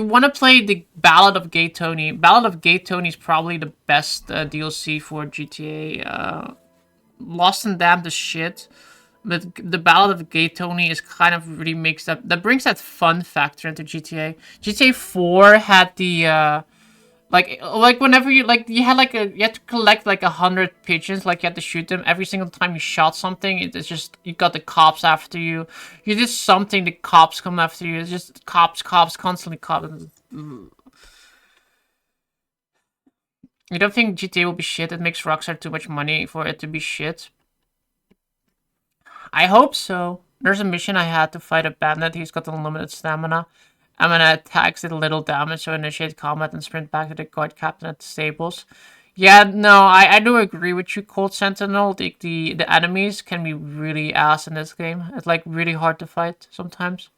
want to play the Ballad of Gay Tony. Ballad of Gay Tony is probably the best DLC for GTA. Lost and Damned is shit, but the Ballad of Gay Tony is kind of really makes that brings that fun factor into GTA. GTA 4 had the like whenever you you had to collect like 100 pigeons, like you had to shoot them every single time you shot something. It's just you got the cops after you. You did something, the cops come after you. It's just cops, constantly cops. You don't think GTA will be shit? It makes Rockstar too much money for it to be shit. I hope so. There's a mission I had to fight a bandit. He's got unlimited stamina. I'm gonna attack it a little damage, so initiate combat and sprint back to the guard captain at the stables. Yeah, no, I do agree with you, Cold Sentinel. The enemies can be really ass in this game. It's like really hard to fight sometimes.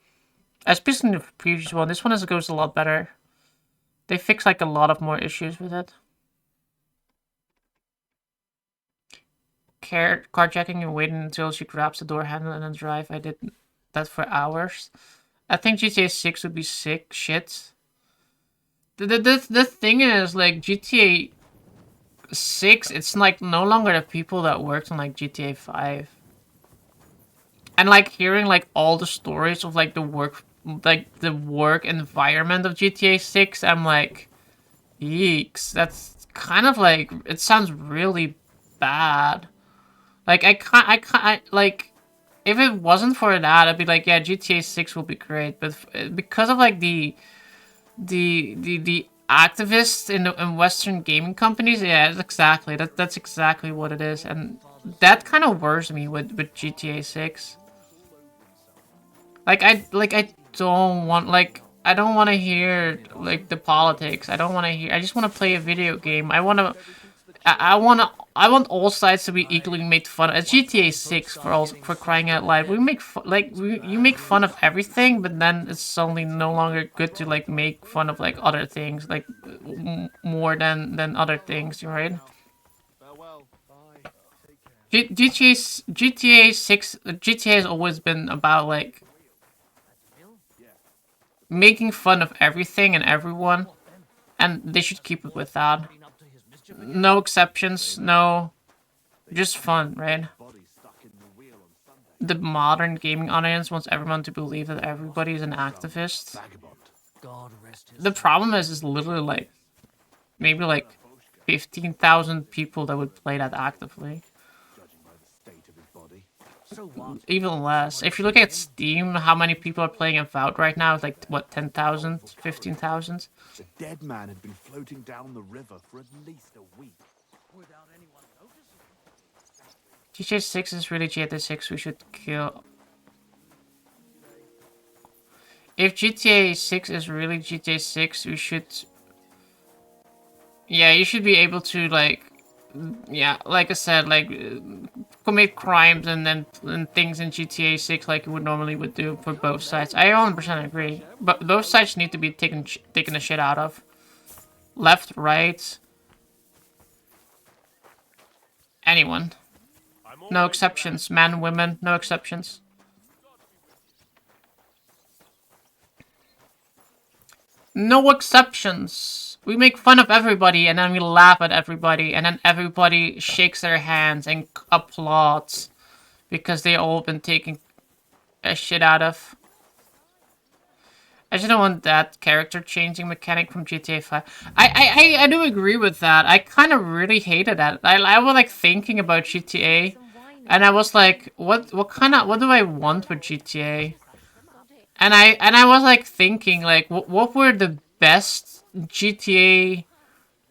Especially in the previous one. This one goes a lot better. They fix like a lot of more issues with it. Carjacking and waiting until she grabs the door handle and then drive. I did that for hours. I think GTA 6 would be sick shit. The thing is, like, GTA 6, it's like no longer the people that worked on like GTA 5. And like hearing like all the stories of like the work environment of GTA 6, I'm like, yeeks, that's kind of like, it sounds really bad. Like like, if it wasn't for that, I'd be like, yeah, GTA 6 will be great, but because of like the activists in Western gaming companies, yeah, that's exactly what it is, and that kind of worries me with GTA 6. Like I don't want, like, I don't want to hear like the politics. I don't want to hear. I just want to play a video game. I want all sides to be equally made fun of. It's GTA 6 for crying out loud. We make you make fun of everything, but then it's suddenly no longer good to like make fun of like other things, like more than other things, right? GTA 6 GTA has always been about like making fun of everything and everyone, and they should keep it with that. No exceptions, no, just fun, right? The modern gaming audience wants everyone to believe that everybody is an activist. The problem is literally like, maybe like 15,000 people that would play that actively. Even less. If you look at Steam, how many people are playing Avowed right now? It's like, what, 10,000? 15,000? The dead man had been floating down the river for at least a week. Without anyone noticing. GTA 6 is really GTA 6 we should kill. If GTA 6 is really GTA 6, we should... Yeah, you should be able to, like... Yeah, like I said, like... commit crimes and things in GTA 6 like you would normally do for both sides. I 100% agree. But both sides need to be taken the shit out of. Left, right... Anyone. No exceptions. Men, women, no exceptions. No exceptions. We make fun of everybody and then we laugh at everybody and then everybody shakes their hands and applauds because they all been taken a shit out of. I just don't want that character changing mechanic from GTA 5. I do agree with that. I kind of really hated that. I was like thinking about GTA, and I was like, what do I want with GTA? And I was like thinking like, what were the best GTA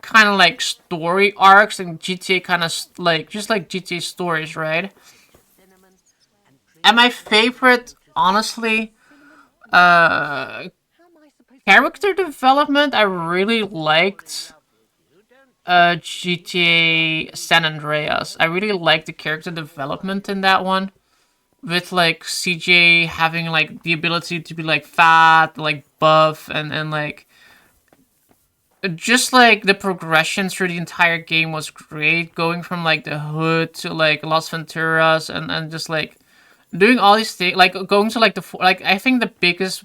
kind of like story arcs and GTA kind of like just like GTA stories, right? And my favorite, honestly, character development, I really liked GTA San Andreas. I really liked the character development in that one. With like CJ having like the ability to be like fat, like buff, and like just like the progression through the entire game was great. Going from like the hood to like Las Venturas and just like doing all these things, like going to like like I think the biggest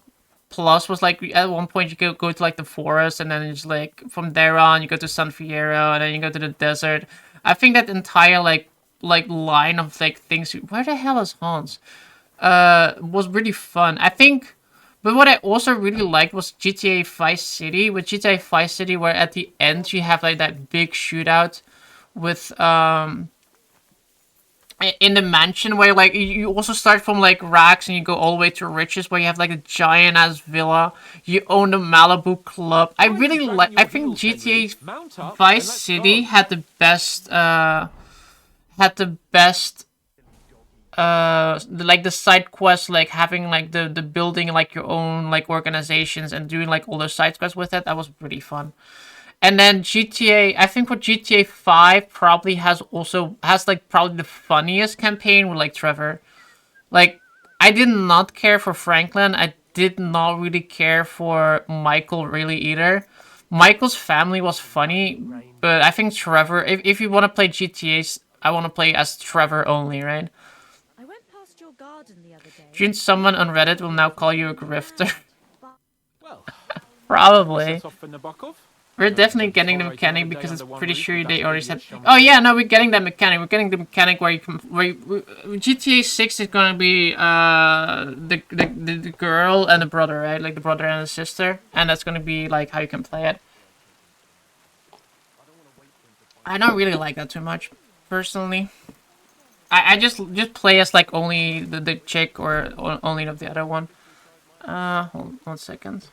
plus was like at one point you go to like the forest and then it's like from there on you go to San Fierro and then you go to the desert. I think that entire like line of like things. Where the hell is Hans? Was really fun. I think. But what I also really liked was GTA Vice City. With GTA Vice City, where at the end you have like that big shootout with in the mansion, where like you also start from like rags and you go all the way to riches, where you have like a giant ass villa. You own the Malibu club. I really like. I think GTA Vice City had the best. Like the side quests, like having like the building like your own like organizations and doing like all those side quests with it. That was pretty fun. And then GTA, I think for GTA 5 probably has like probably the funniest campaign with like Trevor. Like, I did not care for Franklin. I did not really care for Michael really either. Michael's family was funny, but I think Trevor, if you want to play GTAs, I want to play as Trevor only, right? I went past your garden the other day. June, someone on Reddit will now call you a grifter. Well, Probably. set off for Nabokov? We're definitely getting the mechanic because it's pretty sure they already said. Oh yeah, no, we're getting that mechanic. We're getting the mechanic where you can. GTA 6 is gonna be the girl and the brother, right? Like the brother and the sister, and that's gonna be like how you can play it. I don't really like that too much, personally. I just play as like only the chick or only of the other one. Hold 1 second.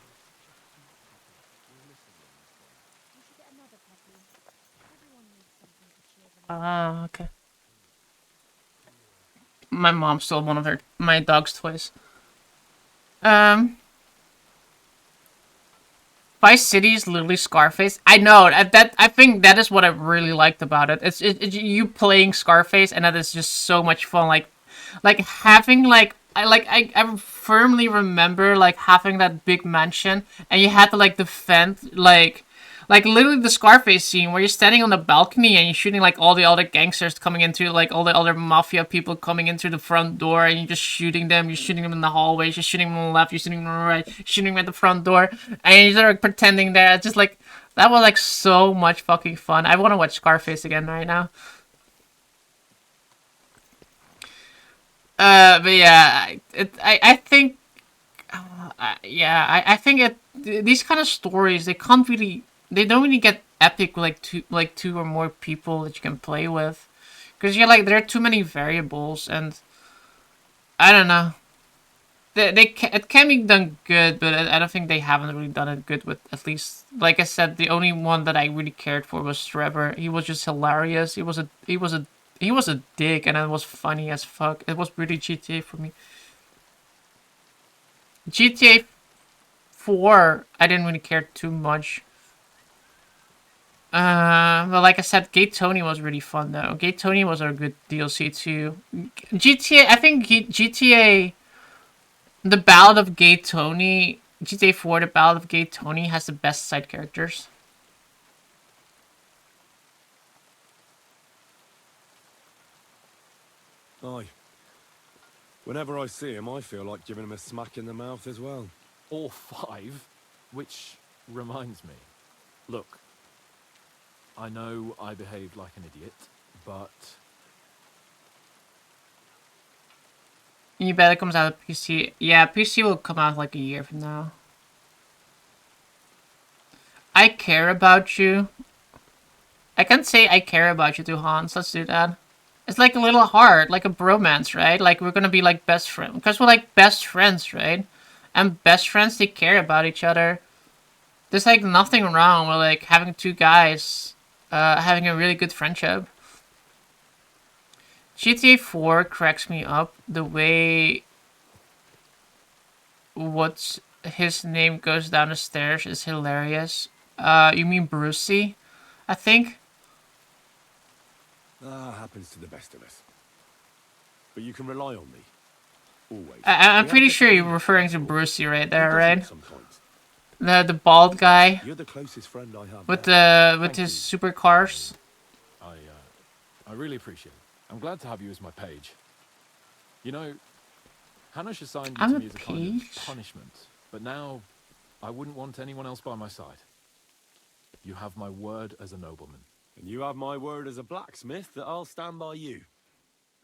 Ah, okay. My mom stole one of my dog's toys. Vice City is literally Scarface. I know I think that is what I really liked about it. It's you playing Scarface, and that is just so much fun. Like having I firmly remember like having that big mansion, and you had to like defend like literally the Scarface scene where you're standing on the balcony and you're shooting like all the other gangsters coming into like all the other mafia people coming into the front door, and you're just shooting them. You're shooting them in the hallways. You're shooting them on the left. You're shooting them on the right. You're shooting them at the front door, and you're sort of pretending there. It's just like that was like so much fucking fun. I want to watch Scarface again right now. But yeah, I think, I think these kind of stories they don't really get epic with like two or more people that you can play with, because you're like there are too many variables, and I don't know. It can be done good, but I don't think they haven't really done it good with, at least like I said, the only one that I really cared for was Trevor. He was just hilarious. He was a dick, and it was funny as fuck. It was really GTA for me. GTA 4, I didn't really care too much. But like I said, Gay Tony was really fun though. Gay Tony was a good DLC too. I think GTA, the Ballad of Gay Tony, GTA 4, the Ballad of Gay Tony has the best side characters. Aye. Whenever I see him, I feel like giving him a smack in the mouth as well. Or 5, which reminds me. Look, I know I behaved like an idiot, but... You bet it comes out of PC. Yeah, PC will come out like a year from now. I care about you. I can't say I care about you to Hans. Let's do that. It's like a little heart, like a bromance, right? Like we're gonna be like best friends. Because we're like best friends, right? And best friends, they care about each other. There's like nothing wrong with like having two guys having a really good friendship. GTA 4 cracks me up. The way what's his name goes down the stairs is hilarious. You mean Brucey? I think. Happens to the best of us. But you can rely on me. Always. I'm pretty sure you're referring to Brucey right there, right? The bald guy. You're the closest friend I have. With his supercars. I really appreciate it. I'm glad to have you as my page. You know, Hanish assigned you to me as a kind of punishment, but now I wouldn't want anyone else by my side. You have my word as a nobleman. And you have my word as a blacksmith that I'll stand by you.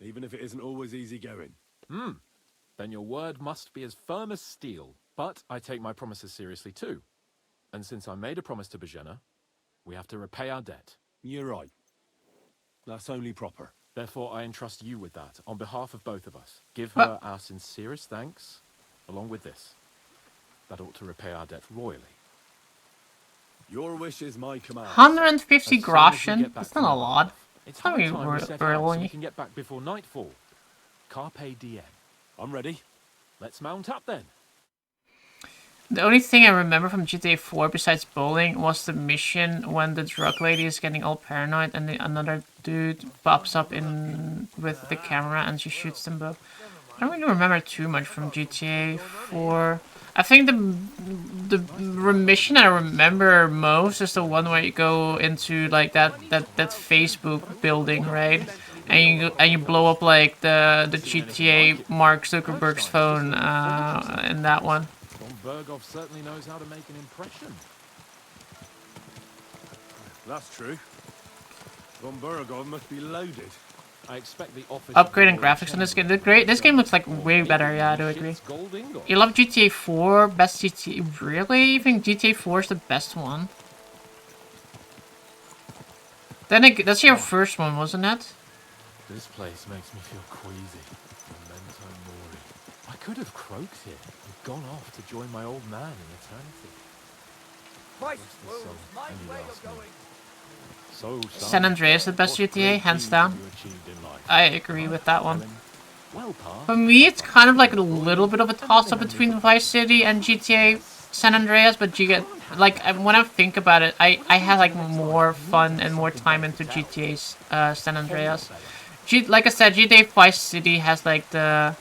Even if it isn't always easy going. Then your word must be as firm as steel. But I take my promises seriously too. And since I made a promise to Bajena, we have to repay our debt. You're right. That's only proper. Therefore, I entrust you with that, on behalf of both of us. Give her our sincerest thanks, along with this. That ought to repay our debt royally. Your wish is my command. 150 groschen? That's not a lot. It's not really time we set out so we early. can get back before nightfall. Carpe diem. I'm ready. Let's mount up then. The only thing I remember from GTA 4 besides bowling was the mission when the drug lady is getting all paranoid and another dude pops up in with the camera and she shoots them both. I don't really remember too much from GTA 4. I think the mission I remember most is the one where you go into like that Facebook building, right? and you blow up like the GTA Mark Zuckerberg's phone in that one. Von Berghoff certainly knows how to make an impression. That's true. Von Berghoff must be loaded. I expect the office Upgrading graphics in this game. This game looks like way better. Yeah, I do agree. You love GTA 4, best GTA. Really? You think GTA 4 is the best one? Then that's your first one, wasn't it? This place makes me feel queasy. Memento mori. I could have croaked here and gone off to join my old man in eternity. So, San Andreas is the best GTA, hands down. I agree with that one. For me, it's kind of like a little bit of a toss-up between Vice City and GTA San Andreas, but you get, like, when I think about it, I had, like, more fun and more time into GTA's San Andreas. Like I said, GTA Vice City has, like, the...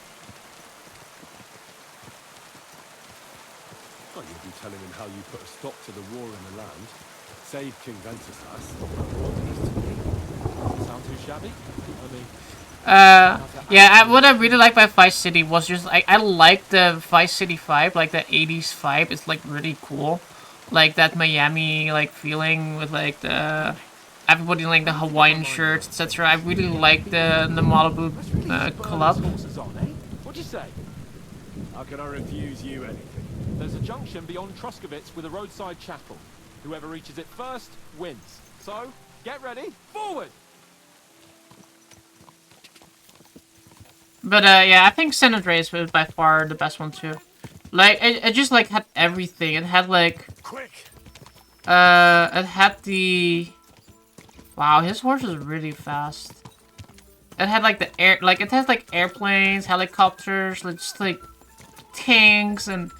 Well, you'll be telling him how you put a stop to the war in the land, saved King Venceslas. Sound too shabby? I mean... yeah, what I really like by Vice City was just, like, I like the Vice City vibe, like, the 80s vibe. It's, like, really cool. Like, that Miami, like, feeling with, like, the... Everybody, like, the Hawaiian shirts, etc. I really like the Malibu club. What'd you say? How can I refuse you anything? There's a junction beyond Truskovitz with a roadside chapel. Whoever reaches it first wins. So, get ready, forward! But, yeah, I think San Andreas was by far the best one, too. Like, it just, like, had everything. It had, like... Quick! It had the... Wow, his horse is really fast. It had, like, the air... Like, it has, like, airplanes, helicopters, like, just, like, tanks, and...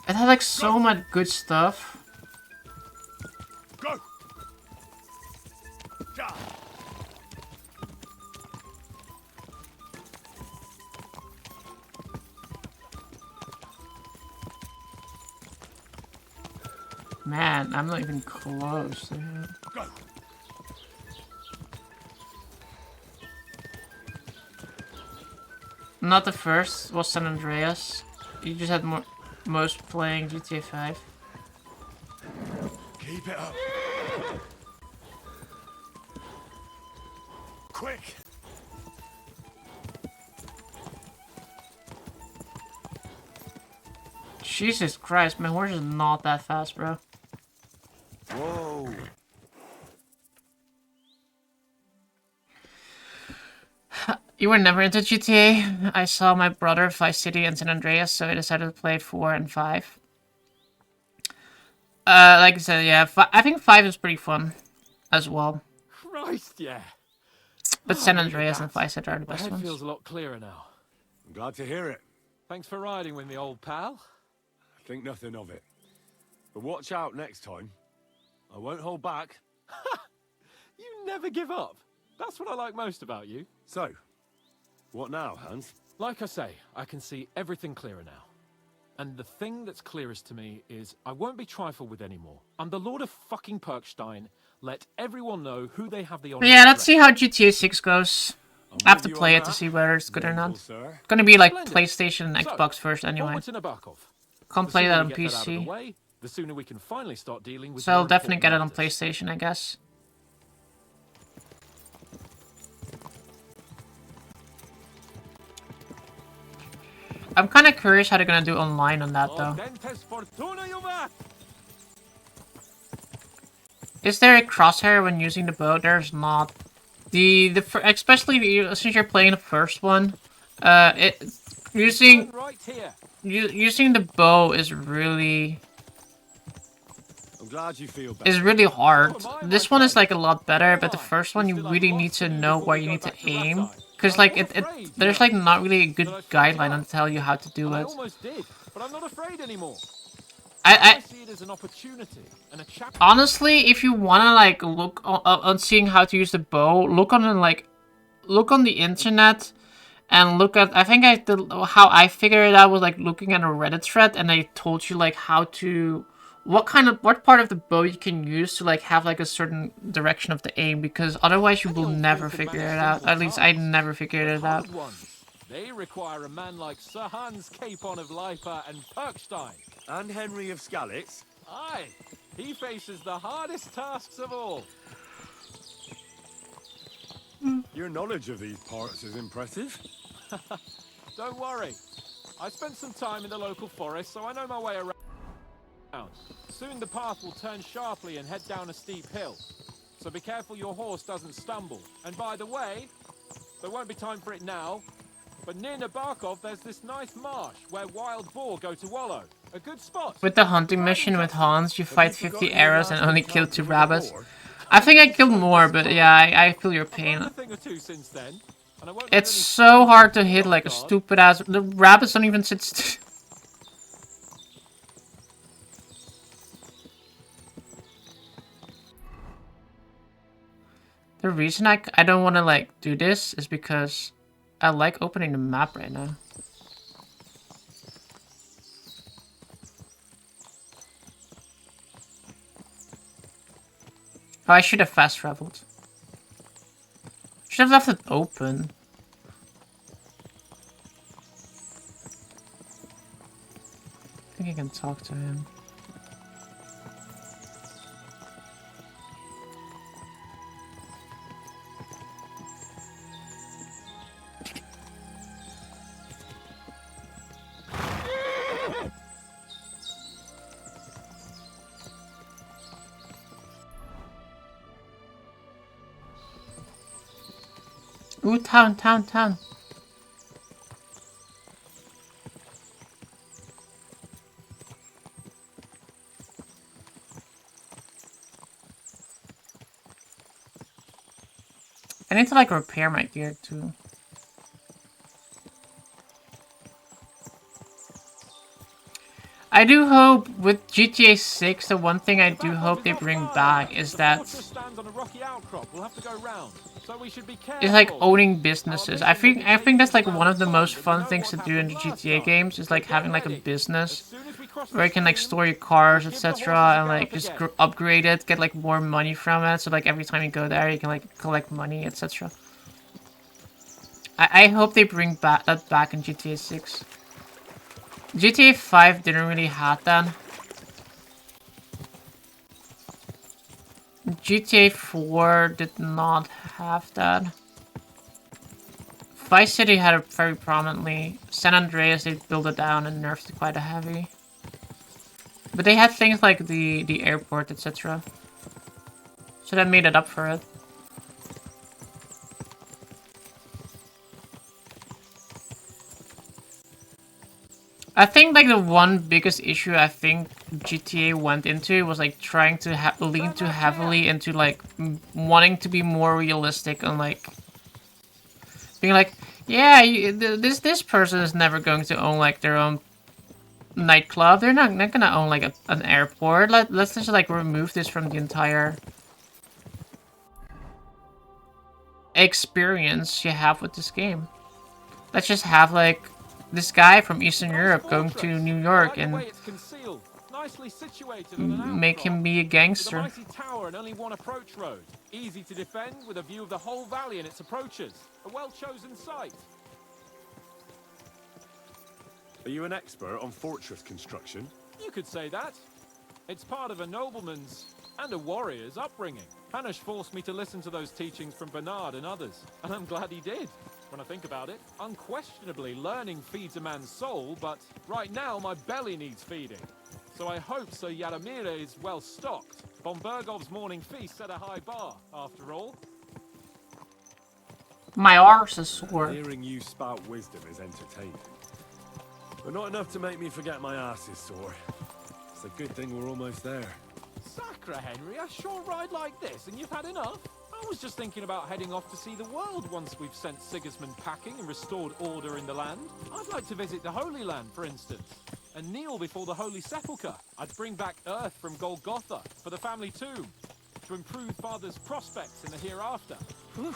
It had, like, so much good stuff. Go! Man, I'm not even close. Dude. Go! Not the first, was San Andreas. You just had most playing GTA 5. Keep it up. Quick! Jesus Christ, my horse is not that fast, bro. Whoa! You were never into GTA. I saw my brother Vice City and San Andreas, so I decided to play 4 and 5. Like I said, yeah, I think 5 is pretty fun as well. Christ, yeah. But San Andreas and Vice City are the best My head ones. feels a lot clearer now. I'm glad to hear it. Thanks for riding with me, old pal. Think nothing of it. But watch out next time. I won't hold back. You never give up. That's what I like most about you. So, what now, Hans? Like I say, I can see everything clearer now. And the thing that's clearest to me is I won't be trifled with anymore. I'm the Lord of fucking Perkstein. Let everyone know who they have the honor. Yeah, let's see how GTA 6 goes. I have to play it to see whether it's good or not. It's gonna be like PlayStation and Xbox first anyway. Can't play that on PC. The sooner we can finally start dealing with So I'll definitely get it on PlayStation, I guess. I'm kind of curious how they're gonna do online on that, though. Is there a crosshair when using the bow? There's not. Especially since you're playing the first one, using the bow is really. I'm glad you feel better. Is really hard. This one is like a lot better, but the first one you really need to know where you need to aim. Because like there's like not really a good guideline to tell you how to do it. I almost did, but I'm not afraid anymore. I see it as an opportunity and a chapter. Honestly, if you wanna like look on seeing how to use the bow, look on the internet and look at. I think how I figured it out was like looking at a Reddit thread, and they told you like how to what part of the bow you can use to like have like a certain direction of the aim, because otherwise you will never figure it out. At least I never figured it out. They require a man like Sir Hans Capon of Leipa and Perkstein. And Henry of Skalitz. Aye, he faces the hardest tasks of all. Your knowledge of these parts is impressive. Don't worry. I spent some time in the local forest, so I know my way around. Soon the path will turn sharply and head down a steep hill. So be careful your horse doesn't stumble. And by the way, there won't be time for it now, but near Nabarkov there's this nice marsh where wild boar go to wallow. A good spot. With the hunting mission with Hans, you fight 50 arrows and only kill 2 rabbits. I think I killed more, but yeah, I feel your pain. It's so hard to hit like a stupid ass. The rabbits don't even sit still. The reason I don't want to like do this is because I like opening the map right now. Oh, I should have fast traveled. Should have left it open. I think I can talk to him. Ooh, town. I need to like repair my gear too. I do hope with GTA 6, the one thing I do hope they bring back is that it's like owning businesses. I think that's like one of the most fun things to do in the GTA games is like having like a business where you can like store your cars, etc. and like just upgrade it, get like more money from it. So like every time you go there, you can like collect money, etc. I hope they bring that back in GTA 6. GTA 5 didn't really have that. GTA 4 did not have that. Vice City had it very prominently. San Andreas, they built it down and nerfed it quite heavy. But they had things like the airport, etc. So that made it up for it. I think like the one biggest issue I think GTA went into was like trying to lean too heavily into like wanting to be more realistic and like being like, yeah, this person is never going to own like their own nightclub. They're not gonna own like an airport. Let's just like remove this from the entire experience you have with this game. Let's just have like this guy from Eastern Europe going to New York and make him be a gangster. Mighty tower and only one approach road. Easy to defend with a view of the whole valley and its approaches. A well-chosen site. Are you an expert on fortress construction? You could say that. It's part of a nobleman's and a warrior's upbringing. Hanush forced me to listen to those teachings from Bernard and others, and I'm glad he did. When I think about it, unquestionably learning feeds a man's soul, but right now my belly needs feeding. So I hope Sir Yadomir is well stocked. Von Bergov's morning feast set a high bar, after all. My arse is sore. Hearing you spout wisdom is entertaining. But not enough to make me forget my ass is sore. It's a good thing we're almost there. Sacre, Henry, a short ride like this and you've had enough? I was just thinking about heading off to see the world once we've sent Sigismund packing and restored order in the land. I'd like to visit the Holy Land, for instance, and kneel before the Holy Sepulchre. I'd bring back earth from Golgotha for the family tomb, to improve Father's prospects in the hereafter. Whew.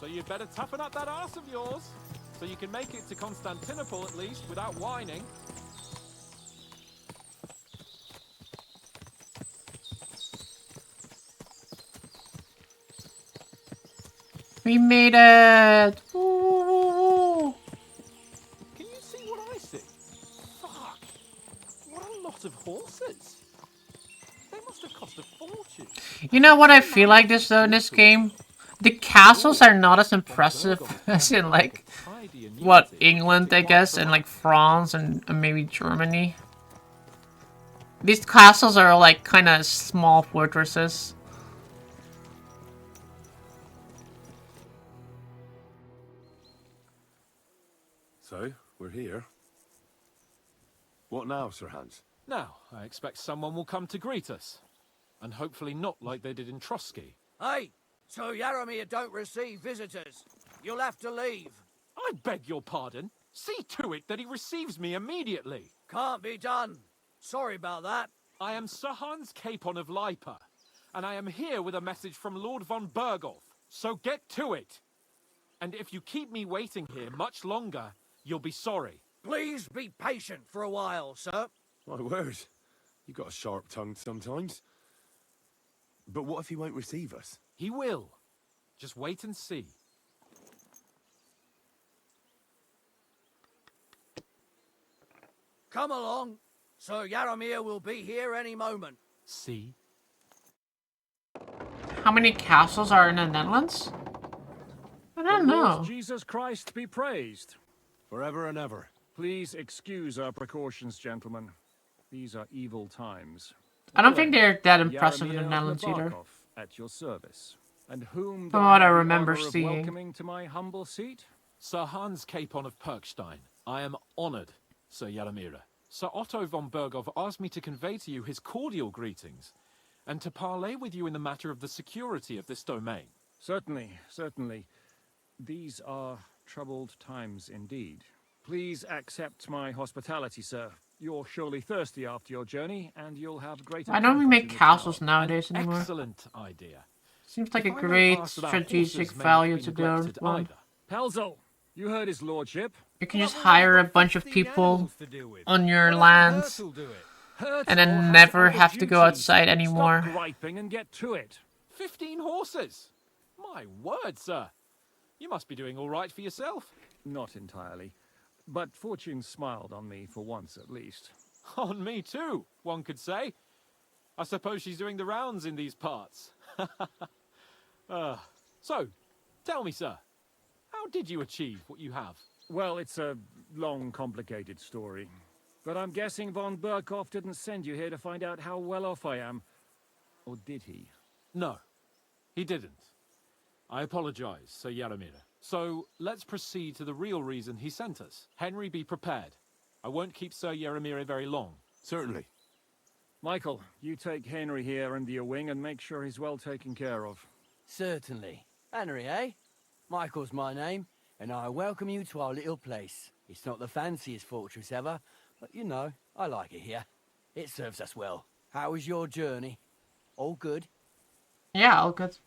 So you'd better toughen up that arse of yours, so you can make it to Constantinople at least without whining. We made it! Ooh. Can you see what I see? Fuck! What a lot of horses! They must have cost a fortune. You know what I feel like this though in this game? The castles are not as impressive as in like what England, I guess, and like France and maybe Germany. These castles are like kind of small fortresses. So, we're here. What now, Sir Hans? Now, I expect someone will come to greet us. And hopefully not like they did in Trotsky. Hey, so Yaromir don't receive visitors. You'll have to leave. I beg your pardon. See to it that he receives me immediately. Can't be done. Sorry about that. I am Sir Hans Capon of Lipa, and I am here with a message from Lord von Berghoff. So get to it. And if you keep me waiting here much longer, you'll be sorry. Please be patient for a while, sir. My word. You got a sharp tongue sometimes. But what if he won't receive us? He will. Just wait and see. Come along. Sir Yaromir will be here any moment. See? How many castles are in the Netherlands? I don't know. Jesus Christ be praised. Forever and ever. Please excuse our precautions, gentlemen. These are evil times. I don't think they're that impressive in the Yaromir Netherlands either. Lebarkov at your service. And whom From do what I have the remember honor of seeing. welcoming to my humble seat? Sir Hans Capon of Perkstein. I am honored, Sir Yaromir. Sir Otto von Berghoff asked me to convey to you his cordial greetings, and to parley with you in the matter of the security of this domain. Certainly, certainly. These are troubled times indeed. Please accept my hospitality, sir. You're surely thirsty after your journey, and you'll have great. Why don't we make castles nowadays anymore? Excellent idea. Seems like a If I may great ask about strategic horses may value not be to do neglected one. either. Pelzel, you heard his lordship. You can just hire a bunch of people on your lands and then never have to go outside anymore. Stop griping and get to it. 15 horses? My word, sir. You must be doing all right for yourself. Not entirely. But fortune smiled on me for once at least. On me too, one could say. I suppose she's doing the rounds in these parts. So, tell me, sir, how did you achieve what you have? Well, it's a long, complicated story. But I'm guessing von Berghoff didn't send you here to find out how well off I am. Or did he? No, he didn't. I apologize, Sir Yaromir. So, let's proceed to the real reason he sent us. Henry, be prepared. I won't keep Sir Yaromir very long. Certainly. Michael, you take Henry here under your wing and make sure he's well taken care of. Certainly. Henry, eh? Michael's my name, and I welcome you to our little place. It's not the fanciest fortress ever, but you know, I like it here. It serves us well. How was your journey? All good? Yeah, all good.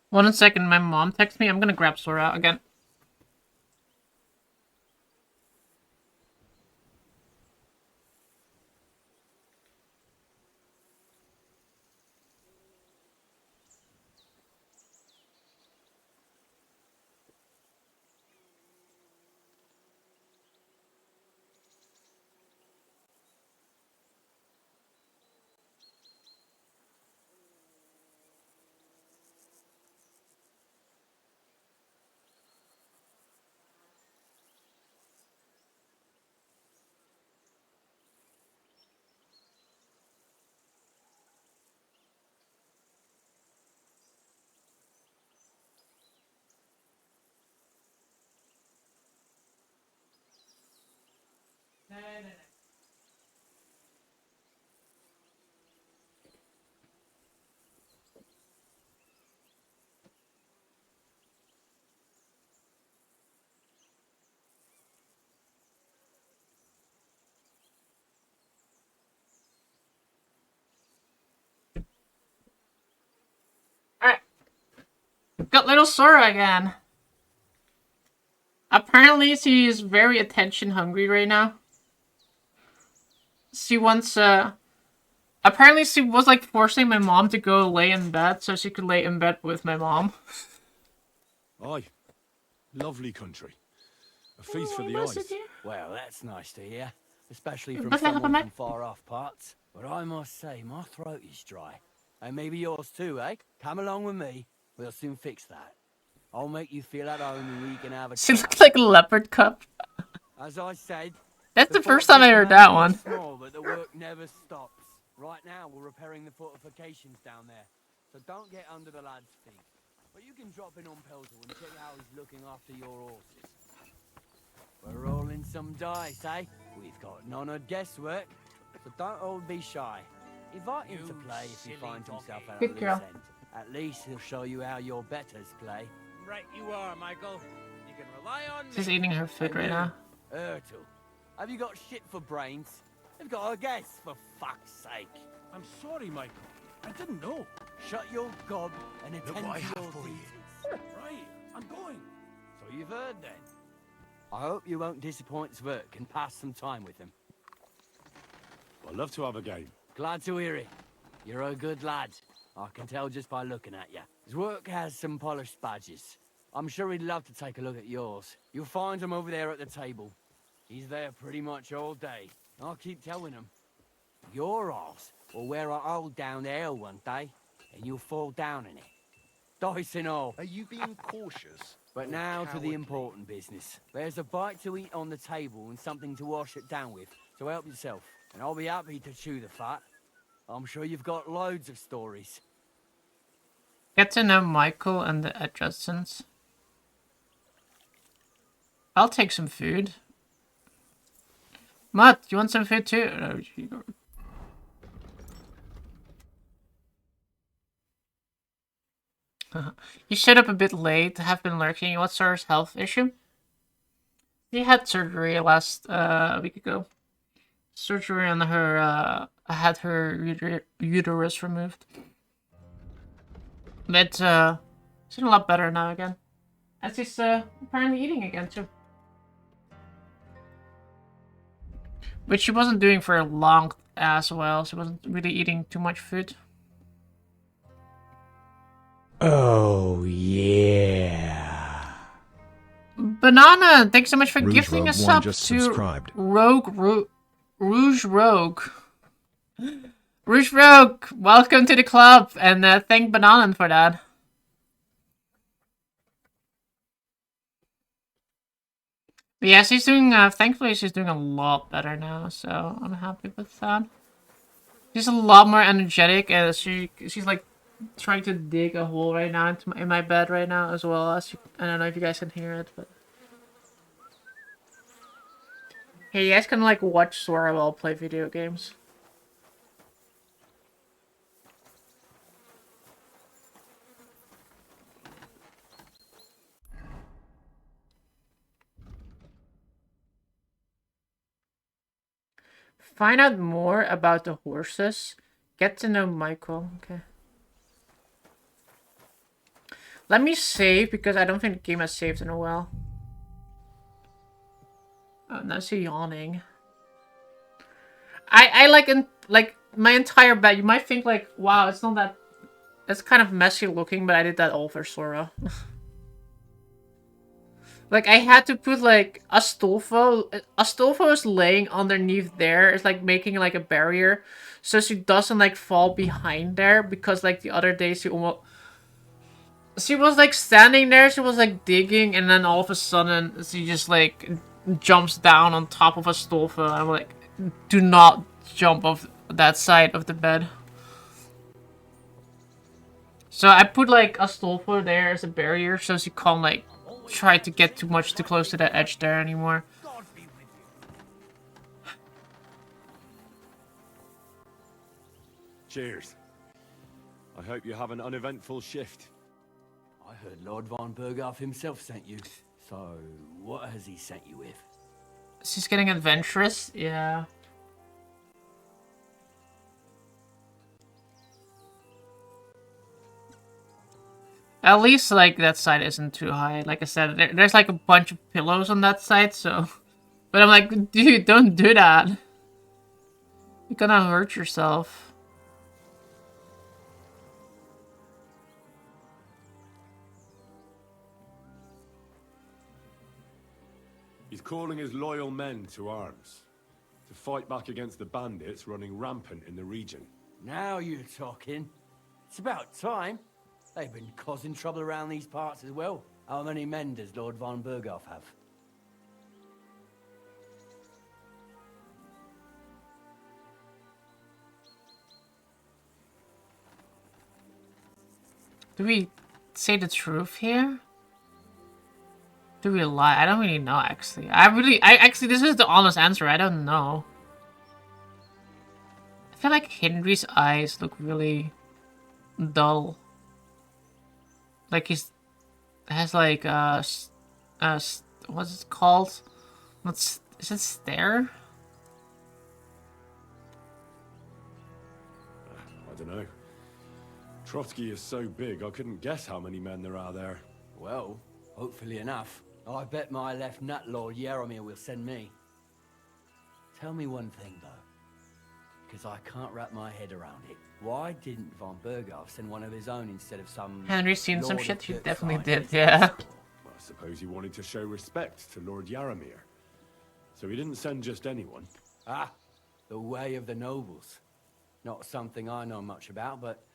1 second, my mom texts me. I'm gonna grab Sora again. Alright. Got little Sora again. Apparently she's very attention hungry right now. She wants a Apparently she was like forcing my mom to go lay in bed so she could lay in bed with my mom. Aye. Lovely country. A feast for the eyes. Well, that's nice to hear. Especially from But someone from far off parts. But I must say, my throat is dry. And maybe yours too, eh? Come along with me. We'll soon fix that. I'll make you feel at home and we can have a She chat. looks like a leopard cup. As I said, That's the first time I heard that one. Small, but the work never stops. Right now, we're repairing the fortifications down there. So don't get under the lad's feet. But you can drop in on Peltor and check how he's looking after your horses. We're rolling some dice, eh? We've got none of guesswork. So don't all be shy. Invite him to play if he finds himself at a loose end. At least he'll show you how your betters play. Right you are, Michael. You can rely on me. She's eating her food right now. Ertl, have you got shit for brains? You've got a guess, for fuck's sake. I'm sorry, Michael. I didn't know. Shut your gob and attend Look what I to have your for you. duties. Right, I'm going. So you've heard then. I hope you won't disappoint Zwerk and pass some time with him. I'd love to have a game. Glad to hear it. You're a good lad. I can tell just by looking at you. Zwerk has some polished badges. I'm sure he'd love to take a look at yours. You'll find him over there at the table. He's there pretty much all day. I'll keep telling him. Your arse will wear a hole down there one day, and you'll fall down in it. Dice and all. Are you being cautious? But now to the important business. There's a bite to eat on the table and something to wash it down with, so help yourself. And I'll be happy to chew the fat. I'm sure you've got loads of stories. Get to know Michael and the adjustants. I'll take some food. Mutt, you want some food too? No, he showed up a bit late, have been lurking. What's our health issue? He had surgery last week ago. Surgery on her, had her uterus removed. But, she's doing a lot better now again. And she's, apparently eating again too. Which she wasn't doing for a long as well. She wasn't really eating too much food. Oh, yeah. Banana, thanks so much for Rouge gifting Rogue us One up just to subscribed. Rouge Rogue. Rouge Rogue, welcome to the club, and thank Banana for that. But yeah, she's doing, thankfully she's doing a lot better now, so I'm happy with that. She's a lot more energetic, and she's like trying to dig a hole right now in my bed right now, as well as, I don't know if you guys can hear it, but... Hey, you guys can like watch Sora while play video games. Find out more about the horses. Get to know Michael. Okay. Let me save, because I don't think the game has saved in a while. Oh, now she's yawning. I like my entire bed. You might think like, wow, it's not that... It's kind of messy looking, but I did that all for Sora. Like, I had to put, like, Astolfo is laying underneath there. It's, like, making, like, a barrier. So she doesn't, like, fall behind there. Because, like, the other day she almost... She was, like, standing there. She was, like, digging. And then all of a sudden, she just, like, jumps down on top of Astolfo. And I'm like, do not jump off that side of the bed. So I put, like, Astolfo there as a barrier. So she can't, like... try to get too close to that edge there anymore. Cheers. I hope you have an uneventful shift. I heard Lord Von Berghoff himself sent you. So, what has he sent you with? She's getting adventurous? Yeah. At least, like, that side isn't too high. Like I said, there's, like, a bunch of pillows on that side, so... But I'm like, dude, don't do that. You're gonna hurt yourself. He's calling his loyal men to arms, to fight back against the bandits running rampant in the region. Now you're talking. It's about time. They've been causing trouble around these parts as well. How many men does Lord von Berghoff have? Do we say the truth here? Do we lie? I don't really know, actually. Actually, this is the honest answer. I don't know. I feel like Henry's eyes look really dull. Like has like what's it called? Is it stare? I don't know. Trotsky is so big, I couldn't guess how many men there are there. Well, hopefully enough. I bet my left nut Lord Yaromir will send me. Tell me one thing, though. Because I can't wrap my head around it. Why didn't von Berghoff send one of his own instead of some... Henry's seen some Lord shit, he of definitely Kirkstein? did, yeah. Well, I suppose he wanted to show respect to Lord Yaromir. So he didn't send just anyone. Ah, the way of the nobles. Not something I know much about, but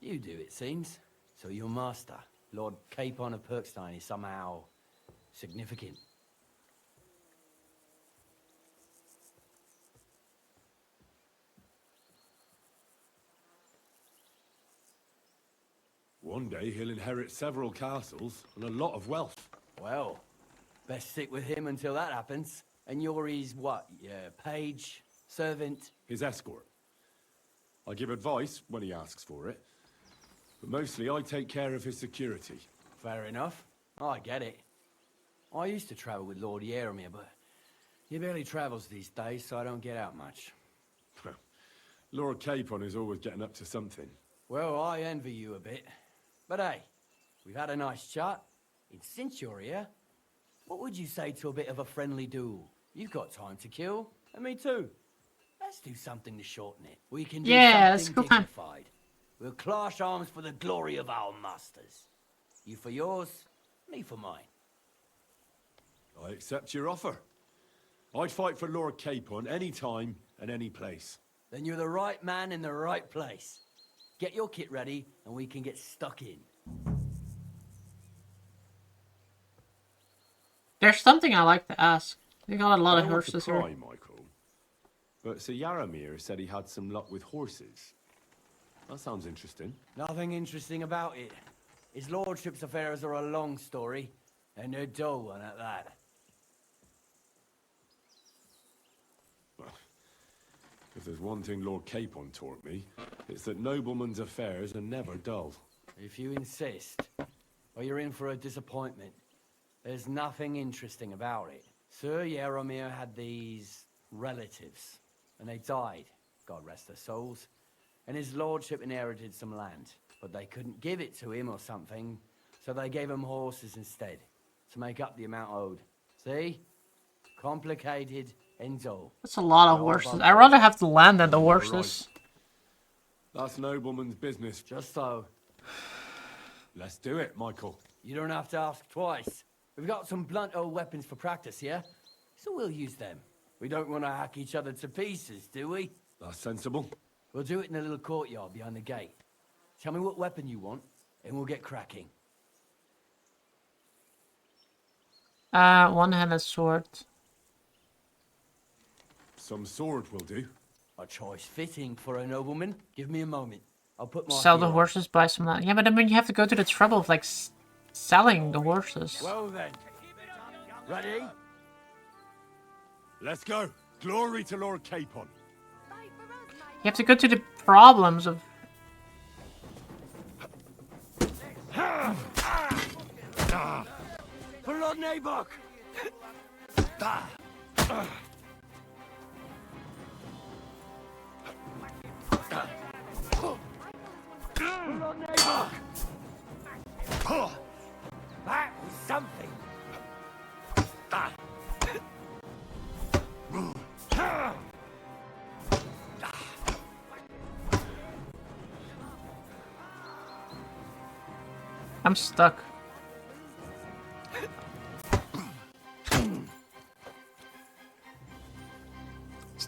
you do, it seems. So your master, Lord Capon of Kirkstein, is somehow significant. One day he'll inherit several castles and a lot of wealth. Well, best stick with him until that happens. And you're his, what, page, servant? His escort. I give advice when he asks for it, but mostly I take care of his security. Fair enough. I get it. I used to travel with Lord Yaromir, but he barely travels these days, so I don't get out much. Lord Capon is always getting up to something. Well, I envy you a bit. But hey, we've had a nice chat. And since you're here, what would you say to a bit of a friendly duel? You've got time to kill, and me too. Let's do something to shorten it. We can do something dignified. We'll clash arms for the glory of our masters. You for yours, me for mine. I accept your offer. I'd fight for Lord Capon any time and any place. Then you're the right man in the right place. Get your kit ready, and we can get stuck in. There's something I like to ask. We got a lot I of don't want to horses here. pry, Michael, but Sir Yaromir said he had some luck with horses. That sounds interesting. Nothing interesting about it. His lordship's affairs are a long story, and a dull one at that. If there's one thing Lord Capon taught me, it's that noblemen's affairs are never dull. If you insist, well, you're in for a disappointment. There's nothing interesting about it. Sir Yaromir had these relatives, and they died, God rest their souls. And his lordship inherited some land, but they couldn't give it to him or something, so they gave him horses instead, to make up the amount owed. See? Complicated and dull. That's a lot of horses. I'd rather have the land than the horses. That's nobleman's business. Just so. Let's do it, Michael. You don't have to ask twice. We've got some blunt old weapons for practice here, so we'll use them. We don't want to hack each other to pieces, do we? That's sensible. We'll do it in the little courtyard behind the gate. Tell me what weapon you want, and we'll get cracking. One-handed sword. Some sword will do. A choice fitting for a nobleman. Give me a moment. I'll put my Sell the gear on. horses, buy some land. Yeah, but then you have to go to the trouble of like selling the horses. Well then. Ready? Let's go. Glory to Lord Capon. You have to go to the problems of... For Lord Naboth! For Lord Naboth! That was something! I'm stuck.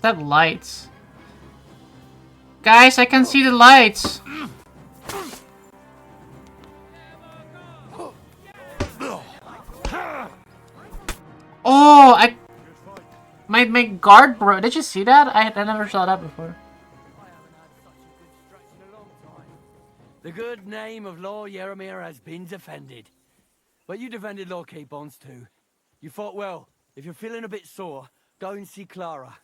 that lights? Guys, I can see the lights. Oh, my guard broke. Did you see that? I never saw that before. The good name of Lord Yeremir has been defended. But you defended Lord Capons too. You fought well. If you're feeling a bit sore, go and see Clara.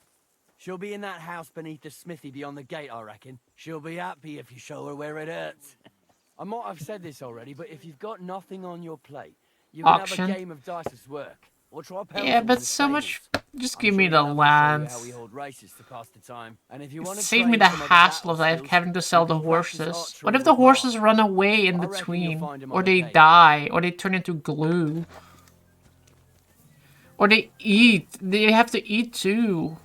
She'll be in that house beneath the smithy beyond the gate, I reckon. She'll be happy if you show her where it hurts. I might have said this already, but if you've got nothing on your plate, you can have a game of dice's work. Or try yeah, but so much. Just give me the land. Save me the hassle of having to sell the horses. What if the horses run away in between? Or they die? Or they turn into glue? Or they eat? They have to eat too.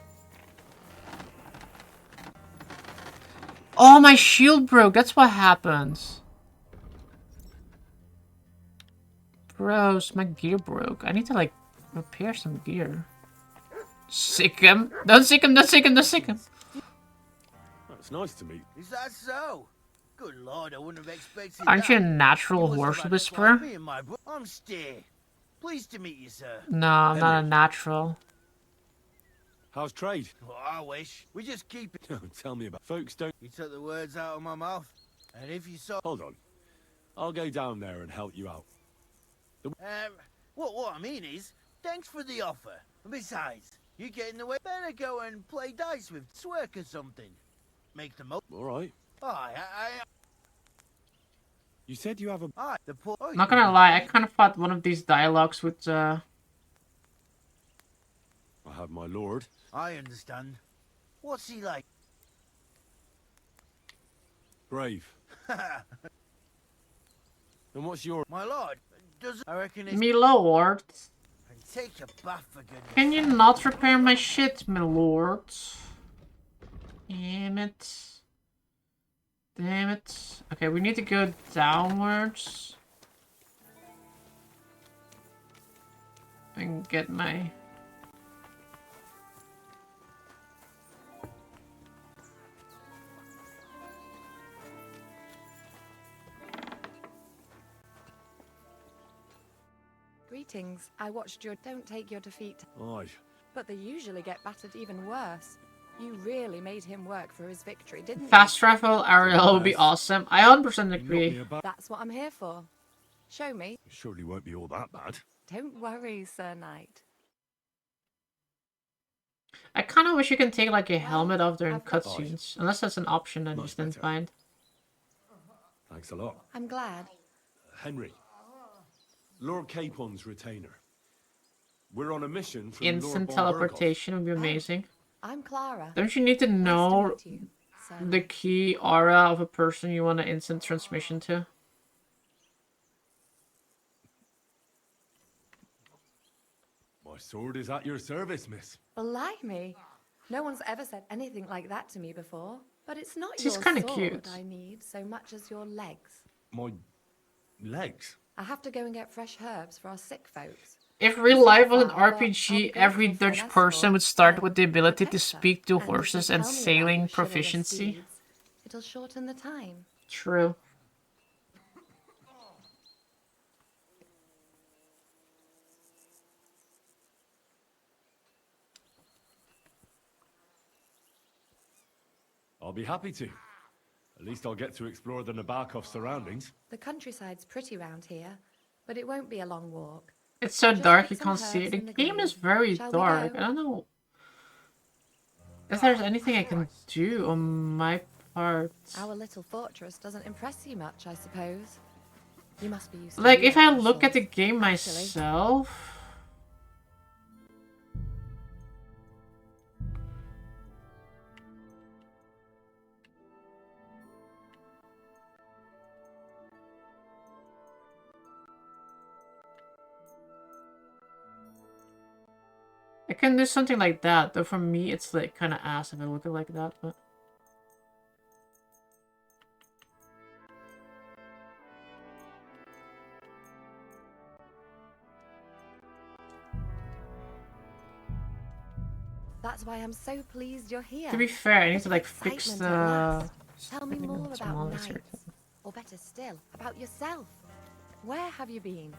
Oh, my shield broke. That's what happens. Bros, my gear broke. I need to, like, repair some gear. Sick him. Don't sick him, don't sick him, don't sick him. That's nice to meet. Is that so? Good lord, I wouldn't have expected Aren't you a that. natural horse whisperer? I'm Steer. Pleased to meet you, sir. No, I'm not a natural. How's trade? Well, I wish. We just keep it. Tell me about folks don't. You took the words out of my mouth. And if you saw... Hold on. I'll go down there and help you out. What I mean is, thanks for the offer. Besides, you get in the way. Better go and play dice with Swerk or something. Make the most. All right. I You said you have a. Not gonna lie, I kind of thought one of these dialogues would. I have my lord. I understand. What's he like? Brave. And what's your... My lord, does I reckon it's... Me lord. And take a bath for goodness. Can you not repair my shit, my lord? Damn it. Damn it. Okay, we need to go downwards. And get my... Greetings. I watched your... Don't take your defeat. Aye. But they usually get battered even worse. You really made him work for his victory, didn't you? Fast travel Ariel would be awesome. I 100% agree. That's what I'm here for. Show me. It surely won't be all that bad. Don't worry, Sir Knight. I kind of wish you can take like a helmet off during cutscenes. Unless that's an option I just didn't find. Thanks a lot. I'm glad. Henry. Lord Capon's retainer. We're on a mission from Instant Lord teleportation would be amazing. I'm Clara. Don't you need to know Nice to meet you, Sir. the key aura of a person you want an instant transmission to? My sword is at your service, miss. Blimey. No one's ever said anything like that to me before. But it's not She's your kinda sword cute. I need so much as your legs. My legs? I have to go and get fresh herbs for our sick folks. If real life was an But I'll be RPG, every grateful for Dutch an person would start with the ability to speak to And if you horses and tell me about sailing your chivalrous proficiency. deeds, it'll shorten the time. True. I'll be happy to. At least I'll get to explore the Nabokov surroundings. The countryside's pretty round here, but it won't be a long walk. It's so Just dark pick you some can't see herbs it. The in the game is green. very Shall we dark. go? I don't know if there's anything I can do on my part. Our little fortress doesn't impress you much, I suppose. You must be used to Like, if I real look at the castles. game Actually, myself... I can do something like that, though for me it's like kind of ass if I look at it like that, but... That's why I'm so pleased you're here. To be fair, I need to like fix Excitement at the. last. Tell me more It's about monitor. nights, or better still, about yourself. Where have you been?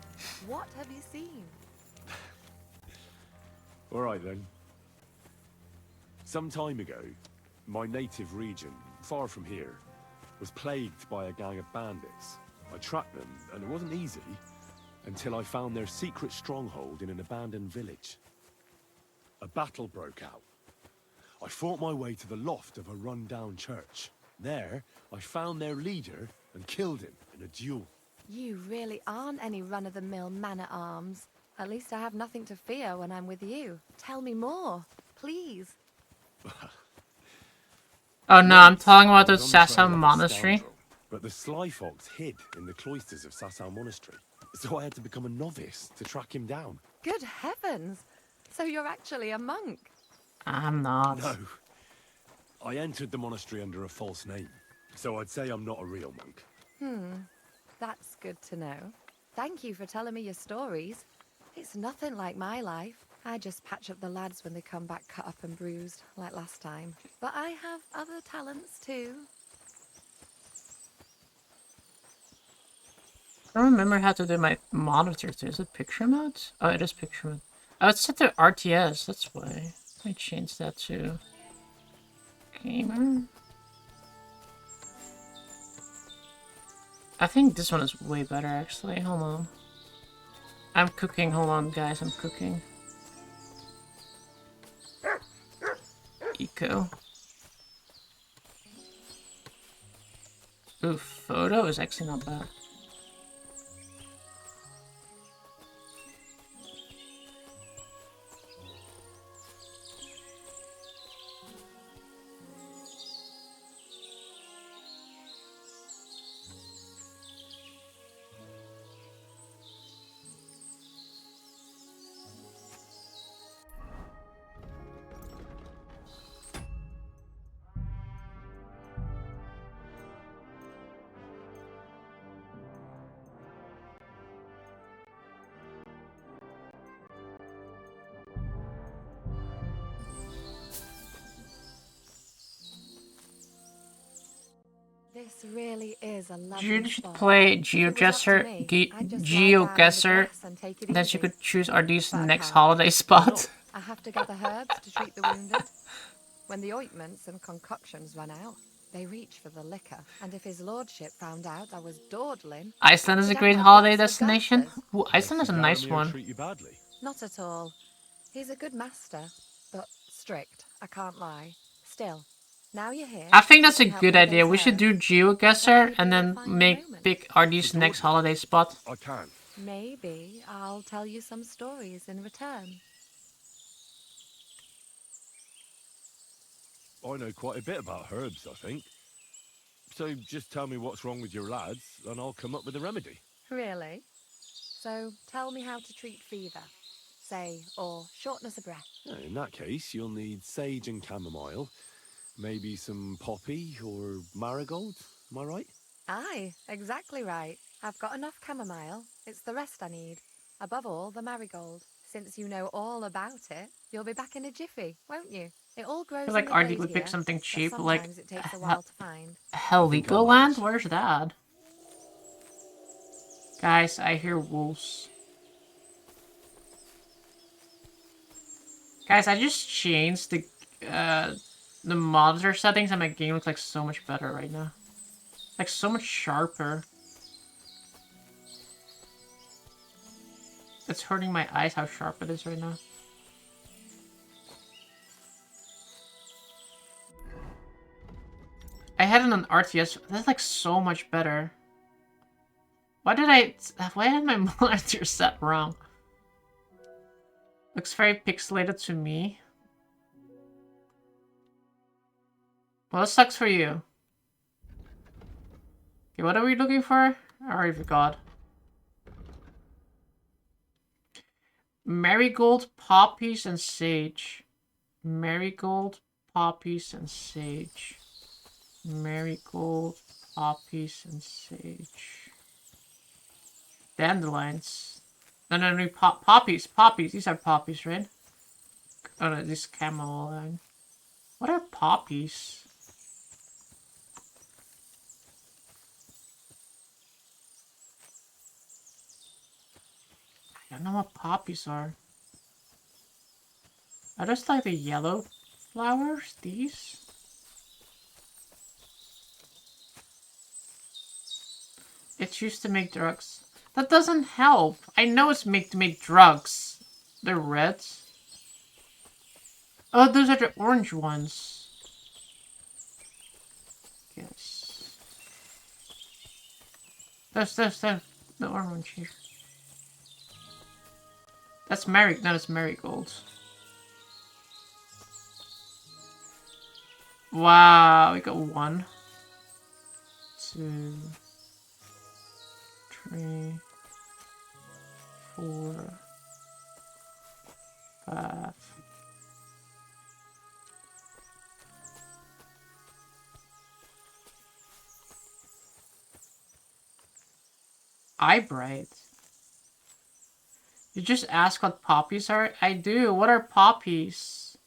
What have you seen? All right then. Some time ago, my native region, far from here, was plagued by a gang of bandits. I tracked them, and it wasn't easy, until I found their secret stronghold in an abandoned village. A battle broke out. I fought my way to the loft of a run-down church. There, I found their leader and killed him in a duel. You really aren't any run-of-the-mill man-at-arms. At least I have nothing to fear when I'm with you. Tell me more, please. Oh no, I'm talking about the I was on the Sasau trail of a Monastery. scoundrel, but the Sly Fox hid in the cloisters of Sasau Monastery. So I had to become a novice to track him down. Good heavens! So you're actually a monk? I'm not. No. I entered the monastery under a false name, so I'd say I'm not a real monk. That's good to know. Thank you for telling me your stories. It's nothing like my life. I just patch up the lads when they come back cut up and bruised, like last time. But I have other talents too. I don't remember how to do my monitor too. Is it picture mode? Oh, it is picture mode. Oh, it's set to RTS, that's why. Let me change that to gamer. I think this one is way better actually. Hold on. I'm cooking. Hold on, guys. I'm cooking. Eco. Ooh, photo is actually not bad. This really is a lovely You should spot. play If it was up to GeoGuessr, me, I'd just lie down in the GeoGuessr, grass and take it then easy. you could choose RD's But I next can't. holiday spot. I have to gather herbs to treat the wounded. When the ointments and concoctions run out, they reach for the liquor. And if his lordship found out I was dawdling, Iceland is a he'd have great my holiday guts for destination. garters. Ooh, Iceland is a nice Vladimir one. treat you badly? Not at all. He's a good master, but strict, I can't lie. Still, now you're here. I think you that's a can help good me with idea. those We should do herbs. GeoGuessr Maybe and you'll then find a make moment. pick RD's next holiday spot. I can. Maybe I'll tell you some stories in return. I know quite a bit about herbs, I think. So just tell me what's wrong with your lads, and I'll come up with a remedy. Really? So tell me how to treat fever, say, or shortness of breath. In that case, you'll need sage and chamomile, maybe some poppy or marigold. Am I right? Aye, exactly right. I've got enough chamomile. It's the rest I need. Above all, the marigold. Since you know all about it, you'll be back in a jiffy, won't you? It all I grows feel like in the RD glade would pick here, something but cheap, like sometimes it takes a while to find. Heligoland? Where's that? Guys, I hear wolves. Guys, I just changed the monitor settings and my game looks like so much better right now. Like so much sharper. It's hurting my eyes how sharp it is right now. I had it on RTS. That's like so much better. Why did my monitor set wrong? Looks very pixelated to me. Well, it sucks for you. Okay, what are we looking for? I already forgot. Marigold, poppies, and sage. Marigold, poppies, and sage. Marigold, poppies, and sage. Dandelions. No, poppies. Poppies. These are poppies, right? Oh no, this camel. What are poppies? I don't know what poppies are. Are those like the yellow flowers? These? It's used to make drugs. That doesn't help. I know it's made to make drugs. They're red. Oh, those are the orange ones. Yes. That's the orange here. That's that's marigold. Wow, we got 1, 2, 3, 4, 5. Eyebright. You just ask what poppies are? I do. What are poppies?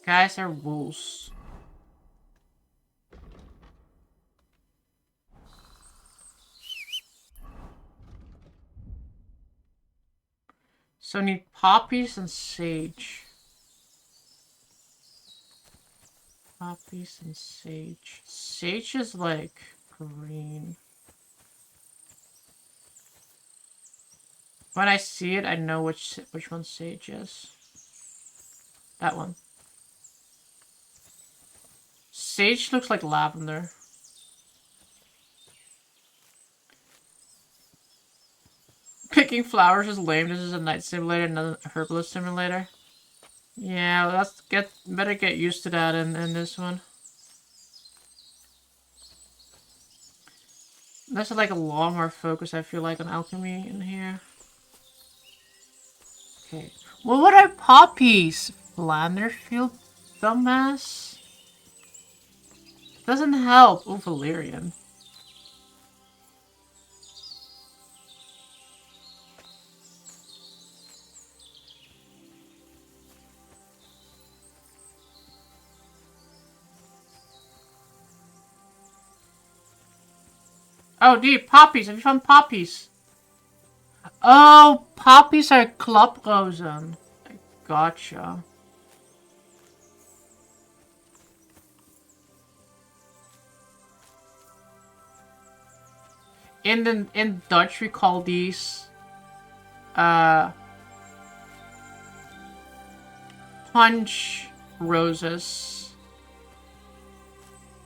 Guys, they're wolves. So need poppies and sage. Poppies and sage. Sage is like green. When I see it, I know which one sage is. That one. Sage looks like lavender. Picking flowers is lame. This is a night simulator, not a herbalist simulator. Yeah, well, better get used to that in this one. There's like a lot more focus, I feel like, on alchemy in here. Okay. Well, what are poppies? Flanderfield, dumbass? Doesn't help. Oh, Valerian. Oh, dude, poppies. Have you found poppies? Oh, poppies are Kloprosen. Gotcha. In Dutch we call these punch roses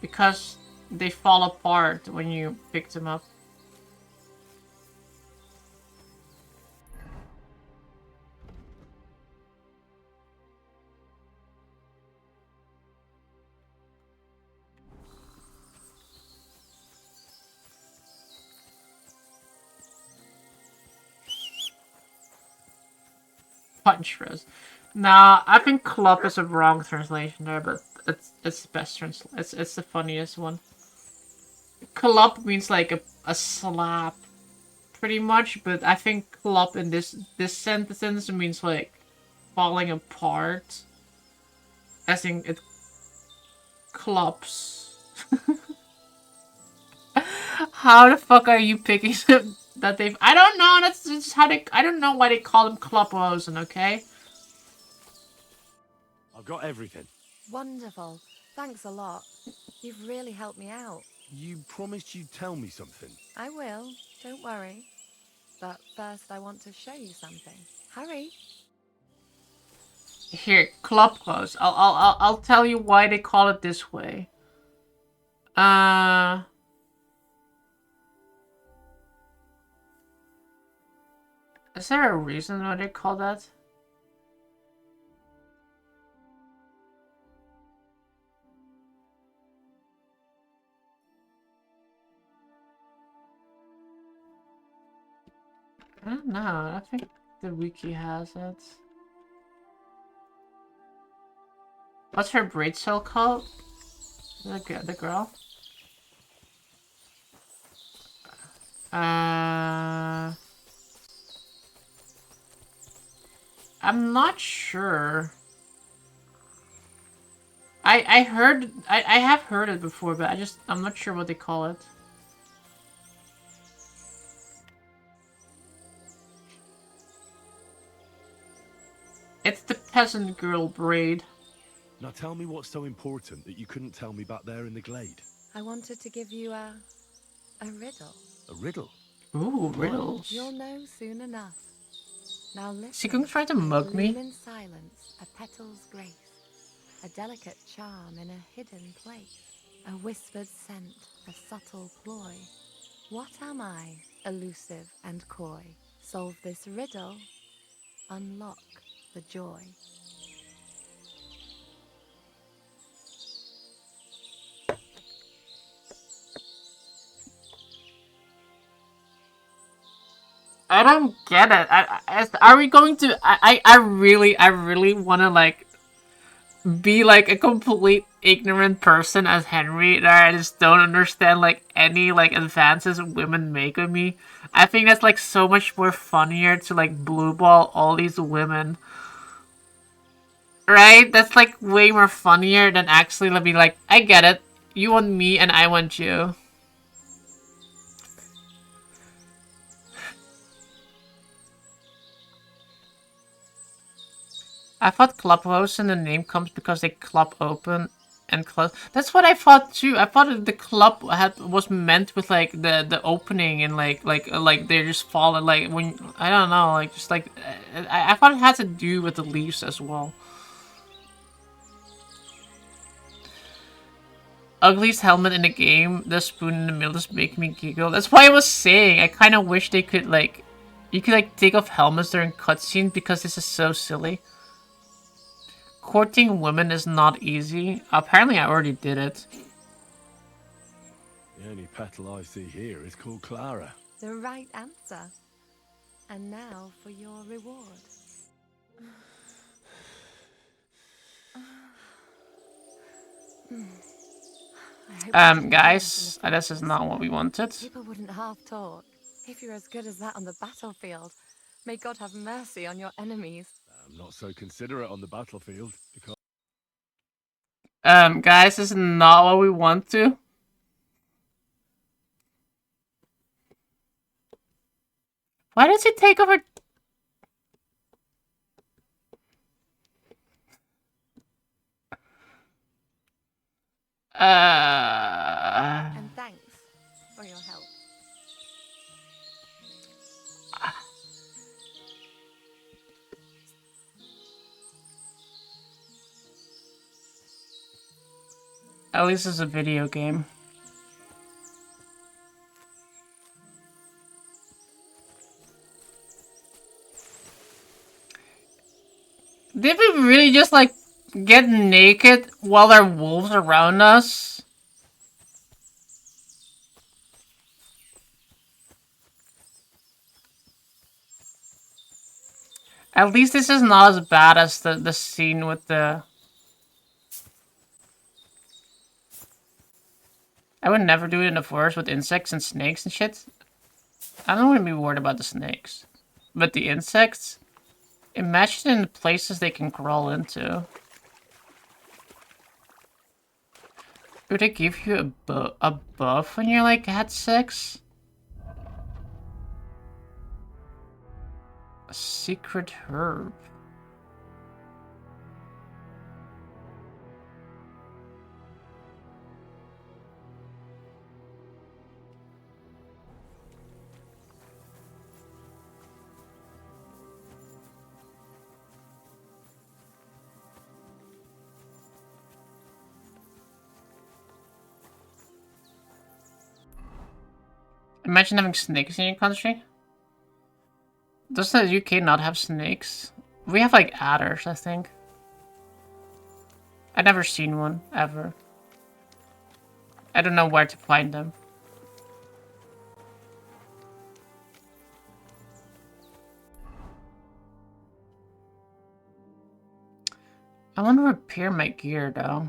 because they fall apart when you pick them up. Punch rose. Nah, I think club is a wrong translation there, but it's the best translation. It's the funniest one. Club means like a slap, pretty much, but I think club in this sentence means like falling apart. As in it clubs. How the fuck are you picking that they've? I don't know. That's just how they. I don't know why they call them Kloppenrosen. Okay. I've got everything. Wonderful. Thanks a lot. You've really helped me out. You promised you'd tell me something. I will. Don't worry. But first, I want to show you something. Hurry. Here, Kloppenrosen. I'll tell you why they call it this way. Is there a reason why they call that? I don't know. I think the wiki has it. What's her braid cell called? The girl? I'm not sure. I have heard it before, but I'm not sure what they call it. It's the peasant girl braid. Now tell me what's so important that you couldn't tell me back there in the glade. I wanted to give you a riddle. A riddle? Ooh, riddles. You'll know soon enough. Now listen. Is he going to try to mug me? In silence, a petal's grace, a delicate charm in a hidden place, a whispered scent, a subtle ploy. What am I, elusive and coy? Solve this riddle, unlock the joy. I don't get it. Are we going to? I really want to like be like a complete ignorant person as Henry that I just don't understand like any like advances women make on me. I think that's like so much more funnier to like blue ball all these women. Right? That's like way more funnier than actually let me like, I get it. You want me and I want you. I thought clubhouse and the name comes because they club open and close. That's what I thought too. I thought that the club was meant with like the opening and like they just fall like when I don't know like just like I thought it had to do with the leaves as well. Ugliest helmet in the game. The spoon in the middle is making me giggle. That's why I was saying I kind of wish they could like you could like take off helmets during cutscenes because this is so silly. Courting women is not easy. Apparently I already did it. The only petal I see here is called Clara. The right answer. And now for your reward. Guys, this is not what we wanted. People wouldn't half talk. If you're as good as that on the battlefield, may God have mercy on your enemies. I'm not so considerate on the battlefield because... Guys, this is not what we want to. Why does he take over? And thanks for your help. At least it's a video game. Did we really just like get naked while there are wolves around us? At least this is not as bad as the scene with the... I would never do it in the forest with insects and snakes and shit. I don't want to be worried about the snakes. But the insects? Imagine in the places they can crawl into. Would they give you a buff when you're like had sex? A secret herb. Imagine having snakes in your country. Does the UK not have snakes? We have like adders, I think. I've never seen one, ever. I don't know where to find them. I want to repair my gear, though.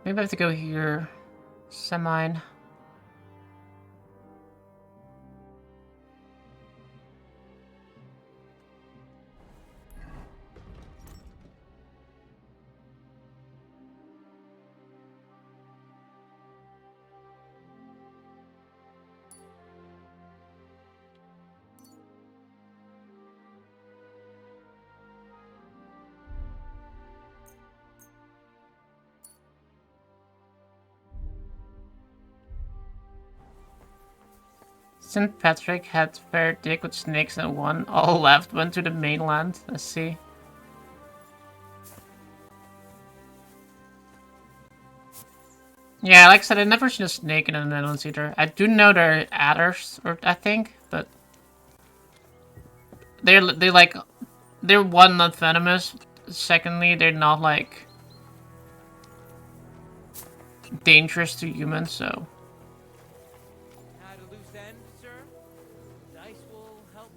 Maybe I have to go here. Semine. St. Patrick had fair dick with snakes and one. All left went to the mainland. Let's see. Yeah, like I said, I've never seen a snake in the Netherlands either. I do know there are adders, or I think, but they're one, not venomous. Secondly, they're not like dangerous to humans, so. At a loose end, sir? Dice will help.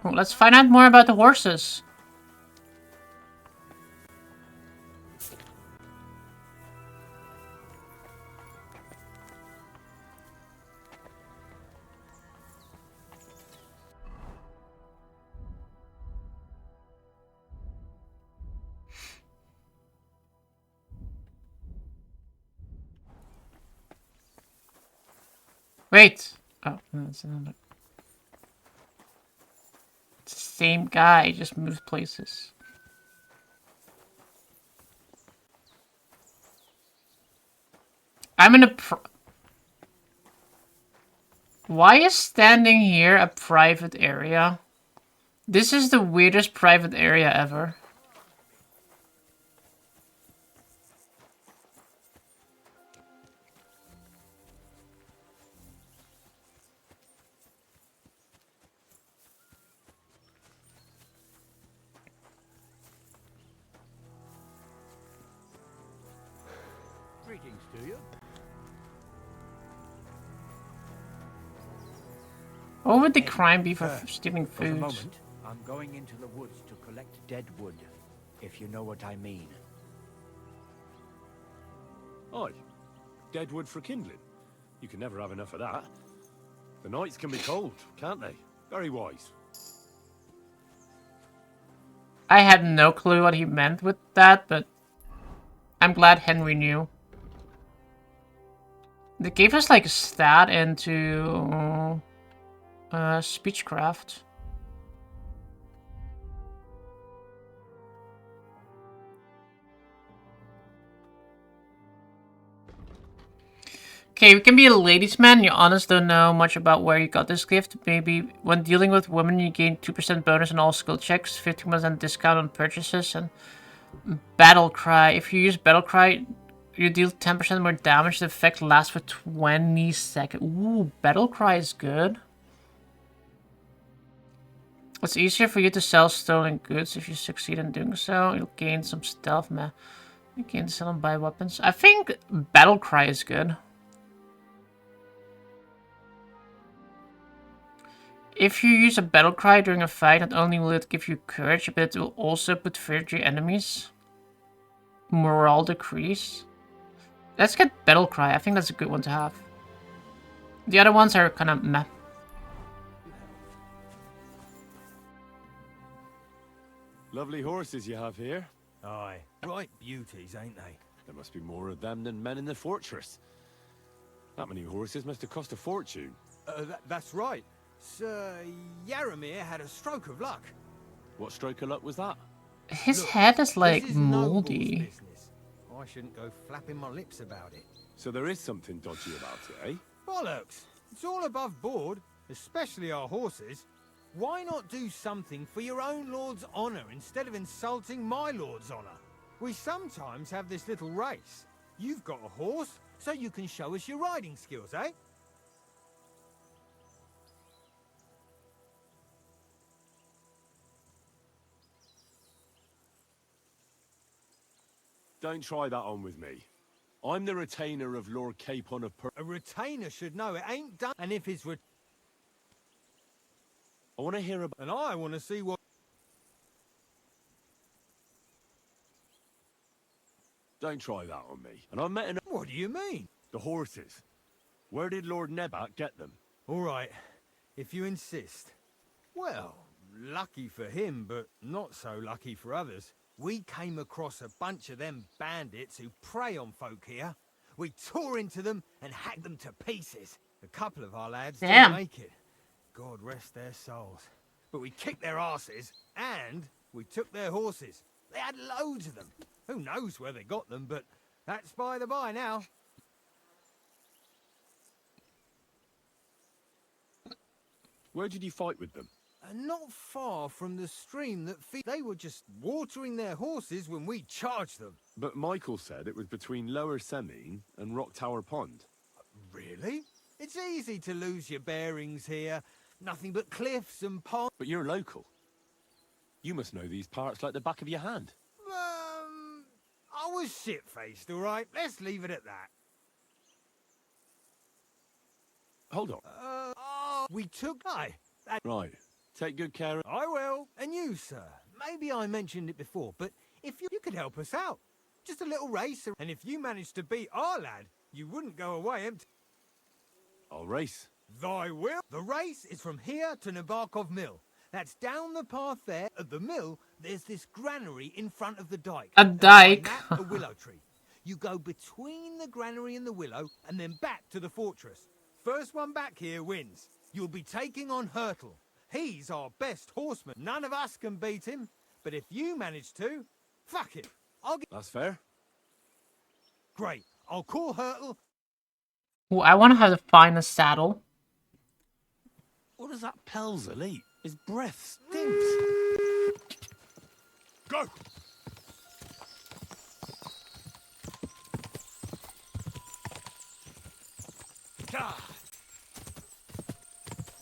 Well, let's find out more about the horses. Wait. Oh, no, that's another. It's the same guy, just moves places. I'm in a Why is standing here a private area? This is the weirdest private area ever. Greetings to you. What would the crime be for stealing For the food? moment, I'm going into the woods to collect dead wood, if you know what I mean. Aye. Dead wood for kindling. You can never have enough of that. The nights can be cold, can't they? Very wise. I had no clue what he meant with that, but I'm glad Henry knew. They gave us like a stat into speechcraft. Okay, we can be a ladies' man. You honest don't know much about where you got this gift. Maybe when dealing with women, you gain 2% bonus on all skill checks, 15% discount on purchases, and battle cry. If you use battle cry, you deal 10% more damage. The effect lasts for 20 seconds. Ooh, battle cry is good. It's easier for you to sell stolen goods if you succeed in doing so. You'll gain some stealth, man. You can sell and buy weapons. I think battle cry is good. If you use a battle cry during a fight, not only will it give you courage, but it will also put fear to your enemies. Morale decrease. Let's get battle cry. I think that's a good one to have. The other ones are kind of meh. Lovely horses you have here. Aye, right beauties, ain't they? There must be more of them than men in the fortress. That many horses must have cost a fortune. That's right. Sir Yaramir had a stroke of luck. What stroke of luck was that? His head is like this is moldy. Noble's business. I shouldn't go flapping my lips about it. So there is something dodgy about it, eh? Bollocks! It's all above board, especially our horses. Why not do something for your own lord's honor instead of insulting my lord's honor? We sometimes have this little race. You've got a horse, so you can show us your riding skills, eh? Don't try that on with me. I'm the retainer of Lord Capon of A retainer should know it ain't done. And if his I want to hear about... And I want to see what... Don't try that on me. And I met an... What do you mean? The horses. Where did Lord Nebat get them? All right, if you insist. Well, lucky for him, but not so lucky for others. We came across a bunch of them bandits who prey on folk here. We tore into them and hacked them to pieces. A couple of our lads didn't make it. God rest their souls. But we kicked their asses, and we took their horses. They had loads of them. Who knows where they got them, but that's by the by now. Where did you fight with them? Not far from the stream that feed. They were just watering their horses when we charged them. But Michael said it was between Lower Semine and Rock Tower Pond. Really? It's easy to lose your bearings here. Nothing but cliffs and ponds. But you're local. You must know these parts like the back of your hand. I was shit-faced, all right? Let's leave it at that. Hold on. We took... Right. Take good care of... I will. And you, sir. Maybe I mentioned it before, but if you could help us out. Just a little race. And if you managed to beat our lad, you wouldn't go away empty. I'll race. Thy will. The race is from here to Nabokov Mill. That's down the path there. At the mill, there's this granary in front of the dike. A dike? A willow tree. You go between the granary and the willow, and then back to the fortress. First one back here wins. You'll be taking on Hurtle. He's our best horseman. None of us can beat him. But if you manage to, fuck it. That's fair. Great. I'll call Hurtle. Ooh, I want to have the finest saddle. What does that Pelzer eat? His breath stinks. Go! Ka!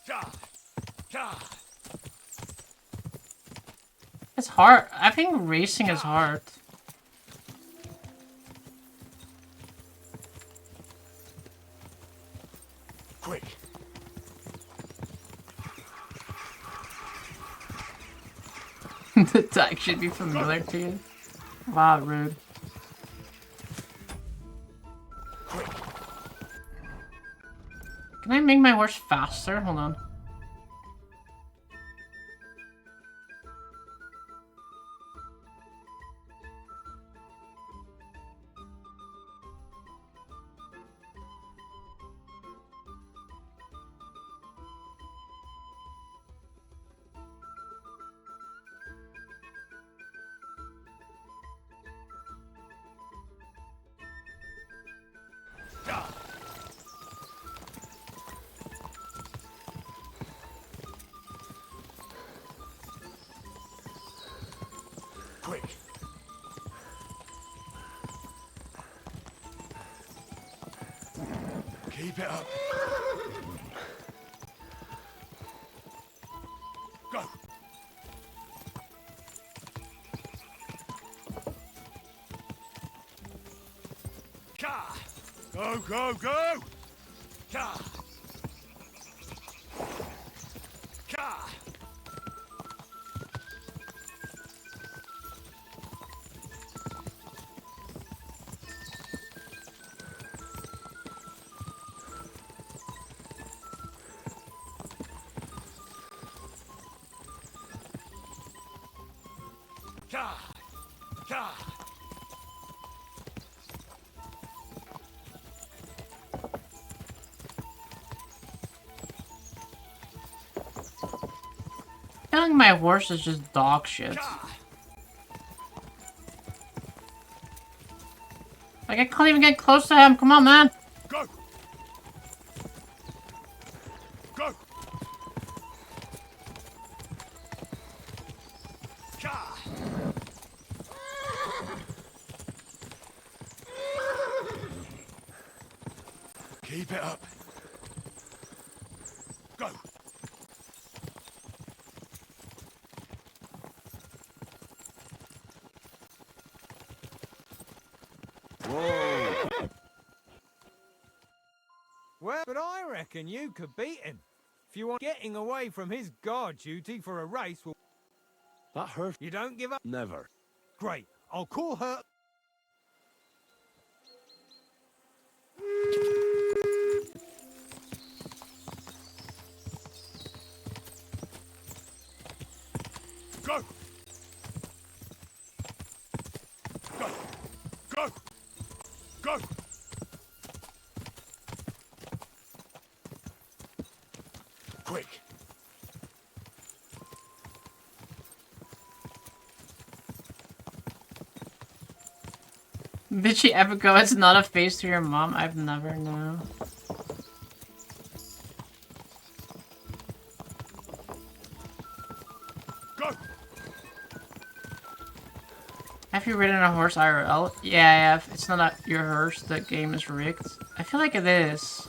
Ka! Ka! It's hard. I think racing is hard. Quick! The tag should be familiar to you. Wow, rude. Can I make my horse faster? Hold on. Quick! Keep it up! Go! Ka! Go, go, go! Ka! Ka! Ka! Ka! I think my horse is just dog shit. Like, I can't even get close to him. Come on, man. Go! Go! Ka! Keep it up. Go! Whoa! Well, but I reckon you could beat him. If you want getting away from his guard duty for a race, well... That hurt. You don't give up? Never. Great. I'll call her... Go! Go! Go! Go! Quick! Did she ever go, it's not a face to your mom? I've never known. Have you ridden a horse IRL? Yeah, I have. It's not your horse. The game is rigged. I feel like it is.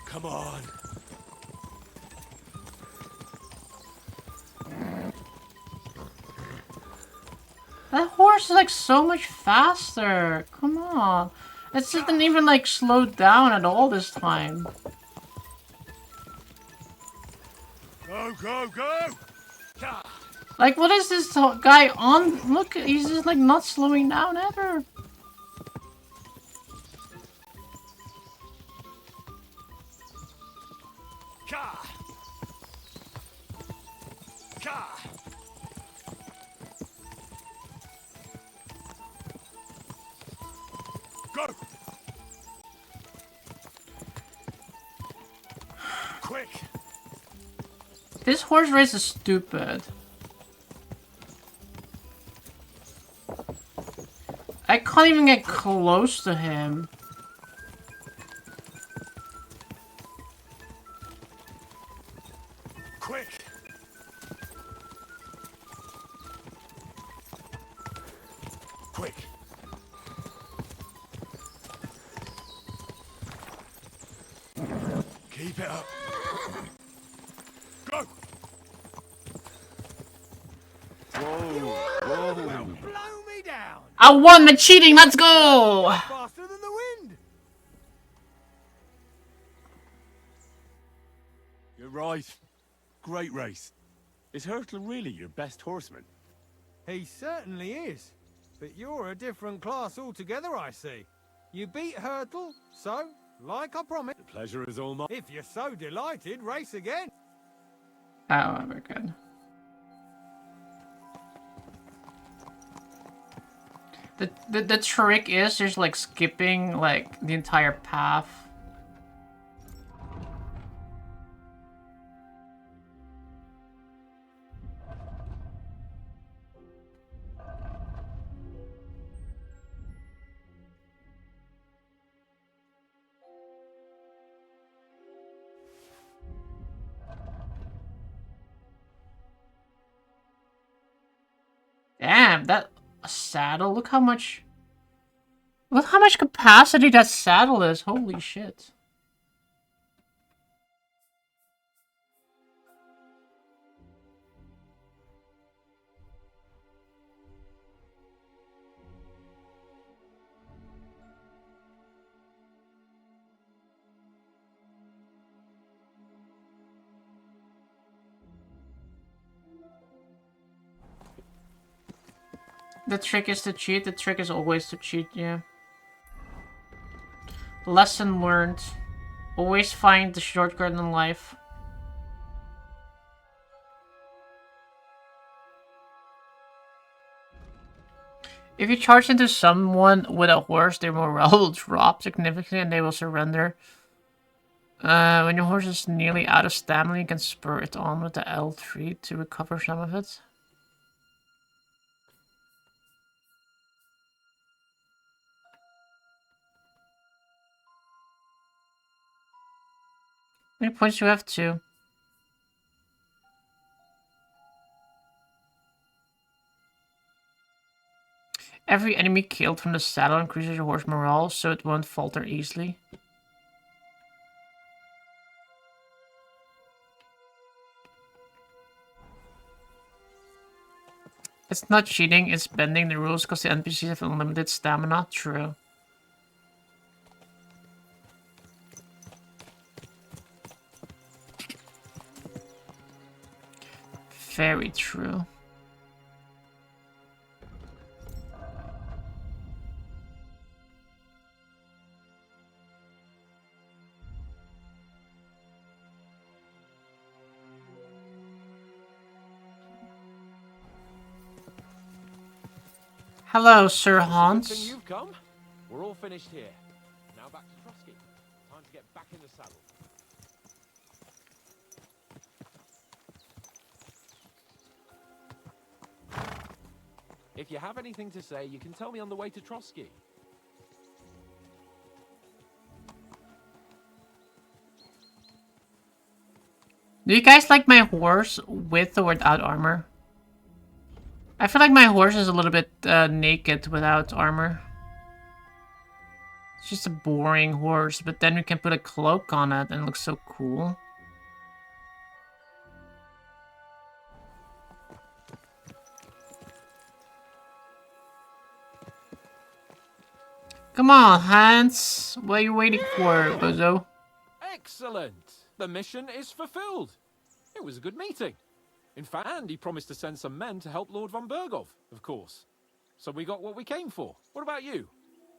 Come on. That horse is like so much faster. Come on. It didn't even like slow down at all this time. Go, go, go! Like, what is this guy on? Look, he's just like not slowing down ever. Go! Quick! This horse race is stupid. I can't even get close to him. Quick! Quick! Keep it up. Go! Whoa! Whoa! Blow me down. I won the cheating. Let's go. Faster than the wind. You're right. Great race. Is Hurtle really your best horseman? He certainly is. But you're a different class altogether, I see. You beat Hurtle, so, like I promised... The pleasure is all mine. If you're so delighted, race again. Oh, we're good. The trick is just like skipping like the entire path. Damn, that saddle, look how much capacity that saddle is. Holy shit. The trick is to cheat. The trick is always to cheat, yeah. Lesson learned. Always find the shortcut in life. If you charge into someone with a horse, their morale will drop significantly and they will surrender. When your horse is nearly out of stamina, you can spur it on with the L3 to recover some of it. How many points do you have? 2. Every enemy killed from the saddle increases your horse morale, so it won't falter easily. It's not cheating, it's bending the rules because the NPCs have unlimited stamina. True. Very true. Hello, Sir Hans. You've come. We're all finished here. Now back to Trusky. Time to get back in the saddle. If you have anything to say, you can tell me on the way to Trosky. Do you guys like my horse with or without armor? I feel like my horse is a little bit naked without armor. It's just a boring horse, but then we can put a cloak on it and it looks so cool. Come on, Hans. What are you waiting for, bozo? Excellent. The mission is fulfilled. It was a good meeting. In fact, and he promised to send some men to help Lord von Bergov, of course. So we got what we came for. What about you?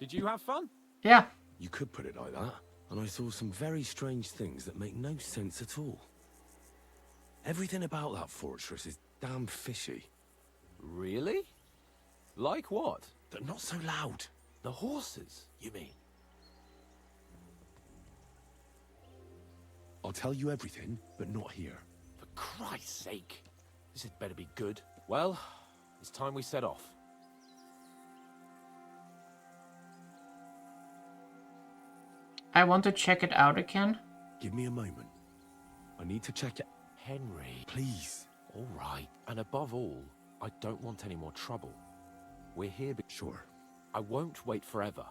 Did you have fun? Yeah. You could put it like that. And I saw some very strange things that make no sense at all. Everything about that fortress is damn fishy. Really? Like what? They're not so loud. The horses, you mean? I'll tell you everything, but not here. For Christ's sake. This had better be good. Well, it's time we set off. I want to check it out again. Give me a moment. I need to check it. Henry. Please. All right. And above all, I don't want any more trouble. We're here Sure. I won't wait forever.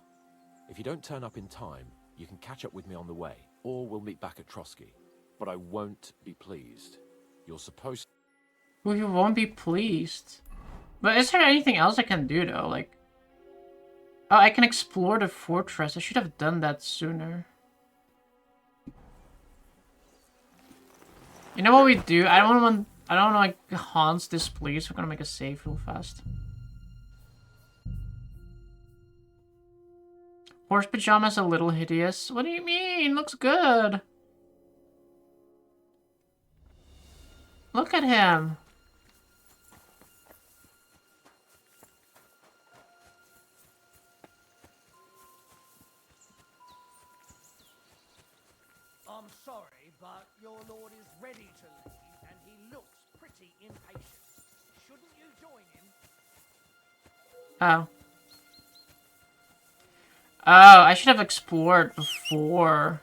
If you don't turn up in time, you can catch up with me on the way, or we'll meet back at Trotsky. But I won't be pleased. You're supposed... Well, you won't be pleased. But is there anything else I can do, though? Like... Oh, I can explore the fortress. I should have done that sooner. You know what we do? I don't want like Hans displeased. We're gonna make a save real fast. Horse pajamas a little hideous. What do you mean? Looks good. Look at him. I'm sorry, but your lord is ready to leave, and he looks pretty impatient. Shouldn't you join him? Oh. Oh, I should have explored before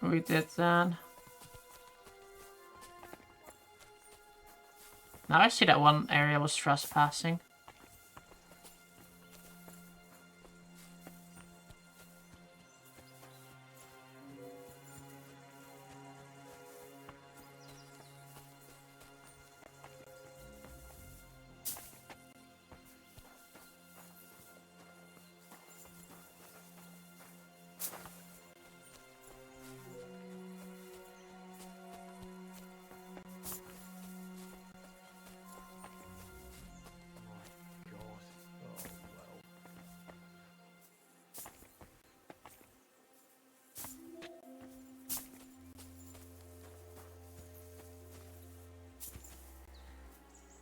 we did that. Now I see that one area was trespassing.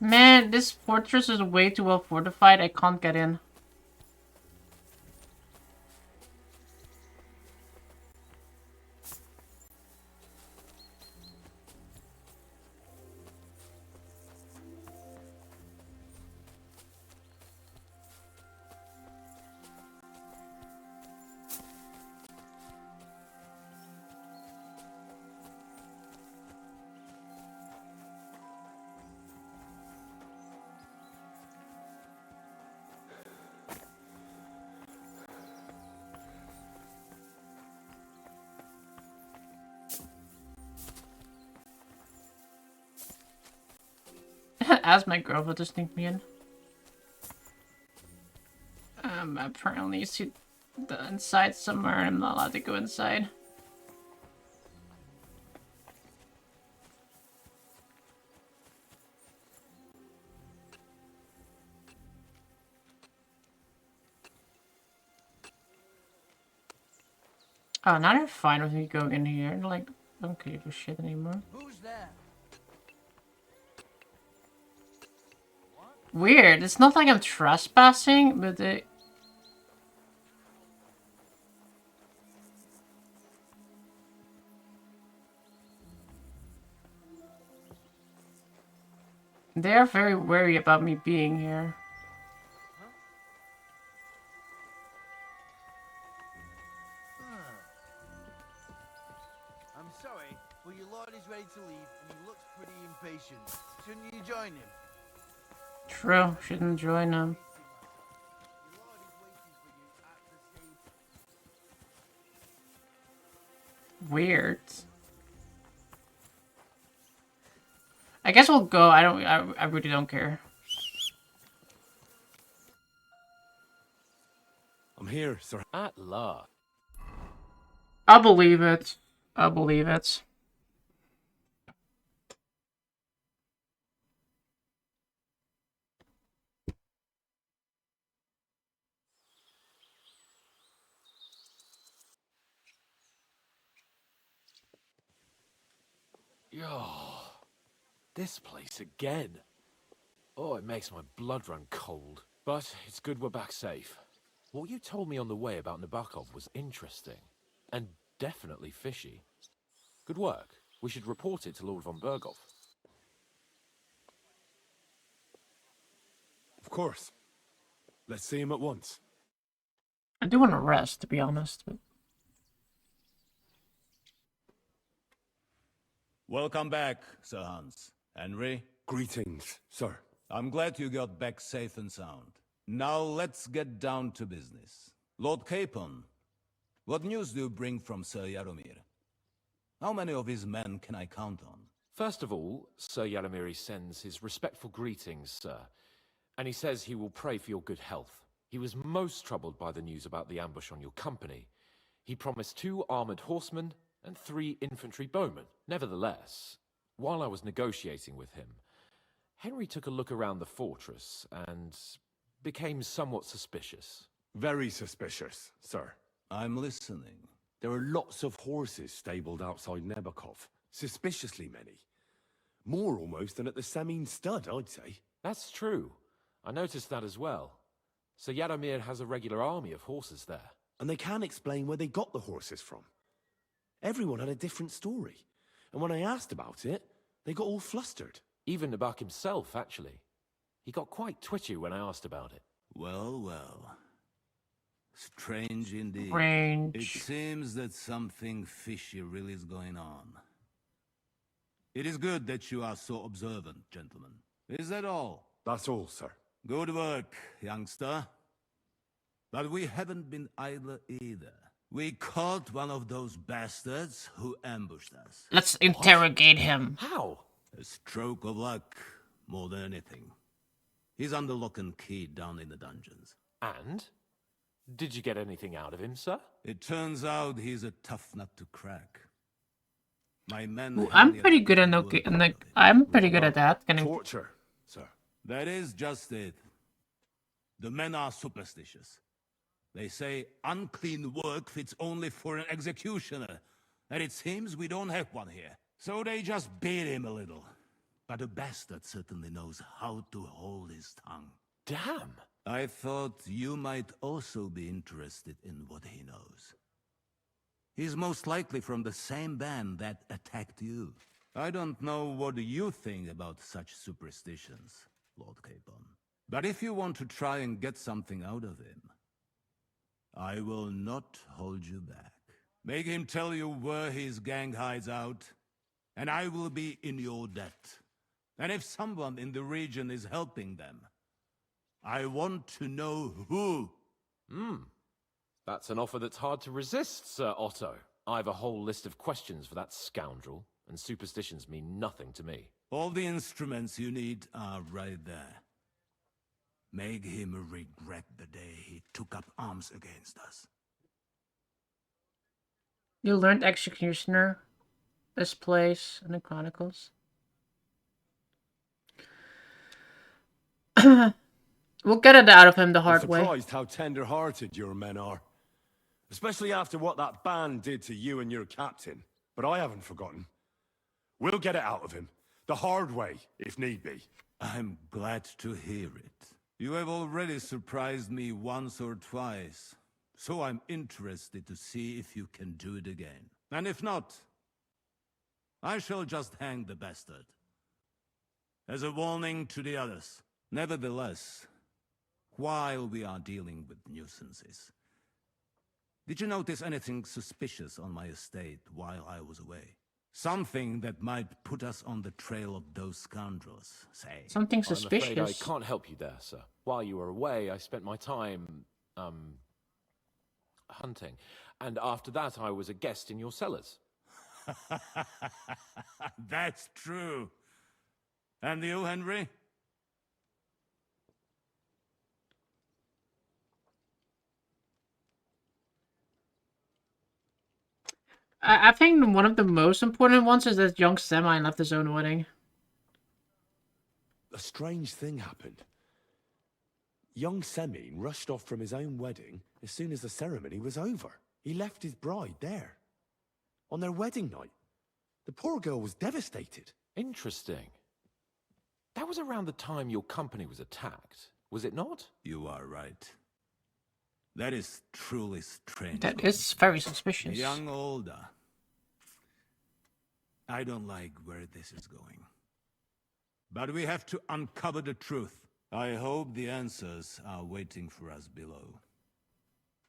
Man, this fortress is way too well fortified. I can't get in. Ask my girlfriend to sneak me in. Apparently you see the inside somewhere and I'm not allowed to go inside. Oh, now they're fine with me going in here. They're like, don't give a shit anymore. Who's there? Weird. It's not like I'm trespassing, but they're very wary about me being here. I'm sorry, but your lord is ready to leave and he looks pretty impatient. Shouldn't you join him? True, she didn't join him. Weird. I guess we'll go. I really don't care. I'm here, sir. At last. I'll believe it. I'll believe it. Yo, this place again. Oh, it makes my blood run cold. But it's good we're back safe. What you told me on the way about Nabokov was interesting. And definitely fishy. Good work. We should report it to Lord von Berghoff. Of course. Let's see him at once. I do want to rest, to be honest. But... Welcome back, Sir Hans. Henry? Greetings, sir. I'm glad you got back safe and sound. Now let's get down to business. Lord Capon, what news do you bring from Sir Jaromir? How many of his men can I count on? First of all, Sir Jaromir sends his respectful greetings, sir. And he says he will pray for your good health. He was most troubled by the news about the ambush on your company. He promised 2 armored horsemen and 3 infantry bowmen. Nevertheless, while I was negotiating with him, Henry took a look around the fortress and became somewhat suspicious. Very suspicious, sir. I'm listening. There are lots of horses stabled outside Nabokov. Suspiciously many. More almost than at the Samin stud, I'd say. That's true. I noticed that as well. So Jaromir has a regular army of horses there. And they can't explain where they got the horses from. Everyone had a different story. And when I asked about it, they got all flustered. Even Nabok himself, actually. He got quite twitchy when I asked about it. Well, well. Strange indeed. Strange. It seems that something fishy really is going on. It is good that you are so observant, gentlemen. Is that all? That's all, sir. Good work, youngster. But we haven't been idle either. We caught one of those bastards who ambushed us. Let's interrogate him. How? A stroke of luck, more than anything. He's under lock and key down in the dungeons. And? Did you get anything out of him, sir? It turns out he's a tough nut to crack. My men. Ooh, I'm pretty good at I'm pretty good at that. Torture, sir. That is just it. The men are superstitious. They say unclean work fits only for an executioner, and it seems we don't have one here. So they just beat him a little. But the bastard certainly knows how to hold his tongue. Damn! I thought you might also be interested in what he knows. He's most likely from the same band that attacked you. I don't know what you think about such superstitions, Lord Capon. But if you want to try and get something out of him, I will not hold you back. Make him tell you where his gang hides out, and I will be in your debt. And if someone in the region is helping them, I want to know who. That's an offer that's hard to resist, Sir Otto. I have a whole list of questions for that scoundrel, and superstitions mean nothing to me. All the instruments you need are right there. Make him regret the day he took up arms against us. You learned Executioner, this place, in the Chronicles. We'll get it out of him the hard way. I'm surprised how tender-hearted your men are. Especially after what that band did to you and your captain. But I haven't forgotten. We'll get it out of him. The hard way, if need be. I'm glad to hear it. You have already surprised me once or twice. So I'm interested to see if you can do it again. And if not, I shall just hang the bastard. As a warning to the others. Nevertheless, while we are dealing with nuisances, did you notice anything suspicious on my estate while I was away? Something that might put us on the trail of those scoundrels, say. Something I'm afraid I suspicious. can't help you there, sir. While you were away, I spent my time, hunting. And after that, I was a guest in your cellars. That's true. And you, Henry? I think one of the most important ones is that young Semi left his own wedding. A strange thing happened. Young Semi rushed off from his own wedding as soon as the ceremony was over. He left his bride there. On their wedding night. The poor girl was devastated. Interesting. That was around the time your company was attacked, was it not? You are right. That is truly strange. That is very suspicious. Young Olda. I don't like where this is going. But we have to uncover the truth. I hope the answers are waiting for us below.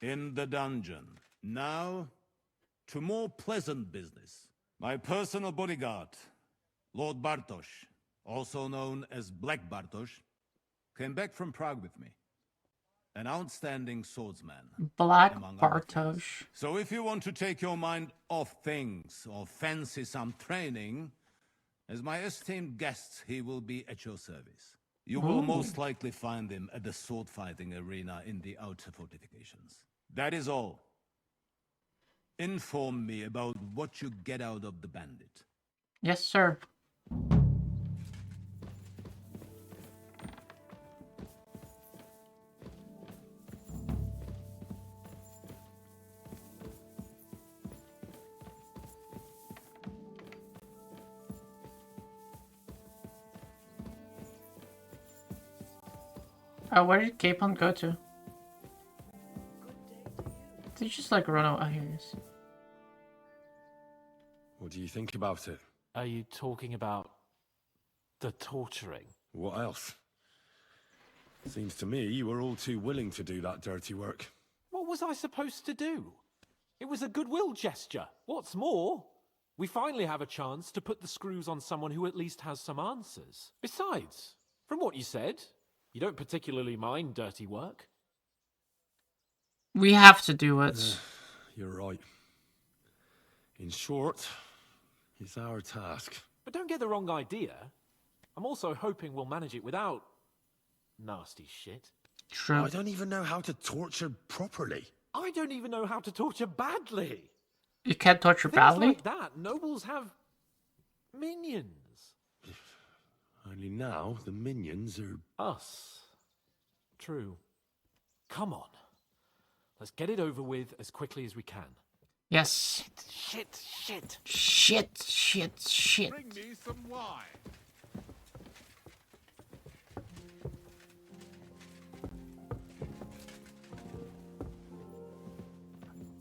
In the dungeon. Now, to more pleasant business. My personal bodyguard, Lord Bartosz, also known as Black Bartosz, came back from Prague with me. An outstanding swordsman. Black Bartosz. So if you want to take your mind off things or fancy some training, as my esteemed guest, he will be at your service. You will most likely find him at the sword-fighting arena in the outer fortifications. That is all. Inform me about what you get out of the bandit. Yes, sir. Oh, where did Capon go to? Did he just like run out? Oh, here he is. What do you think about it? Are you talking about the torturing? What else? Seems to me you were all too willing to do that dirty work. What was I supposed to do? It was a goodwill gesture. What's more, we finally have a chance to put the screws on someone who at least has some answers. Besides, from what you said, you don't particularly mind dirty work. We have to do it. You're right. In short, it's our task. But don't get the wrong idea. I'm also hoping we'll manage it without nasty shit. True. I don't even know how to torture properly. I don't even know how to torture badly. You can't torture Things badly? like that, nobles have minions. Only now the minions are... Us. True. Come on. Let's get it over with as quickly as we can. Yes. Shit. Bring me some wine.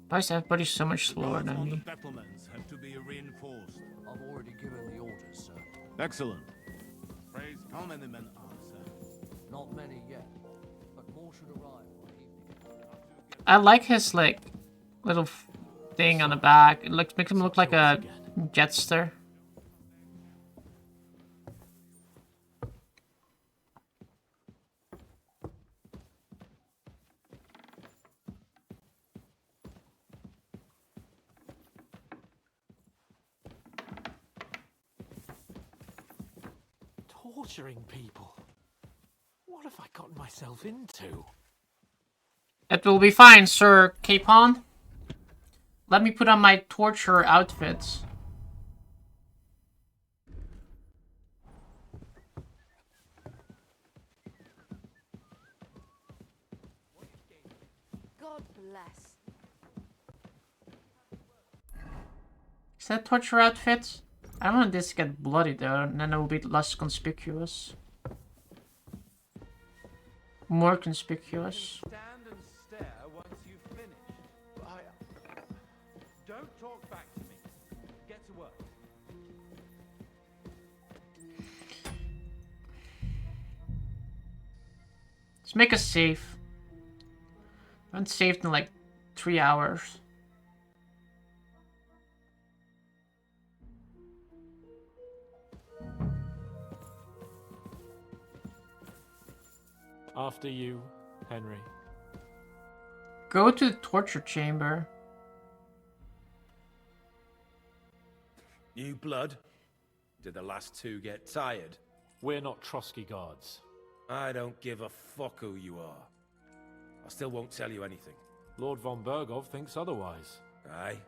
Why is everybody so much slower than me? Battlements have to be reinforced. I've already given the orders, sir. Excellent. Praise How many men are, sir? Not many yet, but more should arrive by evening. I like his like little thing on the back. It makes him look like a jetster. Torturing people. What have I gotten myself into? It will be fine, Sir Capon. Let me put on my torture outfits. God bless. Is that torture outfits? I don't want this to get bloody though, and then it will be less conspicuous. More conspicuous. Stand and stare once you've finished. Don't talk back to me. Get to work. Let's make a save. I haven't saved in like 3 hours. After you, Henry. Go to the torture chamber. New blood? Did the last two get tired? We're not Trotsky guards. I don't give a fuck who you are. I still won't tell you anything. Lord von Bergov thinks otherwise. Aye?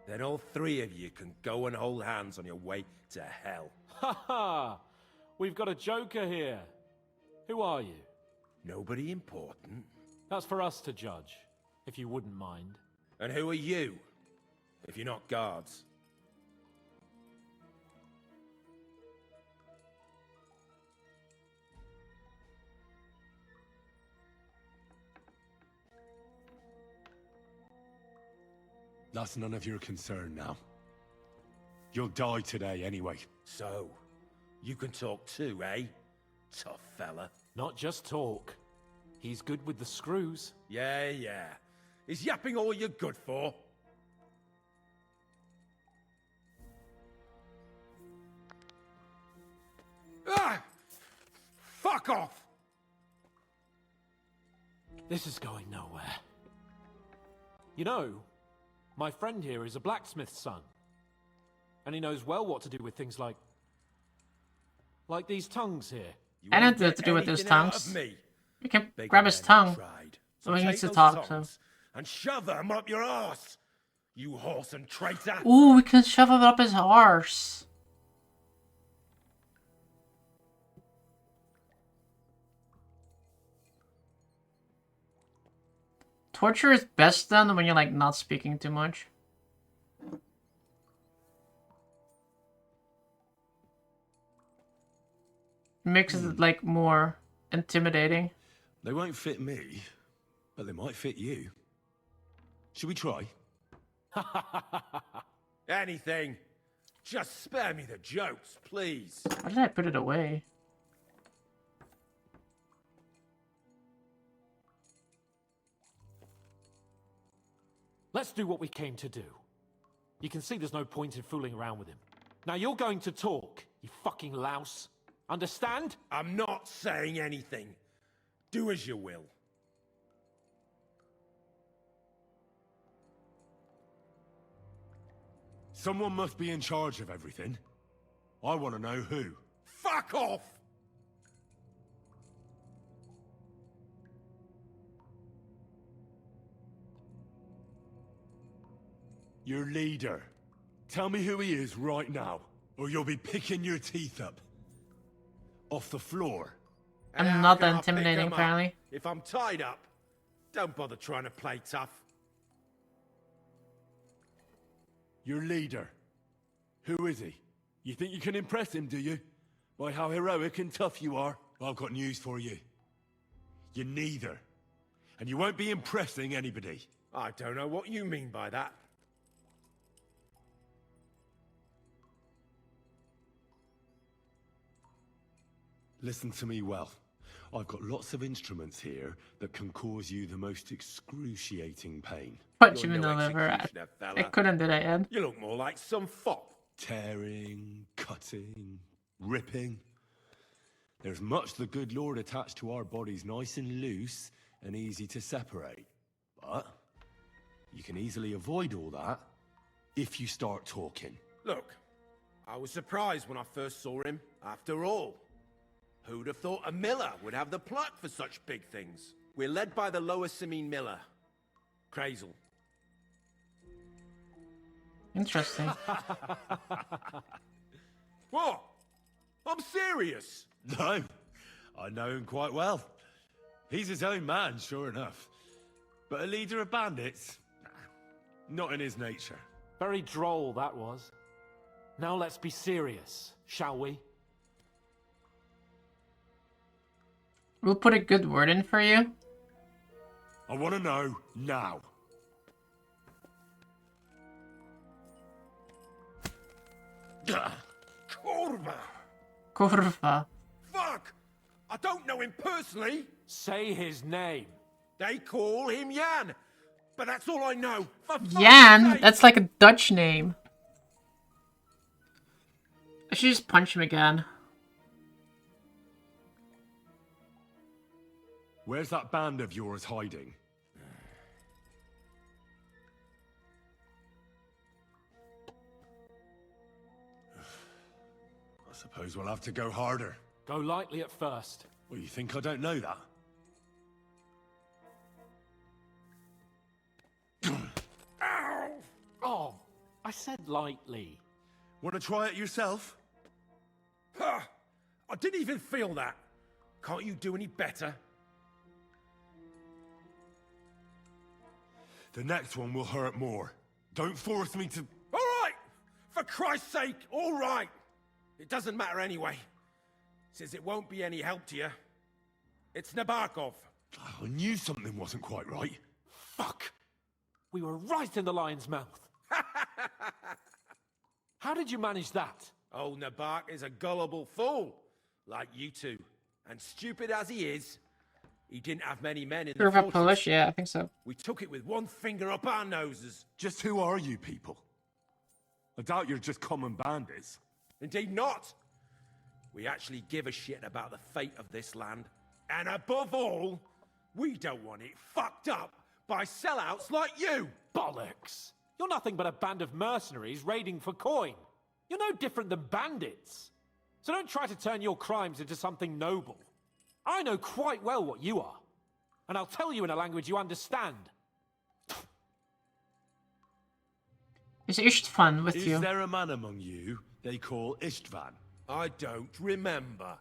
Then all three of you can go and hold hands on your way to hell. Ha ha! We've got a joker here. Who are you? Nobody important. That's for us to judge, if you wouldn't mind. And who are you, if you're not guards? That's none of your concern now. You'll die today anyway. So, you can talk too, eh? Tough fella. Not just talk. He's good with the screws. Yeah. Is yapping all you're good for? Ah! Fuck off! This is going nowhere. You know, my friend here is a blacksmith's son. And he knows well what to do with things like these tongues here. I don't know what to do with those tongues. We can grab his tongue. So he needs to talk, so. And shove them up your arse, you horse and traitor. Ooh, we can shove it up his arse. Torture is best done when you're like not speaking too much. Makes it like more intimidating. They won't fit me, but they might fit you. Should we try? Anything. Just spare me the jokes, please. Why did I put it away? Let's do what we came to do. You can see there's no point in fooling around with him. Now you're going to talk, you fucking louse. Understand? I'm not saying anything. Do as you will. Someone must be in charge of everything. I want to know who. Fuck off! Your leader. Tell me who he is right now, or you'll be picking your teeth up. Off the floor. I'm not that intimidating, apparently. If I'm tied up, don't bother trying to play tough. Your leader. Who is he? You think you can impress him, do you? By how heroic and tough you are? Well, I've got news for you. You're neither. And you won't be impressing anybody. I don't know what you mean by that. Listen to me well. I've got lots of instruments here that can cause you the most excruciating pain. Punch him in the liver. I couldn't, did I, Ed? You look more like some fop. Tearing, cutting, ripping. There's much the good Lord attached to our bodies, nice and loose and easy to separate. But you can easily avoid all that if you start talking. Look, I was surprised when I first saw him. After all, who'd have thought a miller would have the pluck for such big things? We're led by the Lower Simene Miller, Crazel. Interesting. What? I'm serious. No, I know him quite well. He's his own man, sure enough. But a leader of bandits? Nah, not in his nature. Very droll, that was. Now let's be serious, shall we? We'll put a good word in for you. I want to know now. Kurva! Kurva. Fuck! I don't know him personally. Say his name. They call him Jan. But that's all I know. Jan? That's like a Dutch name. I should just punch him again. Where's that band of yours hiding? I suppose we'll have to go harder. Go lightly at first. Well, you think I don't know that? Ow! Oh, I said lightly. Want to try it yourself? Ha! I didn't even feel that. Can't you do any better? The next one will hurt more. Don't force me to... All right! For Christ's sake, all right! It doesn't matter anyway, since it won't be any help to you. It's Nabokov. I knew something wasn't quite right. Fuck! We were right in the lion's mouth. How did you manage that? Old Nabok is a gullible fool, like you two. And stupid as he is, he didn't have many men in the fortress. Polish, yeah, I think so. We took it with one finger up our noses. Just who are you people? I doubt you're just common bandits. Indeed not. We actually give a shit about the fate of this land. And above all, we don't want it fucked up by sellouts like you. Bollocks! You're nothing but a band of mercenaries raiding for coin. You're no different than bandits. So don't try to turn your crimes into something noble. I know quite well what you are. And I'll tell you in a language you understand. Is Istvan with you? Is there a man among you they call Istvan? I don't remember.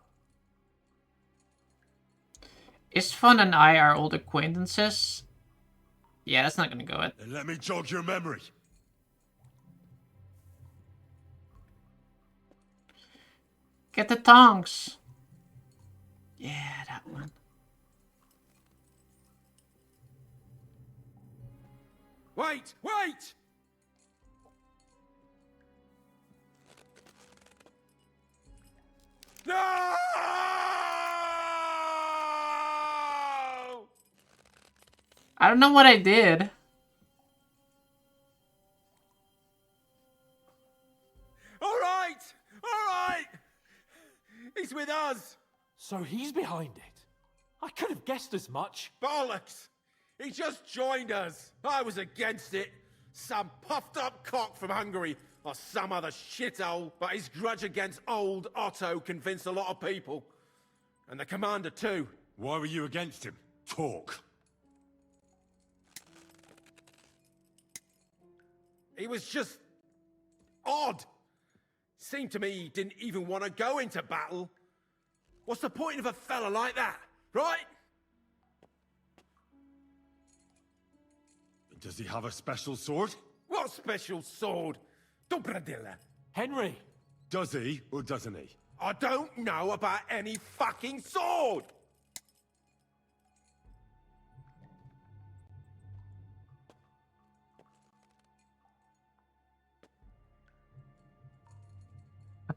Istvan and I are old acquaintances. Yeah, that's not gonna go it. Then let me jog your memory. Get the tongs. Yeah, that one. Wait! Wait! No! I don't know what I did. All right! All right! He's with us! So he's behind it. I could have guessed as much. Bollocks! He just joined us. I was against it. Some puffed up cock from Hungary or some other shithole, but his grudge against old Otto convinced a lot of people. And the commander too. Why were you against him? Talk. He was just odd. Seemed to me he didn't even want to go into battle. What's the point of a fella like that, right? Does he have a special sword? What special sword? Dobradilla. Henry. Does he or doesn't he? I don't know about any fucking sword!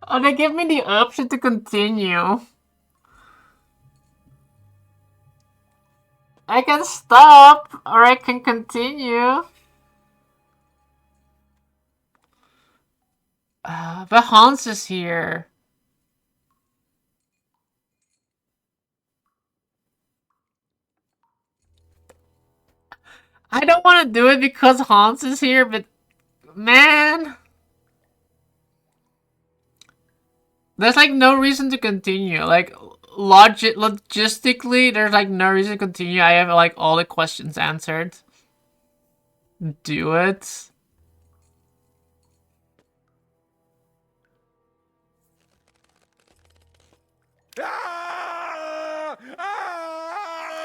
Oh, they give me the option to continue. I can stop, or I can continue. But Hans is here. I don't want to do it because Hans is here, but man, there's like no reason to continue. Like logistically, there's like no reason to continue. I have like all the questions answered. Do it.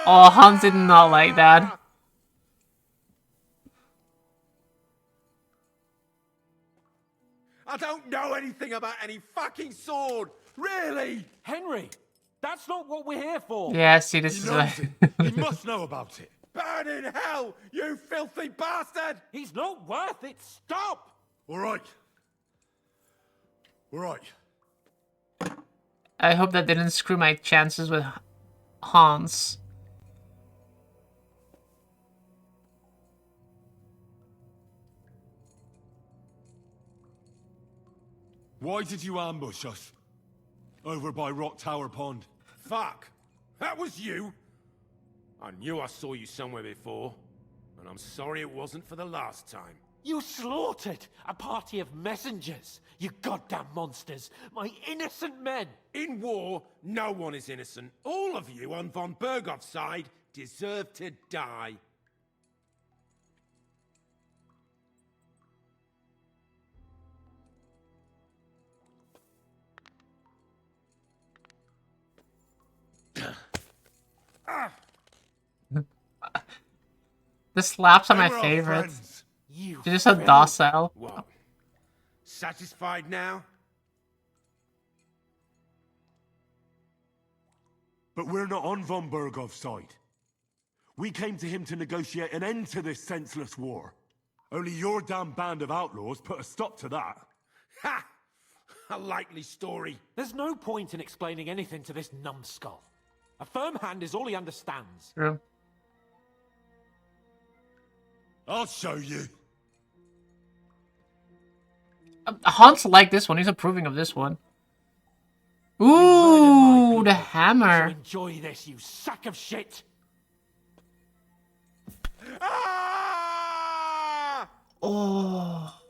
Oh, Hans did not like that. I don't know anything about any fucking sword! Really? Henry, that's not what we're here for. Yeah, see, this is like... He must know about it. Burn in hell, you filthy bastard! He's not worth it. Stop! All right. All right. I hope that didn't screw my chances with Hans. Why did you ambush us? Over by Rock Tower Pond. Fuck! That was you? I knew I saw you somewhere before, and I'm sorry it wasn't for the last time. You slaughtered a party of messengers, you goddamn monsters, my innocent men! In war, no one is innocent. All of you on von Bergov's side deserve to die. The slaps are my We're all favorites. friends. They're just so docile. What? Satisfied now? But we're not on von Bergov's side. We came to him to negotiate an end to this senseless war. Only your damn band of outlaws put a stop to that. Ha! A likely story. There's no point in explaining anything to this numbskull. A firm hand is all he understands. True. I'll show you. Hans like this one. He's approving of this one. Ooh, the hammer. So enjoy this, you sack of shit. Ah! Oh.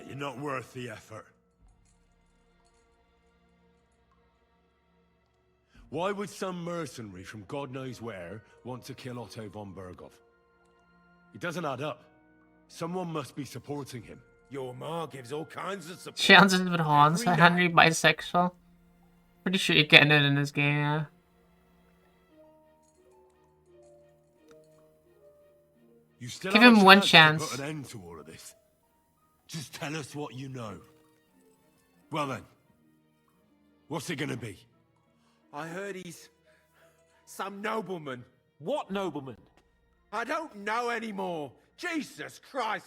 You're not worth the effort. Why would some mercenary from God knows where want to kill Otto von Berghoff? It doesn't add up. Someone must be supporting him. Your ma gives all kinds of support. Chances with Hans. Henry bisexual. Pretty sure you're getting it in this game, yeah. You still Give have him a one to chance. Put an end to all of this. Just tell us what you know. Well then, what's it gonna be? I heard he's some nobleman. What nobleman? I don't know anymore. Jesus Christ.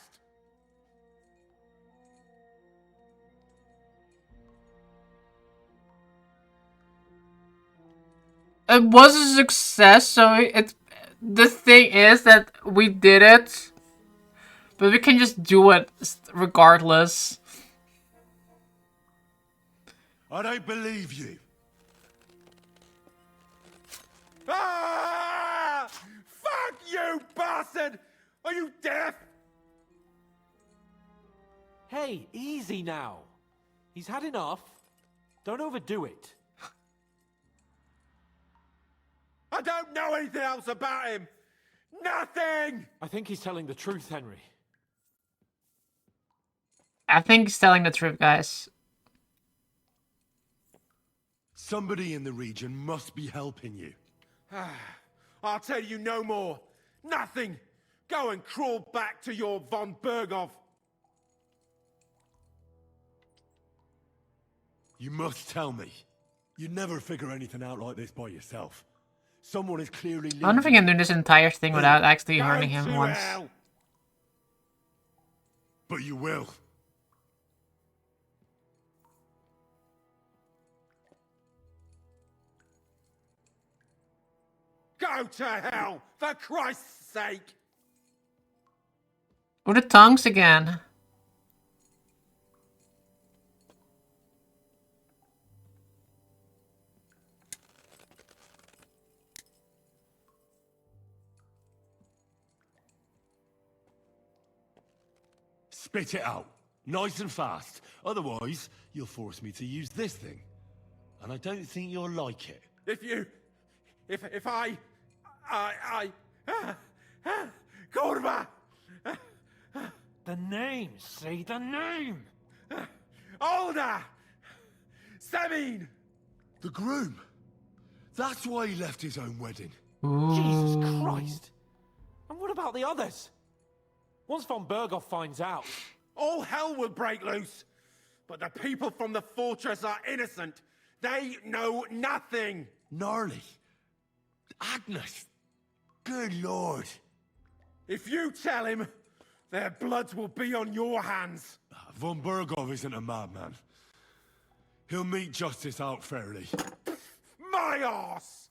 It was a success, so it's the thing is that we did it, but we can just do it regardless. I don't believe you. Ah! Fuck you, bastard! Are you deaf? Hey, easy now. He's had enough. Don't overdo it. I don't know anything else about him. Nothing! I think he's telling the truth, Henry. I think he's telling the truth, guys. Somebody in the region must be helping you. I'll tell you no more. Nothing. Go and crawl back to your von Berghoff. You must tell me. You'd never figure anything out like this by yourself. Someone is clearly I don't think I'm doing this entire thing without actually hurting him to once. hell. But you will. Go to hell, for Christ's sake! Oh, the tongues again. Spit it out. Nice and fast. Otherwise, you'll force me to use this thing. And I don't think you'll like it. If I Kurva! The name, say the name! Older! Sabine! The groom. That's why he left his own wedding. Jesus Christ! And what about the others? Once von Berghoff finds out... All hell will break loose. But the people from the fortress are innocent. They know nothing. Gnarly. Agnes. Good Lord. If you tell him, their bloods will be on your hands. Von Berghoff isn't a madman. He'll meet justice out fairly. My arse!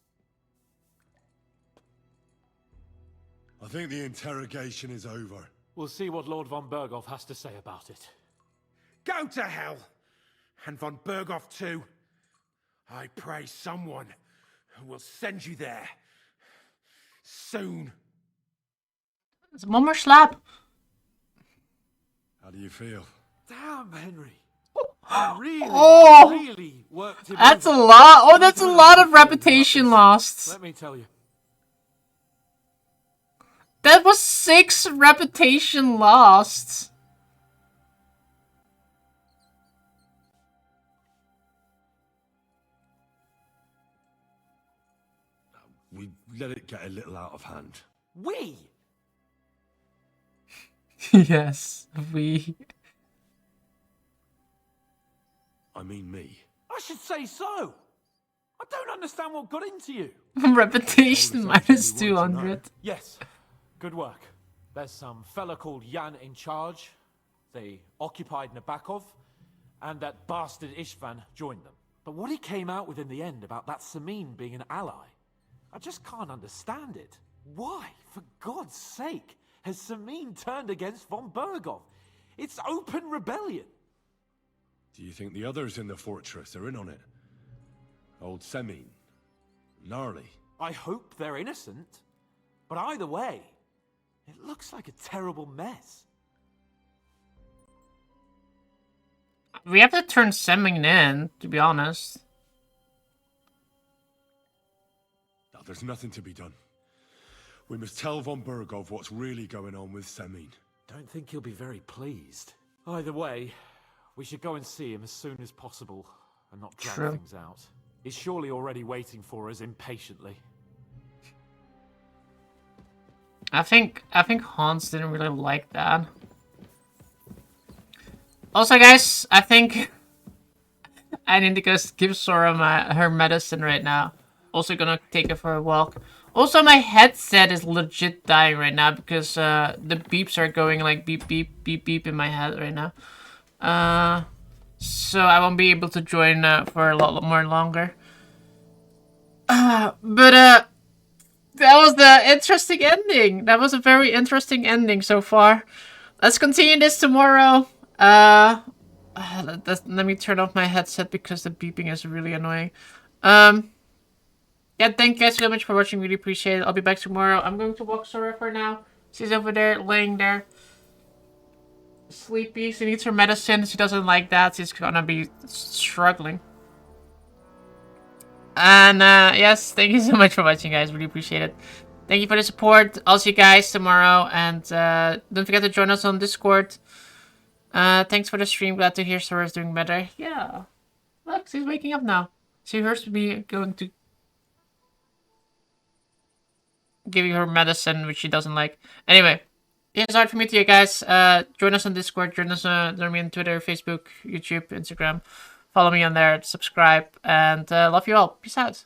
I think the interrogation is over. We'll see what Lord von Berghoff has to say about it. Go to hell! And von Berghoff too. I pray someone will send you there. Soon. There's one more slap. How do you feel? Damn, Henry. Really worked him that's over. a lot. Oh, that's a lot of reputation lost. Let me tell you. That was 6 reputation lost. We let it get a little out of hand. We? Yes, we. I mean me. I should say so. I don't understand what got into you. Reputation minus 200. Yes, good work. There's some fella called Jan in charge. They occupied Nabokov, and that bastard Istvan joined them. But what he came out with in the end about that Samin being an ally, I just can't understand it. Why, for God's sake, has Samin turned against von Berghoff? It's open rebellion. Do you think the others in the fortress are in on it? Old Semin, Gnarly. I hope they're innocent. But either way, it looks like a terrible mess. We have to turn Semming in, to be honest. No, there's nothing to be done. We must tell von Berghoff what's really going on with Semin. Don't think he'll be very pleased. Either way, we should go and see him as soon as possible and not drag things out. He's surely already waiting for us impatiently. I think Hans didn't really like that. Also, guys, I think I need to go give Sora her medicine right now. Also gonna take her for a walk. Also, my headset is legit dying right now because the beeps are going like beep, beep, beep, beep in my head right now. So I won't be able to join for a lot more longer. But that was the interesting ending. That was a very interesting ending so far. Let's continue this tomorrow. Let me turn off my headset because the beeping is really annoying. Yeah, thank you guys so much for watching. Really appreciate it. I'll be back tomorrow. I'm going to walk Sora for now. She's over there, laying there. Sleepy. She needs her medicine. She doesn't like that. She's gonna be struggling. And, yes, thank you so much for watching, guys. Really appreciate it. Thank you for the support. I'll see you guys tomorrow. And, don't forget to join us on Discord. Thanks for the stream. Glad to hear Sora's doing better. Yeah. Look, she's waking up now. She hears to be going to giving her medicine, which she doesn't like. Anyway, it's hard for me to you guys. Join us on Discord. Join us on Twitter, Facebook, YouTube, Instagram. Follow me on there. Subscribe. And love you all. Peace out.